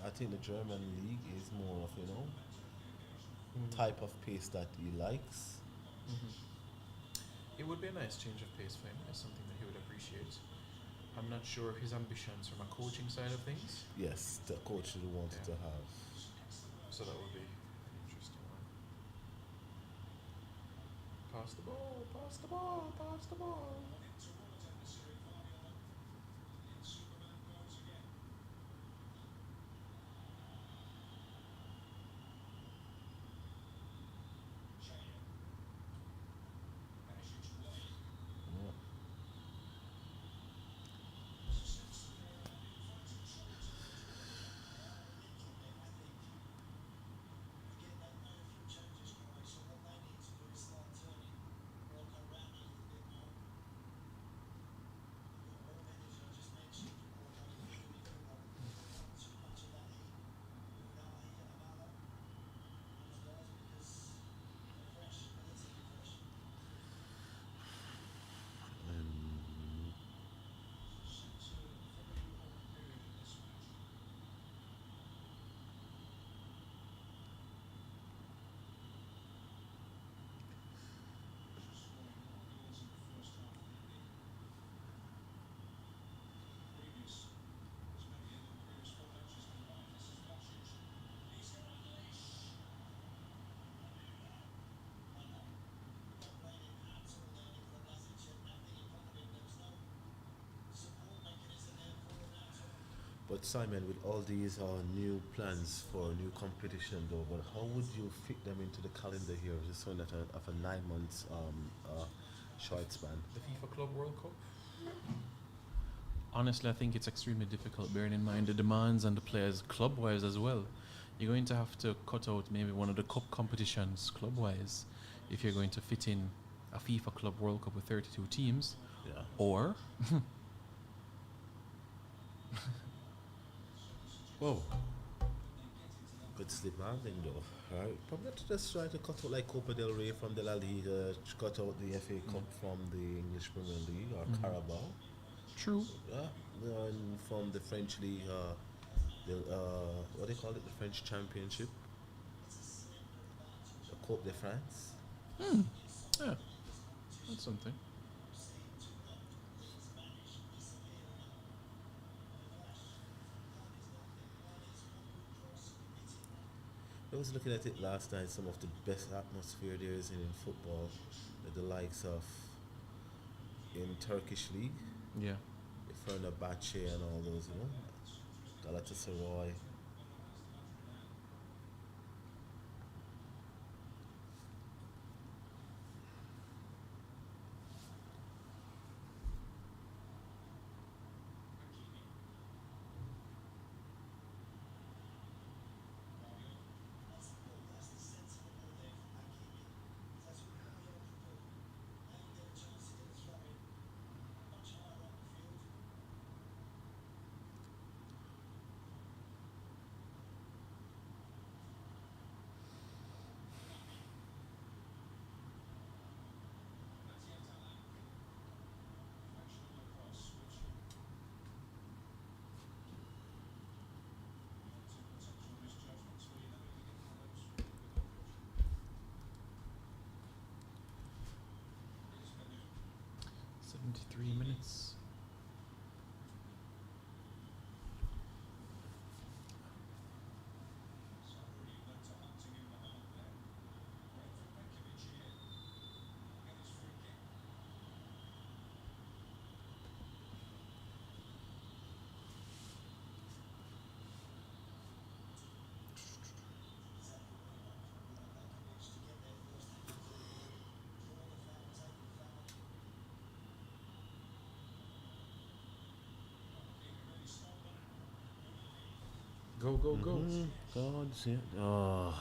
I think the German league is more of type of pace that he likes. Mm-hmm. It would be a nice change of pace for him. It's something that he would appreciate. I'm not sure his ambitions from a coaching side of things, Yes, the coach he wanted Yeah. to have. so that would be an interesting one. Pass the ball, pass the ball, pass the ball. Yeah. Um, But Simon, with all these new plans for new competition, though, but how would you fit them into the calendar here? Just so that of a 9 months short span. The FIFA Club World Cup. Honestly, I think it's extremely difficult, bearing in mind the demands and the players club-wise as well. You're going to have to cut out maybe one of the cup competitions club-wise if you're going to fit in a FIFA Club World Cup with 32 teams, Yeah. or Whoa. It's demanding though, right? Probably to just try to cut out like Copa del Rey from the La Liga, cut out the FA Cup from the English Premier League or Carabao. true. Yeah. And from the French league, what do they call it? The French Championship, the Coupe de France. Yeah, that's something. I was looking at it last night. Some of the best atmosphere there is in football, the likes of in Turkish league, Yeah. Fenerbahce and all those, Galatasaray. 73 minutes. Go, go, go. God, yeah. Oh.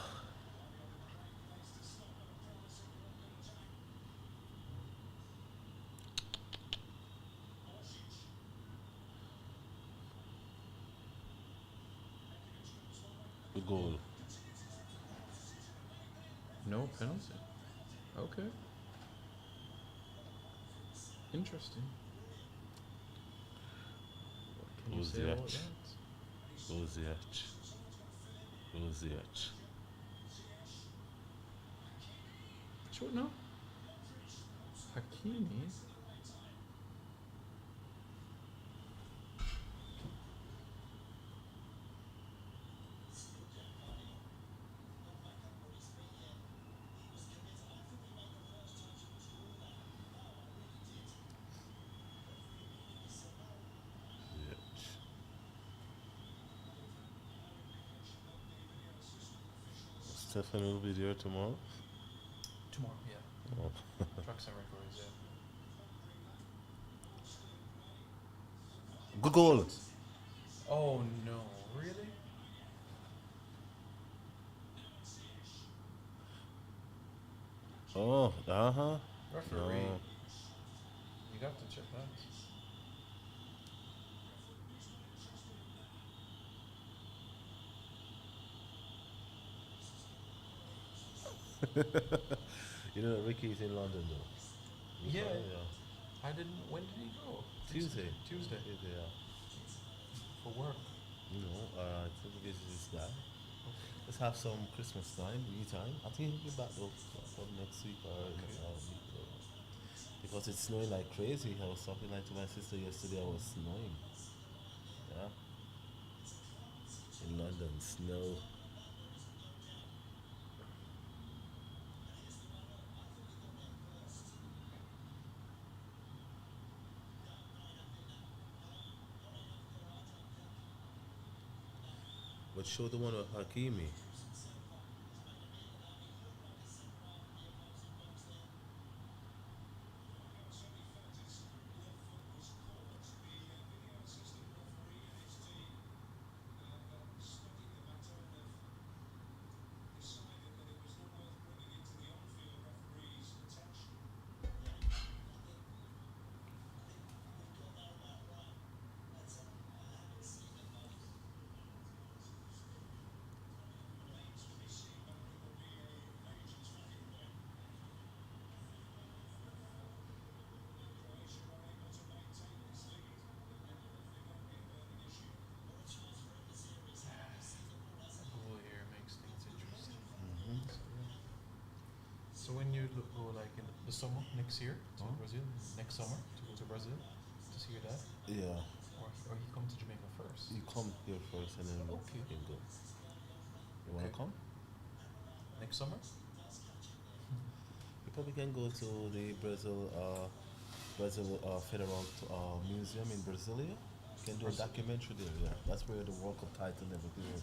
Good goal. No penalty. Okay. Interesting. What can you Who's say the about edge? that? Who's the edge? Who's the edge? What now? Hakimi? The edge. Stefan will be there tomorrow. Tomorrow, yeah. Oh. Trucks and records, yeah. Good goal. Oh no, really? Oh, Referee. No. You got to check that. You know that Ricky's in London though. Yeah. Yeah. I didn't. When did he go? Tuesday. Tuesday. Tuesday, yeah. For work. You know, to visit this guy. Let's have some Christmas time, me time. I think he'll be back though from next week or because it's snowing like crazy. I was talking like to my sister yesterday. I was snowing. Yeah. In London, snow. But show the one with Hakimi. Goal here makes things interesting. So when you go like in the summer next year to Brazil, next summer to go to Brazil to see your dad, Yeah. or he come to Jamaica first. You come here first and then Okay. you can go. You wanna Okay. come? Next summer? You probably can go to the Brazil Federal Museum in Brasilia. You can do a Brazil. documentary there. Yeah, that's where the World Cup title and everything is.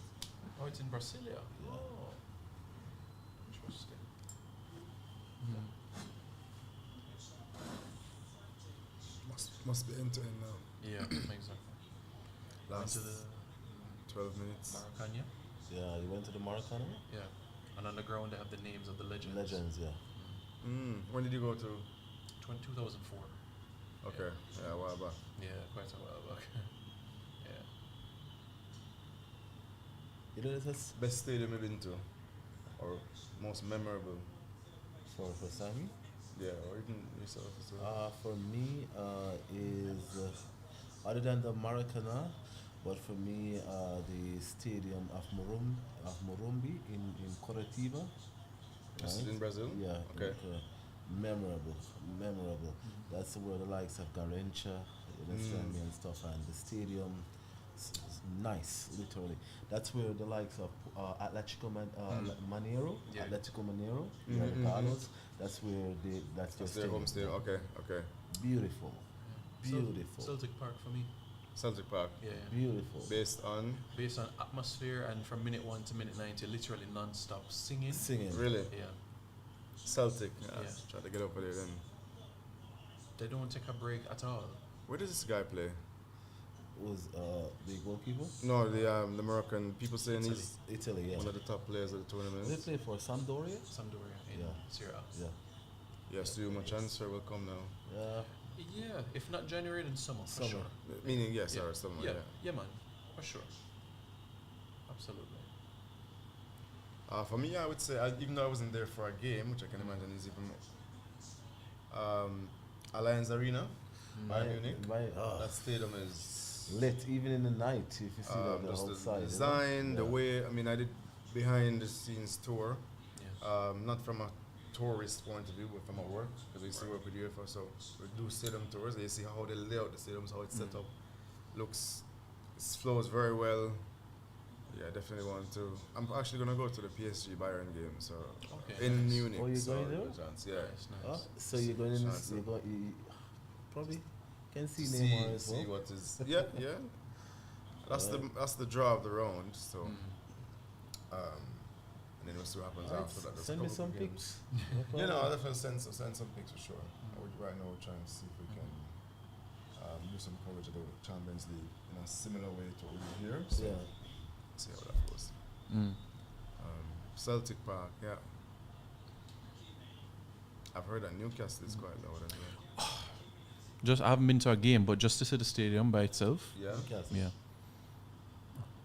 Oh, it's in Brasilia. Yeah. Oh, interesting. Must be end to end now. Yeah, exactly. Went Last to the 12 minutes. Maracana. Yeah, you went to the Maracana? Yeah, and on the ground they have the names of the legends. Legends, yeah. When did you go to? 2004. Okay, yeah, a while back. Yeah, quite a while back. Yeah. You know, that's Best stadium you've been to? Or most memorable? for Sammy. Yeah, or even yourself as well. For me, is other than the Maracana, but for me, the stadium of Morumbi in Curitiba. Just right? in Brazil? Yeah. Okay. memorable. That's where the likes of Garincha, you understand me, and stuff, and the stadium, it's nice, literally. That's where the likes of Manero, Yeah. Atletico Manero, Carlos. That's where that's That's their their home stadium. stadium. Okay. Beautiful, beautiful, Celtic Park for me. Celtic Park. Yeah. beautiful. Based on Based on atmosphere and from minute 1 to minute 90, literally non-stop singing. Singing. really Yeah. Celtic. Yeah. Yeah. Try to get over there then. They don't take a break at all. Where does this guy play? Was the goalkeeper? No, the Moroccan. People saying Italy. he's Italy, yeah. one of the top players of the tournament. They play for Sampdoria? Sampdoria in Yeah. Serie A. Yeah. Yes, Yuma transfer will come now. Yeah. Yeah, if not January, then summer, for Summer. sure. Meaning yes, Yeah. or someone. Yeah, Yeah. yeah, man, for sure. Absolutely. For me, I would say, even though I wasn't there for a game, which I can imagine is even more. Alliance Arena, Bayern Munich. That stadium is Lit, even in the night, if you see that the just outside. the design, the Yeah. way. I mean, I did behind the scenes tour, Yeah. not from a tourist point of view, but from a work, because we used to work with UEFA, so we do stadium tours. And you see how they lay out the stadiums, how it's set up, looks, it flows very well. Yeah, definitely want to. I'm actually gonna go to the PSG Bayern game, so Okay, in nice. Munich. Oh, you're so going there? good chance, yeah. Nice, nice. So you're going in, Chance you probably can see See, Neymar as well. see what is. Yeah. That's the draw of the round. So, Mm. and then we'll see what happens Alright, after that. There's a send me couple some of games. pics. No You problem. know, I'll definitely send some pics for sure. Right now we're trying to see if we can do some coverage of the Champions League in a similar way to what we do here. So Yeah. see how that goes. Celtic Park, yeah. I've heard that Newcastle is quite loud as well. Just I haven't been to a game, but just to see the stadium by itself, Yeah. Newcastle. yeah,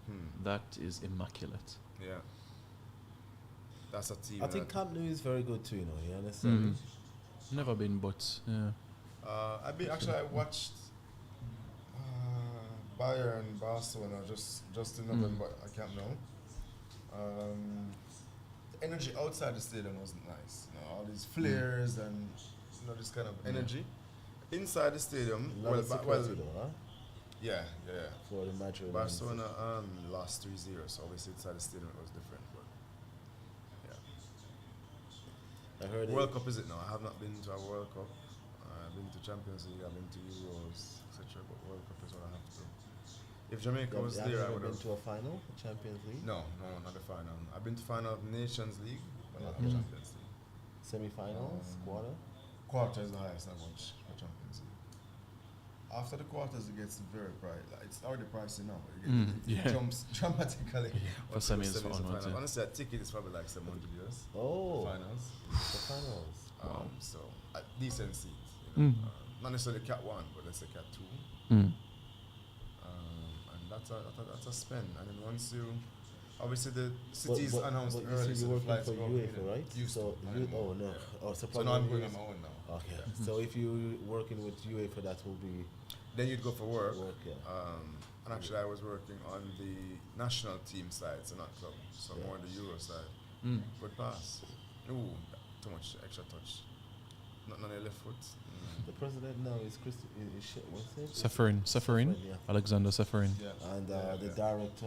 Hmm. that is immaculate. Yeah. That's a team. I think that, Camp Nou is very good too, you know, you understand me? Never been, but yeah. I watched Bayern Barcelona just in November. I can't know. The energy outside the stadium wasn't nice. You know, all these flares and this kind of energy. Inside the stadium, A lot of security though, huh? yeah. For the match. Barcelona lost 3-0, so obviously inside the stadium it was different. But yeah, I heard World Cup is it now? I have not been to a World Cup. I've been to Champions League, I've been to Euros, etc. But World Cup is what I have to do. If Jamaica was have you there, I ever would been have. to a final, Champions League? No, not the final. I've been to final of Nations League, but not Okay. the Champions League. Semi-finals, quarter? Quarter is the highest I've watched for Champions League. After the quarters, it gets very pricey. Like, it's already pricey now. It jumps dramatically. For once it goes semis, semis for and onwards, final. yeah. Honestly, a ticket is probably like $700. Oh, Finals. the finals. So a decent seat. You know? Not necessarily Cat 1, but let's say Cat 2. And that's a spend. And then once you, obviously the cities announced but early, you so see the you're working flights for go up, UEFA, you know, right? used So to, you, anymore, oh no, yeah. oh, so So now I'm probably going on my own now. Okay, Yeah. so if you working with UEFA, that will be Then you'd go for work. yeah. And actually, I was working on the national team side, so not club, so more on the Euro side. Good pass. Ooh, too much extra touch. Not on the left foot. The president now is what's it? Seferin, Yeah. Alexander Seferin. Yeah. And the director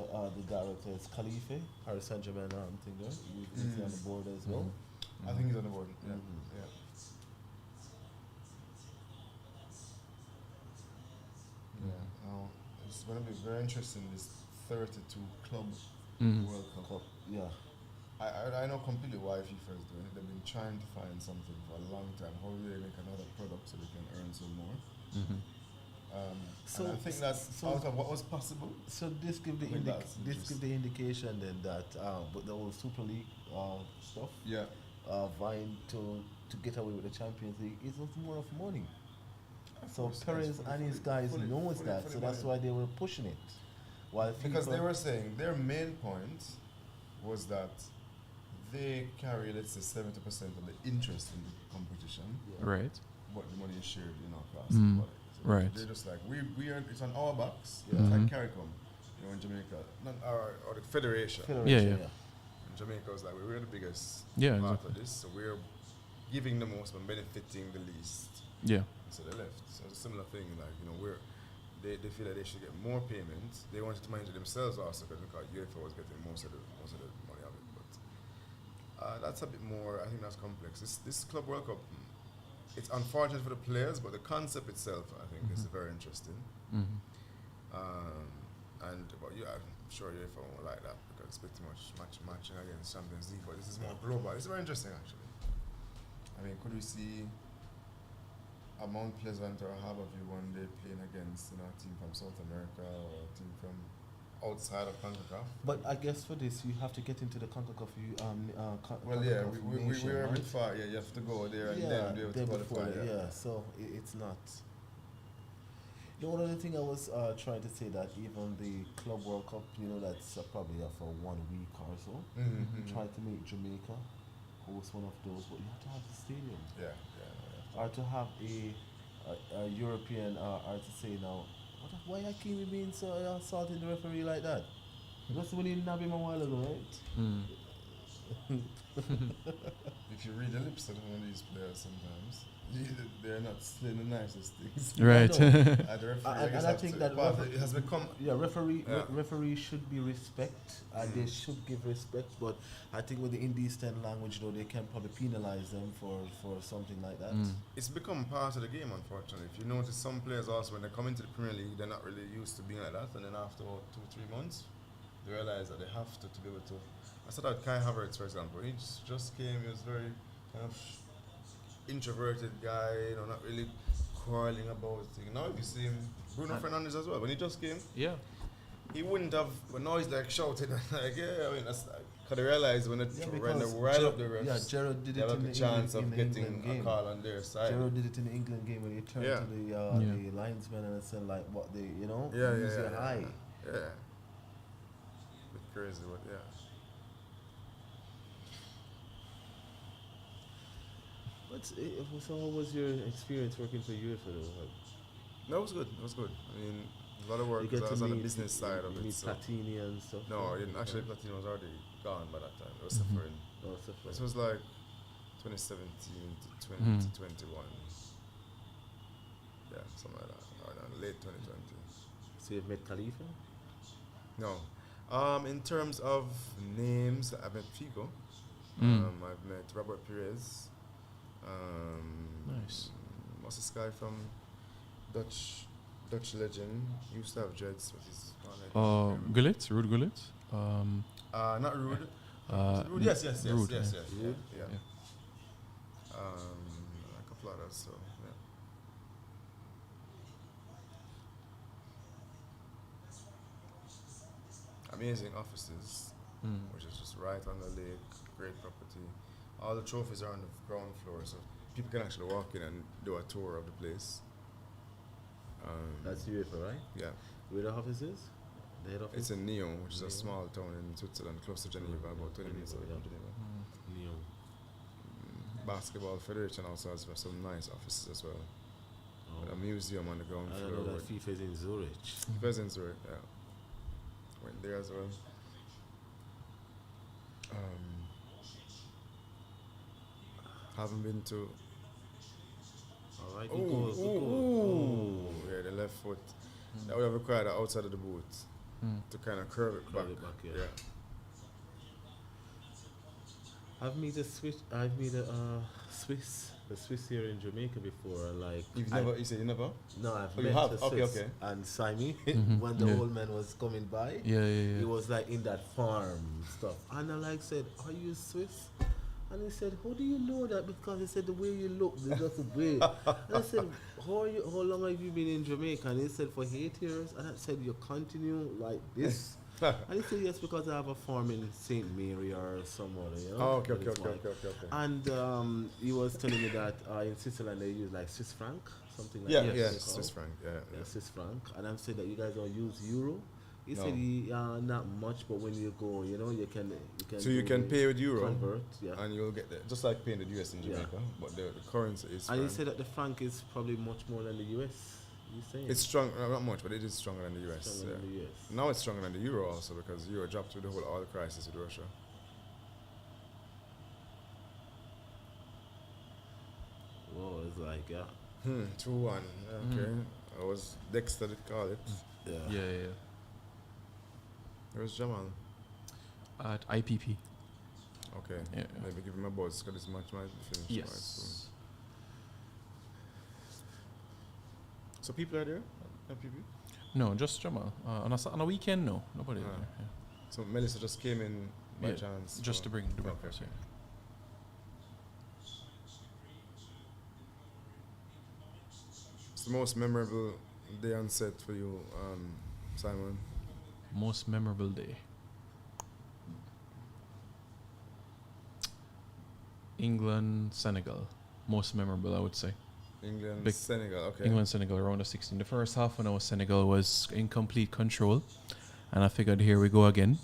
is Khalife, Paris Saint-Germain or something there. He's on the board as well. I think he's on the board. Yeah. Mhm. Yeah. Yeah. Now it's going to be very interesting. This 32 club World Cup. Yeah. I know completely why FIFA is doing it. They've been trying to find something for a long time. How do they make another product so they can earn some more? So and I think that's out of what was possible. So this give the I think that's indication then that with the whole Super League stuff, Yeah. vying to get away with the Champions League is also more of money. So course, Perez yes, and his guys knows that, so that's why they were pushing it. While Because FIFA they were saying their main point was that they carry, let's say, 70% of the interest in the competition, Right. but the money is shared, across Mm, everybody. So right. They're just like, we are, it's on our backs. Yeah. It's like CARICOM, in Jamaica, not or the federation. Federation, Yeah. And Jamaica was like, we're the biggest Yeah, part exactly. of this, so we're giving the most but benefiting the least. Yeah. So they left. So it's a similar thing, like, where they feel that they should get more payments. They wanted to manage it themselves also because UEFA was getting most of the money of it. But that's a bit more, I think that's complex. This Club World Cup, it's unfortunate for the players, but the concept itself, I think, is very interesting. Mm-hmm. But yeah, I'm sure UEFA won't like that because it's pretty much matching against Champions League. But this is more global. It's very interesting, actually. I mean, could we see a Mount Pleasant or a Harborview one day playing against a team from South America or a team from outside of CONCACAF? But I guess for this, you have to get into the CONCACAF. Well, yeah, we're a bit far. Yeah, you have to go there and then be able to qualify. Yeah, so it's not. One other thing I was trying to say that even the Club World Cup, that's probably for 1 week or so. Mm-hmm. Try to make Jamaica host one of those, but you have to have the stadium. Yeah. Or to have a European, or to say now, why I keep being so assaulting the referee like that? That's when you nab him a while ago, right? If you read the lips of one of these players sometimes, they're not saying the nicest things. Right. And I think that it has become... referee should be respect, and they should give respect, but I think with the indecent language, they can probably penalize them for something like that. It's become part of the game, unfortunately. If you notice, some players also, when they come into the Premier League, they're not really used to being like that, and then after 2-3 months, they realize that they have to be able to... I saw that Kai Havertz, for example, he just came, he was very kind of introverted guy, not really quarreling about things. Now if you see him, Bruno Fernandes as well, when he just came, he wouldn't have, but now he's like shouting, like, yeah, I mean, that's because they realize when it's right up the refs, Gerrard did they it have in the the chance England, of in the getting England a game. call on their side. Gerrard did it in the England game when he turned to the linesman and said like what they, use your eye. Yeah. Bit crazy, but yeah. So how was your experience working for UEFA though? No, it was good. I mean, a lot of work because I was on the business side of it. So. Platini and stuff? No, I didn't. Actually, Platini was already gone by that time. It was suffering. This was like 2017 to 2021. Yeah, something like that. Or late 2020. So you've met Khalifa? No. In terms of names, I've met Figo. I've met Robert Perez. Nice. What's this guy from Dutch legend? He used to have dreads. What's his name? Gullit, Ruud Gullit. Not Ruud. Ruud. Yes. Ruud, Yeah. A couple others. So yeah. Amazing offices, which is just right on the lake. Great property. All the trophies are on the ground floor, so people can actually walk in and do a tour of the place. That's UEFA, right? Yeah. Where the office is? The head office? It's in Nyon, which is a small town in Switzerland, close to Geneva, about 20 minutes away from Geneva. Nyon. Basketball Federation also has some nice offices as well. A museum on the ground floor. I know that FIFA is in Zurich. FIFA is in Zurich, yeah. Went there as well. Haven't been to. Alright, Yeah, the left foot. That would have required outside of the boot to kind of curve it back. Yeah. I've met the Swiss here in Jamaica before. Like You said you never? No, I've you met have? the Swiss. Okay. And Simon, when the old man was coming by, he was like in that farm stuff. And I said, "Are you Swiss?" And he said, "How do you know that?" Because he said, "The way you look, there's just a way." And I said, how long have you been in Jamaica? And he said, "For 8 years." And I said, "You continue like this?" And he said, "Yes, because I have a farm in St. Mary or somewhere, Okay. And he was telling me that in Switzerland they use like Swiss franc, something like that. Yeah, Swiss franc, yeah. Swiss franc. And I'm saying that you guys don't use euro. He said not much, but when you go, you can. So you can pay with euro, convert, and you'll get just like paying the US in Jamaica, but the currency is. And franc. he said that the franc is probably much more than the US. You saying? It's strong, not much, but it is stronger than the US. Stronger than the US. Now it's stronger than the euro also because euro dropped with the whole oil crisis with Russia. like, yeah. 2-1. Okay. I was Dexter to call it. Yeah. Where's Jamal? At IPP. Okay. Yeah. Maybe give him a buzz because this match might be finished quite soon. Yes. So people are there at MPP? No, just Jamal. On a weekend, no. Nobody there. Yeah. So Melissa just came in by Yeah, chance? just to bring the Okay, breakfast. okay. It's the most memorable day on set for you, Simon. Yeah. Most memorable day. England, Senegal. Most memorable, I would say. England, Big- Senegal, okay. England, Senegal, around the 16. The first half, when I was Senegal, was in complete control, and I figured, here we go again.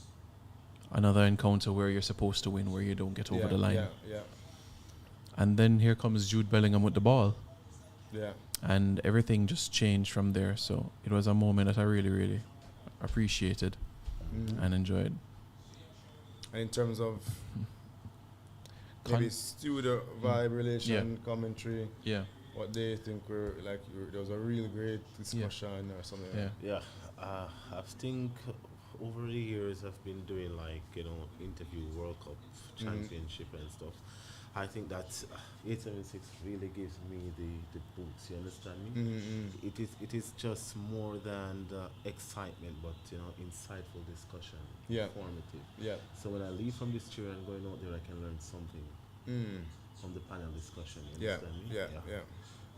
Another encounter where you're supposed to win, where you don't get over the line. Yeah, And then here comes Jude Bellingham with the ball, yeah. and everything just changed from there. So it was a moment that I really, really appreciated and enjoyed. And in terms of Con- maybe studio vibe, relation, commentary, Yeah, what do you think were like? There was a really great discussion or something. yeah. Yeah, I think over the years I've been doing like, interview World Cup championship and stuff. I think that 876 really gives me the boots. You understand me? It is just more than the excitement, but insightful discussion, Yeah. informative. Yeah. So when I leave from this chair and going out there, I can learn something from the panel discussion. You Yeah. understand me? Yeah.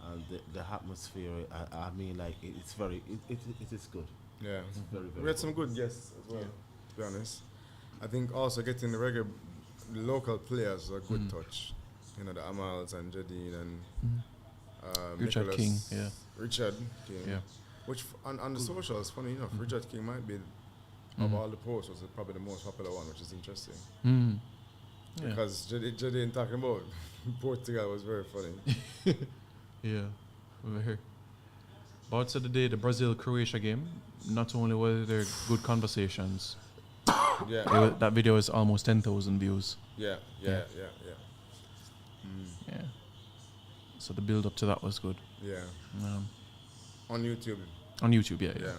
And the atmosphere, I mean, like it's very, it is good. Yeah. It's very, very We had some good guests as well, to be honest. I think also getting the local players was a good touch. You know, the Amals and Jadine and Richard Nicholas, King, yeah. Richard King. Yeah. Which on the socials, funny enough, Richard King might be, of all the posts, was probably the most popular one, which is interesting. Yeah. Because Jadine talking about Portugal was very funny. Yeah, over here. But to the day, the Brazil-Croatia game, not only were there good conversations, Yeah. that video is almost 10,000 views. Yeah. Yeah. So the build up to that was good. Yeah. On On YouTube. YouTube, yeah.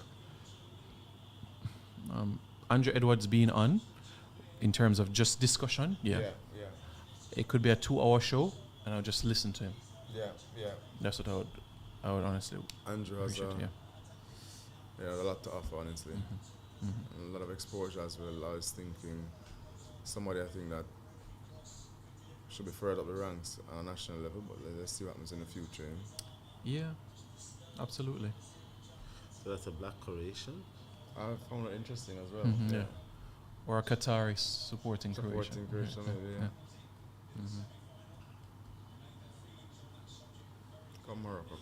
Andrew Edwards being on, in terms of just discussion, Yeah. it could be a 2-hour show, and I'll just listen to him. Yeah. That's what I would honestly Andrew has appreciate. a lot to offer, honestly. And a lot of exposure as well. I was thinking somebody I think that should be further up the ranks on a national level, but let's see what happens in the future. Yeah, absolutely. So that's a black Croatian. I found it interesting as well. Yeah. Or a Qatari supporting Croatia. Supporting Croatia, maybe, yeah. Come Morocco.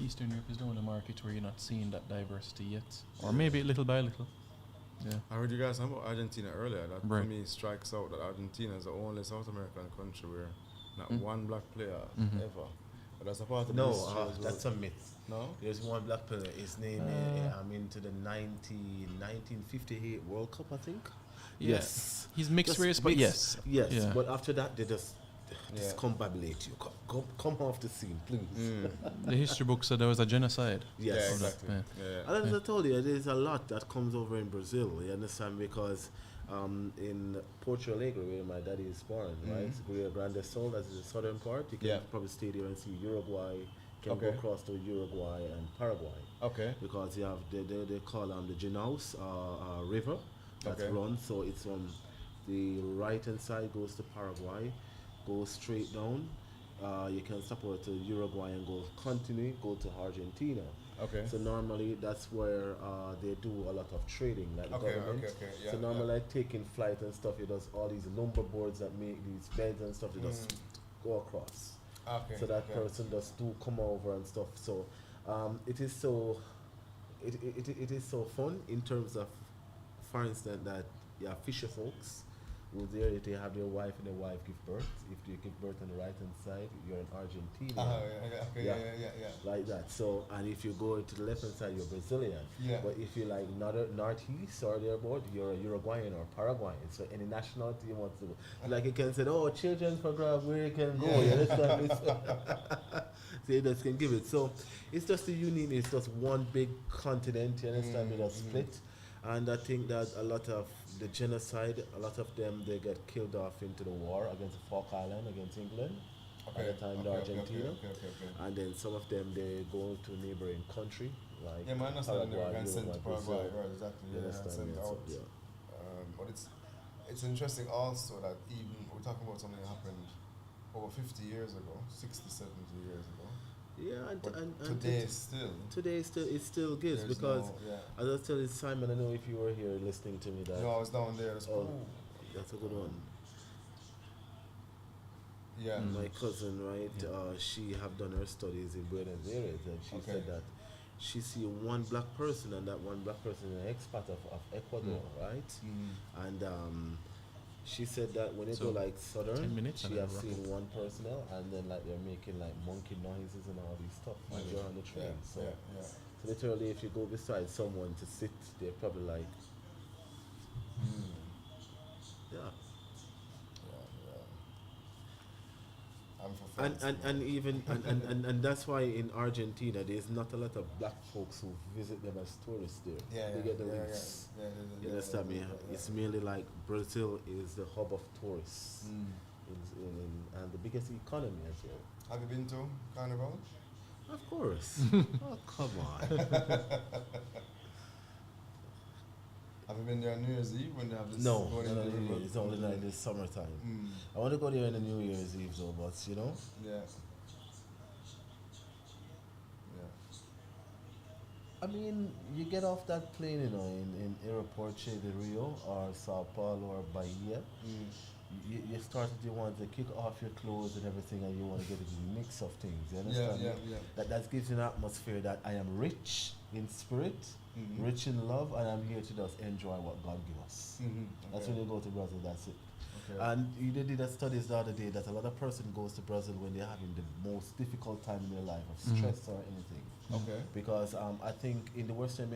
Eastern Europe is the only market where you're not seeing that diversity yet. Or maybe little by little. Yeah. I heard you guys talking about Argentina earlier. That Right. for me strikes out that Argentina is the only South American country where not one black player ever. But that's a part of the history as well. That's a myth. No? There's one black player. His name, I'm into the 1958 World Cup, I think. Yeah. Yes. He's mixed Just race, but yes. Yes, Yeah. but after that, they just Yeah. discombobulate you. Come off the scene, please. The history book said there was a genocide. Yes. Yeah, exactly. Yeah. Yeah. And as I told you, there's a lot that comes over in Brazil, you understand, because in Porto Alegre, where my daddy is born, right, Rio Grande do Sul, that's the southern part, you can probably stay there and see Uruguay, you can go across to Uruguay and Paraguay, Okay. because you have, they call the Janaus river that's run, so it's on the right-hand side goes to Paraguay, goes straight down, you can stop over to Uruguay and go to Argentina. Okay. So normally that's where they do a lot of trading, like the government. Yeah, So normally like taking flight and stuff, it does all these lumber boards that make these beds and stuff, they just go across. Okay. So that person does do come over and stuff. So it is so it is so fun in terms of, for instance, that fisher folks who's there, if they have their wife and their wife give birth, if they give birth on the right hand side, you're in Argentina. Like that. So, and if you go to the left hand side, you're Brazilian. Yeah. But if you like northeast or thereabouts, you're a Uruguayan or Paraguayan. So any nationality you want to go. Like you can say, oh, children's program, where you can go. You understand me? So you just can give it. So it's just a unique, it's just one big continent, you understand me, that's split. And I think that a lot of the genocide, a lot of them, they get killed off into the war against the Falk Island, against England, at the time in Argentina. And then some of them, they go to neighboring country, like Yeah, man, I understand they were Paraguay, sent to Uruguay, Paraguay, Brazil. right, exactly. You Yeah, understand sent me? out. So, But it's interesting also that even we're talking about something that happened over 50 years ago, 60, 70 years ago. Yeah, and Today still. Today it still gives, There's because no- as I was telling Simon, I know if you were here listening to me that No, I was down there. It's oh, that's a good one. Yeah. My cousin, right? She have done her studies in Buenos Aires, and she said that she see one black person, and that one black person is an expat of Ecuador, right? And she said that when they So, go like southern, 10 minutes she and have then seen one person, and then like they're making like monkey noises and all these stuff when you're on the train. So literally, if you go beside someone to sit, they're probably like, yeah. And even and that's why in Argentina there's not a lot of black folks who visit them as tourists there. They get the links. You understand me? It's merely like Brazil is the hub of tourists, and the biggest economy as well. Have you been to Carnival? Of course. Oh, come on. Have you been there on New Year's Eve when they have this? No, going in the river? it's only like this summertime. I want to go there on the New Year's Eve though, but you know. Yeah. I mean, you get off that plane, you know, in Aeroporto de Rio or Sao Paulo or Bahia. You want to kick off your clothes and everything, and you want to get a mix of things. You understand? That gives you an atmosphere that I am rich in spirit, rich in love, and I'm here to just enjoy what God gives us. That's when you go to Brazil. That's it. And you did a studies the other day that a lot of person goes to Brazil when they're having the most difficult time in their life of stress or anything. Because I think in the Western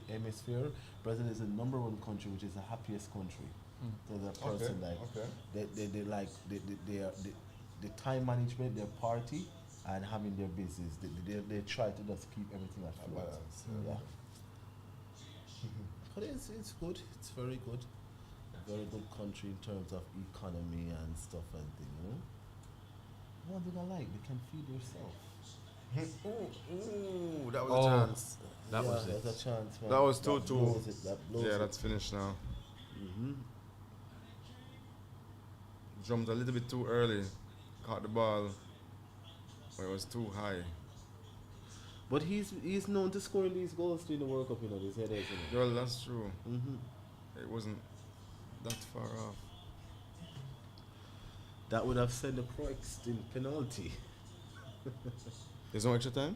Hemisphere, Brazil is the #1 country, which is the happiest country. So the person they like the time management, their party, and having their business. They try to just keep everything at float. But it's good. It's very good. A very good country in terms of economy and stuff and things. You know? One thing I like, they can feed themselves. Ooh, that was a chance. That was it. That's a chance, man. That was 2-2. Yeah, that's finished now. Jumped a little bit too early. Caught the ball, but it was too high. But he's known to scoring these goals during the World Cup, you know, these headers, you know. Well, that's true. It wasn't that far off. That would have sent the Croatia in penalty. There's no extra time?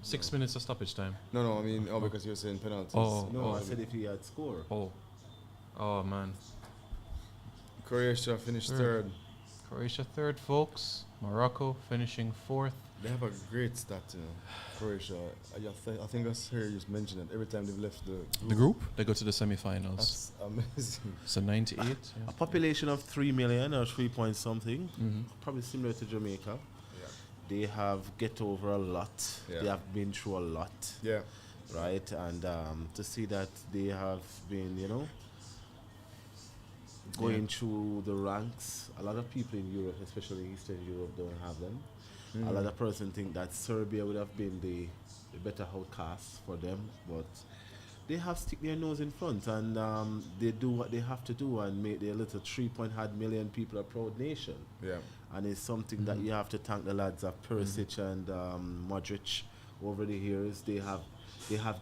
6 minutes of stoppage time. No, I mean, because you're saying penalties. I said if he had scored. Oh man. Croatia finished third. Croatia third, folks. Morocco finishing fourth. They have a great stat, you know. Croatia. I think I heard you just mention it. Every time they've left The group, they go to the semi-finals. That's amazing. So 98. A population of 3 million or 3 point something, probably similar to Jamaica. They have get over a lot. They have been through a lot. Right? And to see that they have been, you know, going through the ranks. A lot of people in Europe, especially Eastern Europe, don't have them. A lot of person think that Serbia would have been the better outcast for them, but they have stick their nose in front, and they do what they have to do and make their little 3 million people a proud nation. And it's something that you have to thank the lads of Perisic and Modric over the years. They have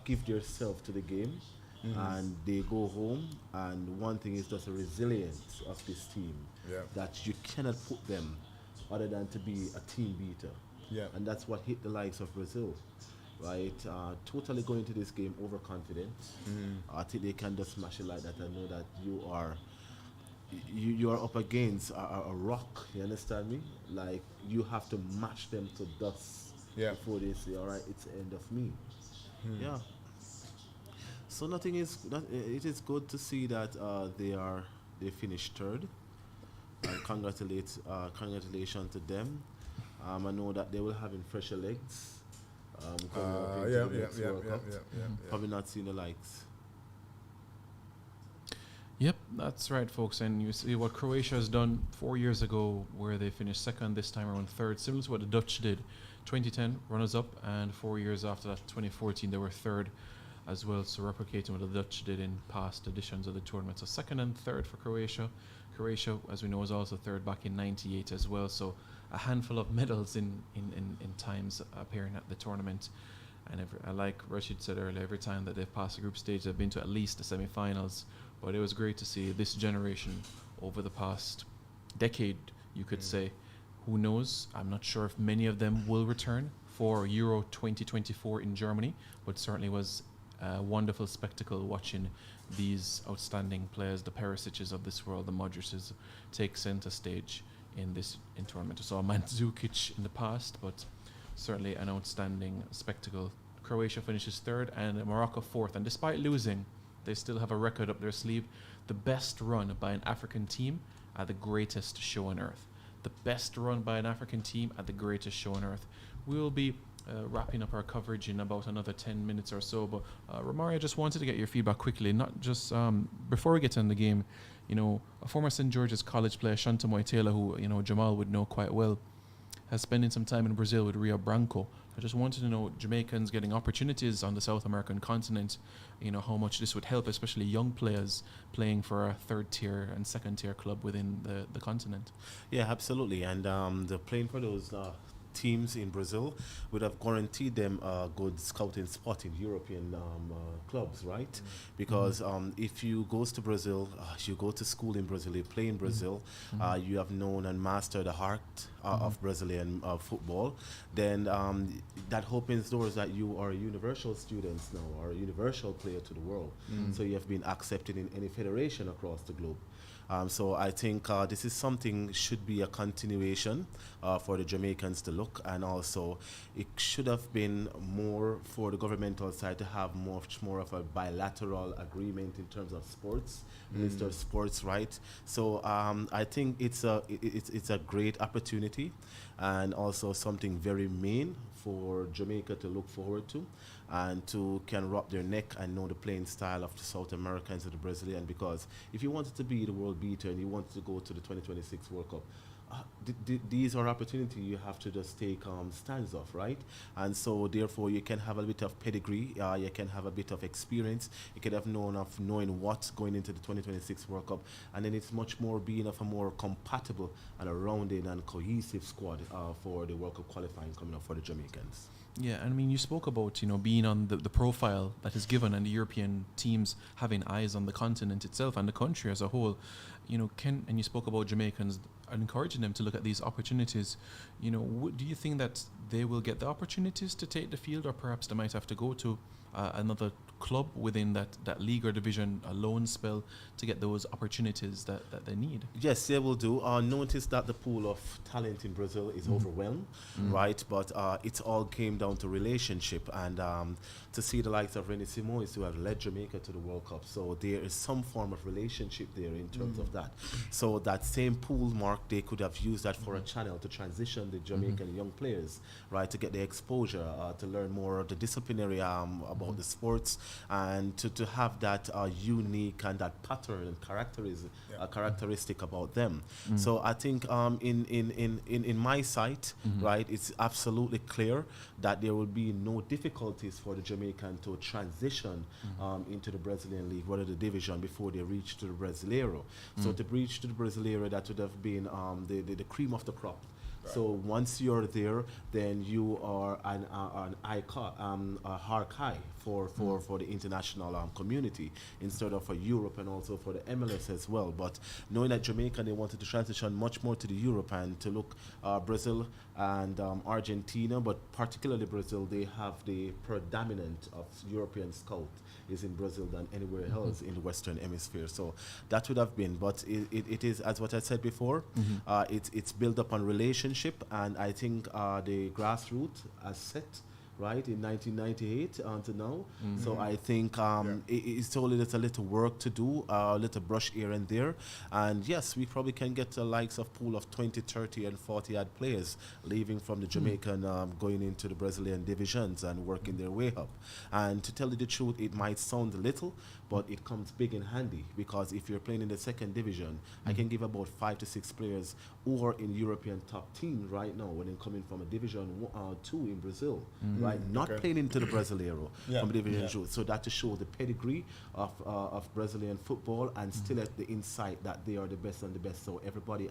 give themselves to the game. And they go home, and one thing is just the resilience of this team, that you cannot put them other than to be a team beater. And that's what hit the likes of Brazil, right? Totally going to this game overconfident. I think they can just smash it like that. I know that you are you are up against a rock. You understand me? Like you have to mash them to dust Yeah. before they say, "All right, it's the end of me." Yeah. So nothing is. It is good to see that they finished third. And congratulations to them. I know that they will have in fresher legs. Coming up into Yeah, the yeah, next yeah, World yeah, Cup. yeah, yeah. Probably not seen the likes. Yep, that's right, folks. And you see what Croatia has done 4 years ago, where they finished second, this time around third, similar to what the Dutch did. 2010, runners up, and 4 years after that, 2014, they were third as well. So replicating what the Dutch did in past editions of the tournament. So second and third for Croatia. Croatia, as we know, was also third back in '98 as well. So a handful of medals in times appearing at the tournament. And like Rashid said earlier, every time that they've passed the group stage, they've been to at least the semi-finals. But it was great to see this generation over the past decade, you could say. Who knows? I'm not sure if many of them will return for Euro 2024 in Germany, but certainly was a wonderful spectacle watching these outstanding players, the Perisic's of this world, the Modric's, take center stage in this tournament. I saw Mandzukic in the past, but certainly an outstanding spectacle. Croatia finishes third and Morocco fourth, and despite losing, they still have a record up their sleeve. The best run by an African team at the greatest show on earth. The best run by an African team at the greatest show on earth. We will be wrapping up our coverage in about another 10 minutes or so. But Romari, I just wanted to get your feedback quickly, not just before we get in the game. You know, a former St. George's College player, Shanta Moitela, who Jamal would know quite well, has spending some time in Brazil with Rio Branco. I just wanted to know, Jamaicans getting opportunities on the South American continent, how much this would help, especially young players playing for a third tier and second tier club within the continent. Yeah, absolutely. And the playing for those teams in Brazil would have guaranteed them a good scouting spot in European clubs, right? Because if you go to Brazil, you go to school in Brazil, you play in Brazil, you have known and mastered the heart of Brazilian football, then that opens doors that you are a universal student now, or a universal player to the world. So you have been accepted in any federation across the globe. So I think this is something should be a continuation for the Jamaicans to look, and also it should have been more for the governmental side to have much more of a bilateral agreement in terms of sports, Minister of Sports, right? So I think it's a great opportunity, and also something very main for Jamaica to look forward to, and to can rub their neck and know the playing style of the South Americans and the Brazilian. Because if you wanted to be the world beater and you wanted to go to the 2026 World Cup, these are opportunities you have to just take stands off, right? And so therefore you can have a bit of pedigree, you can have a bit of experience, you can have known of knowing what's going into the 2026 World Cup, and then it's much more being of a more compatible and a rounded and cohesive squad for the World Cup qualifying coming up for the Jamaicans. Yeah, and I mean, you spoke about, being on the profile that is given and the European teams having eyes on the continent itself and the country as a whole. And you spoke about Jamaicans and encouraging them to look at these opportunities. Do you think that they will get the opportunities to take the field, or perhaps they might have to go to another club within that league or division, a loan spell, to get those opportunities that they need? Yes, they will do. Notice that the pool of talent in Brazil is overwhelmed, right? But it all came down to relationship, and to see the likes of René Simoes, who have led Jamaica to the World Cup. So there is some form of relationship there in terms of that. So that same pool, Mark, they could have used that for a channel to transition the Jamaican young players, right, to get the exposure, to learn more of the disciplinary about the sports, and to have that unique and that pattern and characteristic about them. So I think in my sight, right, it's absolutely clear that there will be no difficulties for the Jamaican to transition into the Brazilian league, whether the division, before they reach to the Brasileiro. So to reach to the Brasileiro, that would have been the cream of the crop. Right. So once you're there, then you are an archive for the international community instead of for Europe and also for the MLS as well. But knowing that Jamaica, they wanted to transition much more to the Europe and to look Brazil and Argentina, but particularly Brazil, they have the predominant of European scout is in Brazil than anywhere else in the Western Hemisphere. So that would have been, but it is, as what I said before, it's built up on relationship, and I think the grassroots has set right in 1998 until now. So I think it's only a little work to do, a little brush here and there, and yes, we probably can get the likes of pool of 20, 30 and 40 odd players leaving from the Jamaican going into the Brazilian divisions and working their way up. And to tell you the truth, it might sound little, but it comes big and handy, because if you're playing in the second division, I can give about 5 to 6 players who are in European top teams right now when they're coming from a division 2 in Brazil, right? Not playing into the Brasileiro from division 2. So that to show the pedigree of Brazilian football, and still at the insight that they are the best and the best. So everybody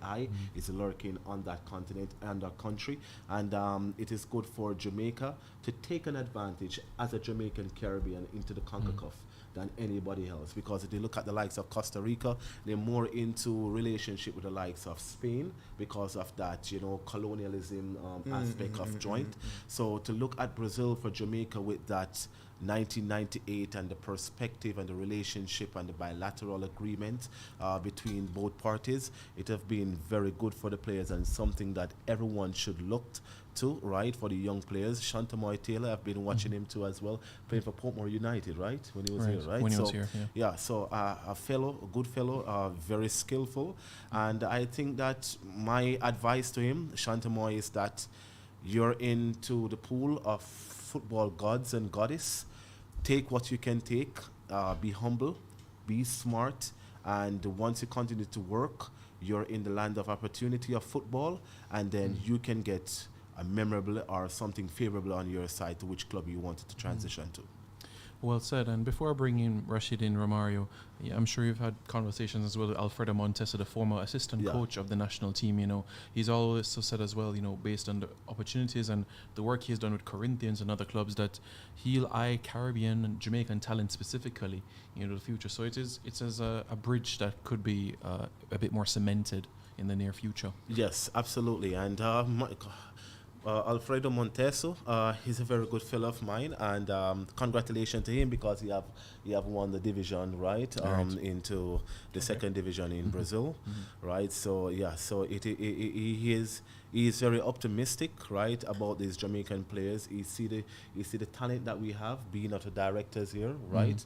is lurking on that continent and that country, and it is good for Jamaica to take an advantage as a Jamaican Caribbean into the CONCACAF than anybody else, because if they look at the likes of Costa Rica, they're more into relationship with the likes of Spain because of that, colonialism aspect of joint. So to look at Brazil for Jamaica with that 1998 and the perspective and the relationship and the bilateral agreement between both parties, it have been very good for the players and something that everyone should look to, right, for the young players. Shantamoy Taylor, I've been watching him too as well, playing for Portmore United, right, when he was here, right? When he was here, yeah. So a good fellow, very skillful, and I think that my advice to him, Shantamoy, is that you're into the pool of football gods and goddess. Take what you can take, be humble, be smart, and once you continue to work, you're in the land of opportunity of football, and then you can get a memorable or something favorable on your side to which club you wanted to transition to. Well said. And before bringing Rashid in, Romario, I'm sure you've had conversations as well with Alfredo Montesa, the former assistant coach of the national team. He's always said as well, based on the opportunities and the work he has done with Corinthians and other clubs, that he'll eye Caribbean and Jamaican talent specifically, the future. So it's as a bridge that could be a bit more cemented in the near future. Yes, absolutely. And Alfredo Monteso, he's a very good fellow of mine, and congratulations to him because he have won the division right. Into the second division in Brazil, right? So he is very optimistic, right, about these Jamaican players. He see the talent that we have, being at the directors here, right?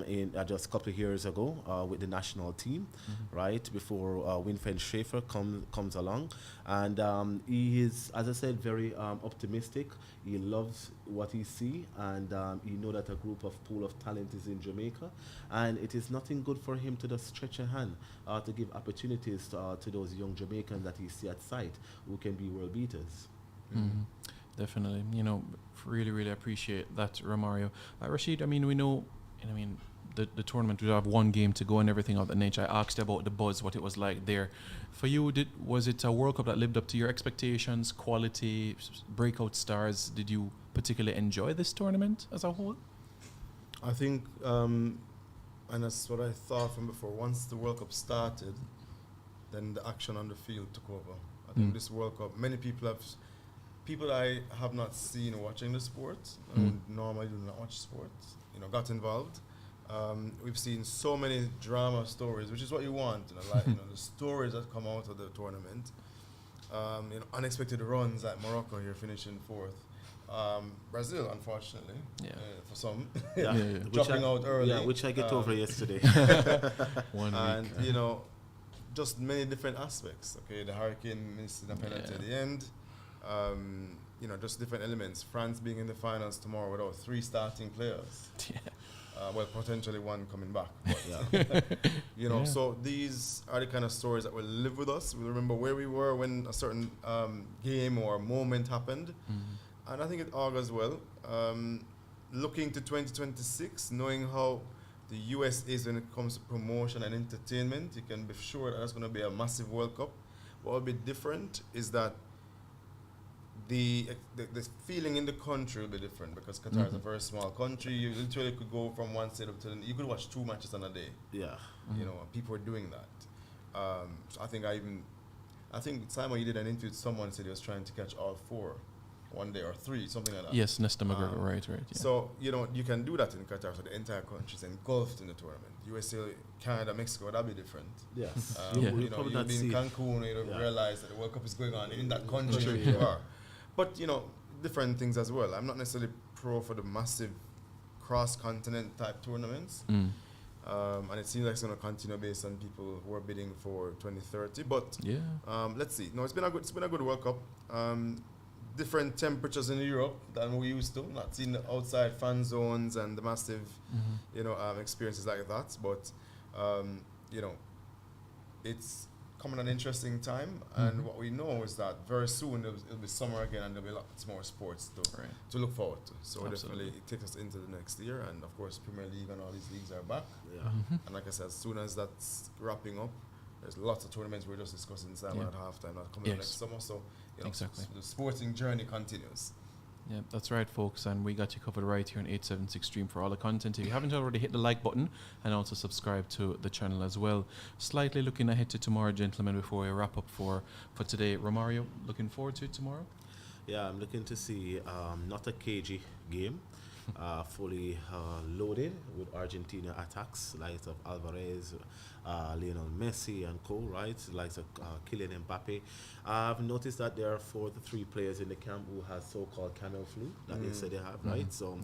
In just a couple of years ago with the national team, right, before Winfried Schaefer comes along, and he is, as I said, very optimistic. He loves what he see, and he know that a group of pool of talent is in Jamaica, and it is nothing good for him to just stretch a hand to give opportunities to those young Jamaicans that he see at sight who can be world beaters. Definitely, really, really appreciate that, Romario. Rashid, we know, the tournament, we have one game to go and everything of that nature. I asked about the buzz, what it was like there. For you, was it a World Cup that lived up to your expectations, quality, breakout stars? Did you particularly enjoy this tournament as a whole? I think, and that's what I thought from before, once the World Cup started, then the action on the field took over. I think this World Cup, many people I have not seen watching the sport, normally do not watch sports, got involved. We've seen so many drama stories, which is what you want, the stories that come out of the tournament. Unexpected runs like Morocco here finishing 4th. Brazil, unfortunately, for some, dropping out early. Yeah, which I get over yesterday. And just many different aspects. Okay, the Hurricane missing a penalty at the end. Just different elements. France being in the finals tomorrow without 3 starting players. Potentially 1 coming back. But so these are the kind of stories that will live with us. We'll remember where we were when a certain game or moment happened. And I think it augurs well. Looking to 2026, knowing how the US is when it comes to promotion and entertainment, you can be sure that that's going to be a massive World Cup. What will be different is that the feeling in the country will be different because Qatar is a very small country. You literally could go from one state up to the you could watch 2 matches on a day. Yeah. You know, people are doing that. So I think Simon, you did an interview with someone said he was trying to catch all 4 one day or 3, something like that. Yes, Nesta McGregor, right. Yeah. So, you know, you can do that in Qatar, so the entire country is engulfed in the tournament. USA, Canada, Mexico, that'll be different. Yes. Yeah. You know, you'll be in Cancun, you don't realize that the World Cup is going on in that country. You are. But, you know, different things as well. I'm not necessarily pro for the massive cross-continent type tournaments. And it seems like it's going to continue based on people who are bidding for 2030. But let's see. No, it's been a good World Cup. Different temperatures in Europe than we used to. Not seeing the outside fan zones and the massive, you know, experiences like that. But you know, it's coming at an interesting time. And what we know is that very soon it'll be summer again, and there'll be lots more sports to look forward to. So definitely it takes us into the next year, and of course Premier League and all these leagues are back. And like I said, as soon as that's wrapping up, there's lots of tournaments we're just discussing Simon at halftime that coming next summer. So you know, exactly, the sporting journey continues. Yeah, that's right, folks, and we got you covered right here on 876 Stream for all the content. If you haven't already, hit the like button and also subscribe to the channel as well. Slightly looking ahead to tomorrow, gentlemen, before we wrap up for today. Romario, looking forward to it tomorrow? Yeah, I'm looking to see not a cagey game, fully loaded with Argentina attacks, like of Alvarez, Lionel Messi and co, right? Like Kylian Mbappe. I've noticed that there are 4 to 3 players in the camp who has so-called camel flu that they say they have, right? So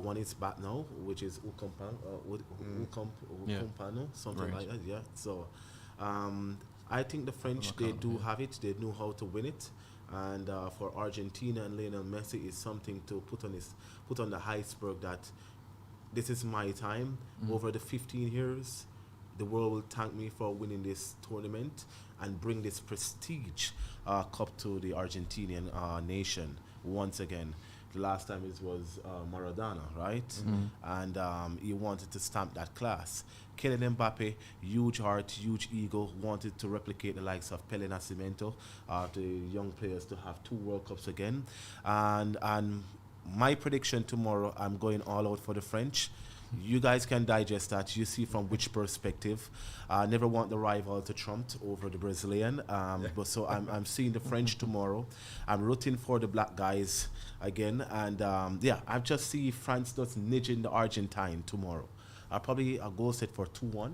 one is back now, which is Ucampano, something like that, yeah. So I think the French, they do have it. They know how to win it. And for Argentina and Lionel Messi is something to put on the iceberg that this is my time. Over the 15 years, the world will thank me for winning this tournament and bring this prestige cup to the Argentinian nation once again. The last time it was Maradona, right? And he wanted to stamp that class. Kylian Mbappe, huge heart, huge ego, wanted to replicate the likes of Pele Nascimento, the young players to have 2 World Cups again. And my prediction tomorrow, I'm going all out for the French. You guys can digest that. You see from which perspective. I never want the rival to trump over the Brazilian. But so I'm seeing the French tomorrow. I'm rooting for the black guys again. And I just see France just nudging the Argentine tomorrow. I'll go set for 2-1.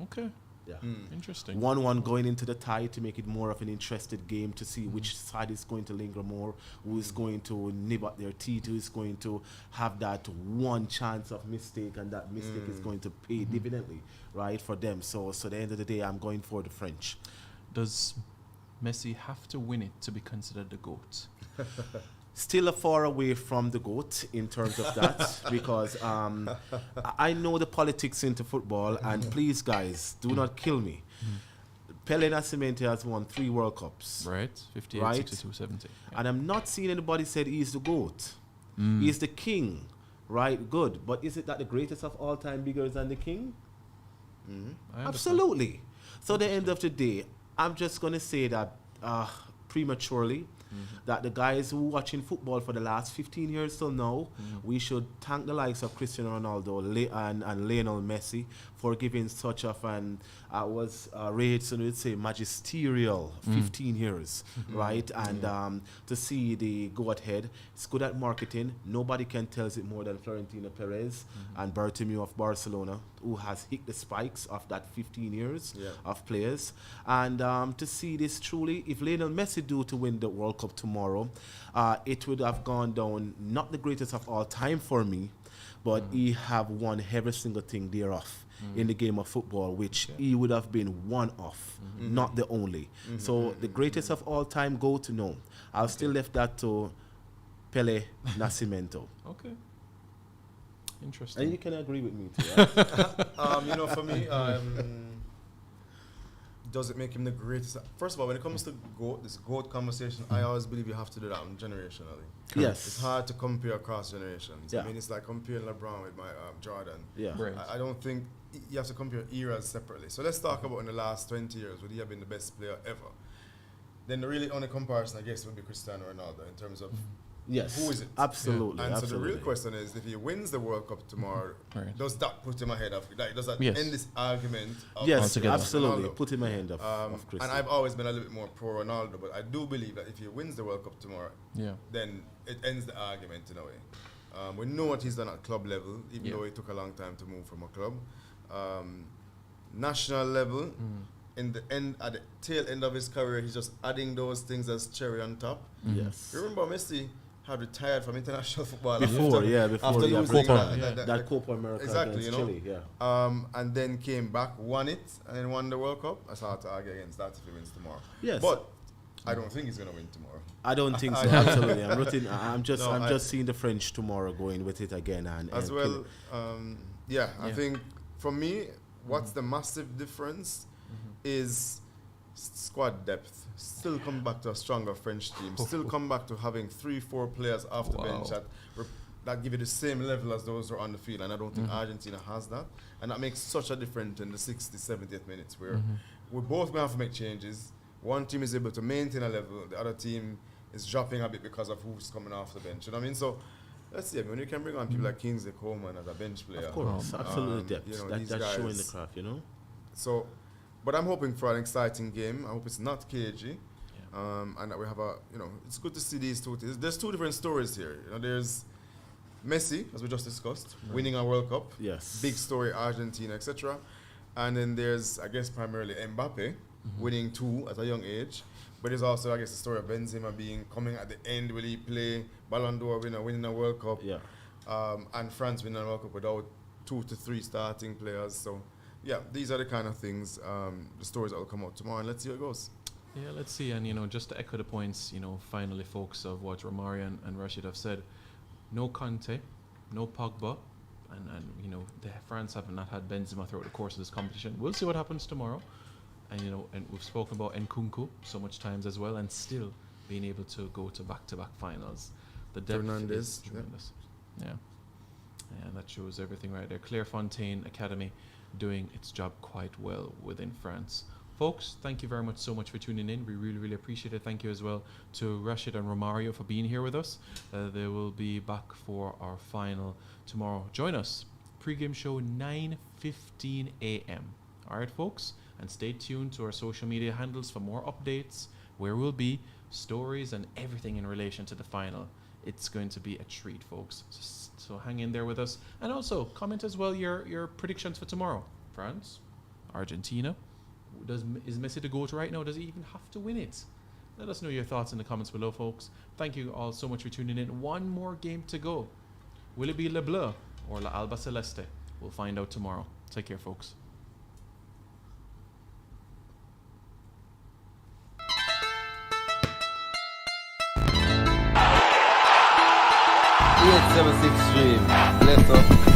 Okay. Yeah. Interesting. 1-1 going into the tie to make it more of an interested game to see which side is going to linger more, who is going to nib at their teeth, who is going to have that one chance of mistake, and that mistake is going to pay dividendly, right, for them. So at the end of the day, I'm going for the French. Does Messi have to win it to be considered the GOAT? Still far away from the GOAT in terms of that because I know the politics into football, and please, guys, do not kill me. Pele Nascimento has won 3 World Cups. Right, 58, right? 62, 70. Yeah. And I'm not seeing anybody said he's the GOAT. He's the king, right? Good. But is it that the greatest of all time bigger than the king? Absolutely. So at the end of the day, I'm just going to say that prematurely, that the guys who watching football for the last 15 years till now, we should thank the likes of Cristiano Ronaldo and Lionel Messi for giving such of an, Ray Hudson would say, magisterial 15 years, right? And to see the go ahead, it's good at marketing. Nobody can tell it more than Florentino Perez and Bartomeu of Barcelona, who has hit the spikes of that 15 years of players. And to see this truly, if Lionel Messi do to win the World Cup tomorrow, it would have gone down, not the greatest of all time for me, but he have won every single thing thereof in the game of football, which he would have been one of, not the only. So the greatest of all time go to no. I'll still left that to Pele Nascimento. Okay. Interesting. And you can agree with me too, right? You know, for me, does it make him the greatest? First of all, when it comes to this GOAT conversation, I always believe you have to do that generationally. Yes. It's hard to compare across generations. Yeah. I mean, it's like comparing LeBron with Jordan. Yeah. Right. I don't think you have to compare eras separately. So let's talk about in the last 20 years, would he have been the best player ever? then the really only comparison, I guess, would be Cristiano Ronaldo in terms of Yes. who is it? Absolutely. And so the absolutely. real question is, if he wins the World Cup tomorrow, Right. does that put him ahead of? Like, does that Yes. end this argument? Of Yes, Altogether. absolutely. Ronaldo? Put him ahead of And Cristiano. I've always been a little bit more pro Ronaldo, but I do believe that if he wins the World Cup tomorrow, Yeah. then it ends the argument in a way. We know what he's done at club level, even Yeah. though it took a long time to move from a club. National level, in the end, at the tail end of his career, he's just adding those things as cherry on top. Yes. You remember Messi had retired from international football Before after he losing Copa. that Copa America Exactly, against you know. Chile, yeah. and then came back, won it, and then won the World Cup. It's hard to argue against that if he wins tomorrow. Yes. But I don't think he's going to win tomorrow. I don't think so. Absolutely, I'm just seeing the French tomorrow going with it again and As and well, I Yeah. think for me, what's the massive difference is squad depth. Still come back to a stronger French team. Still come back to having 3-4 players off the bench that give you the same level as those who are on the field. And I don't think Argentina has that. And that makes such a difference in the 60th, 70th minutes where we're both going to have to make changes. One team is able to maintain a level. The other team is dropping a bit because of who's coming off the bench. You know what I mean? So let's see. I mean, when you can bring on people like Kingsley Coleman as a bench player. of course, absolutely depth. you know, these That's showing the guys- craft, you know. So, but I'm hoping for an exciting game. I hope it's not cagey, and that we have it's good to see these two. There's two different stories here. You know, there's Messi, as we just discussed, winning a World Cup. Yes. Big story, Argentina, etc. And then there's, I guess, primarily Mbappe winning 2 at a young age. But there's also, I guess, the story of Benzema coming at the end. Will he play Ballon d'Or winner, winning a World Cup? Yeah. And France winning a World Cup without 2 to 3 starting players. So, yeah, these are the kind of things, the stories that will come out tomorrow, and let's see how it goes. Yeah, let's see. And, just to echo the points, finally, folks, of what Romario and Rashid have said, no Conte, no Pogba, and France have not had Benzema throughout the course of this competition. We'll see what happens tomorrow. And, and we've spoken about Nkunku so much times as well, and still being able to go to back-to-back finals. The depth Fernandes, is tremendous. Yeah. And that shows everything right there. Clairefontaine Academy doing its job quite well within France. Folks, thank you very much so much for tuning in. We really, really appreciate it. Thank you as well to Rashid and Romario for being here with us. They will be back for our final tomorrow. Join us. Pre-game show 9:15 a.m. All right, folks? And stay tuned to our social media handles for more updates, where we'll be, stories, and everything in relation to the final. It's going to be a treat, folks. So hang in there with us. And also, comment as well your predictions for tomorrow. France, Argentina. Is Messi the GOAT right now? Does he even have to win it? Let us know your thoughts in the comments below, folks. Thank you all so much for tuning in. One more game to go. Will it be Le Bleu or La Alba Celeste? We'll find out tomorrow. Take care, folks. Stream. Left up.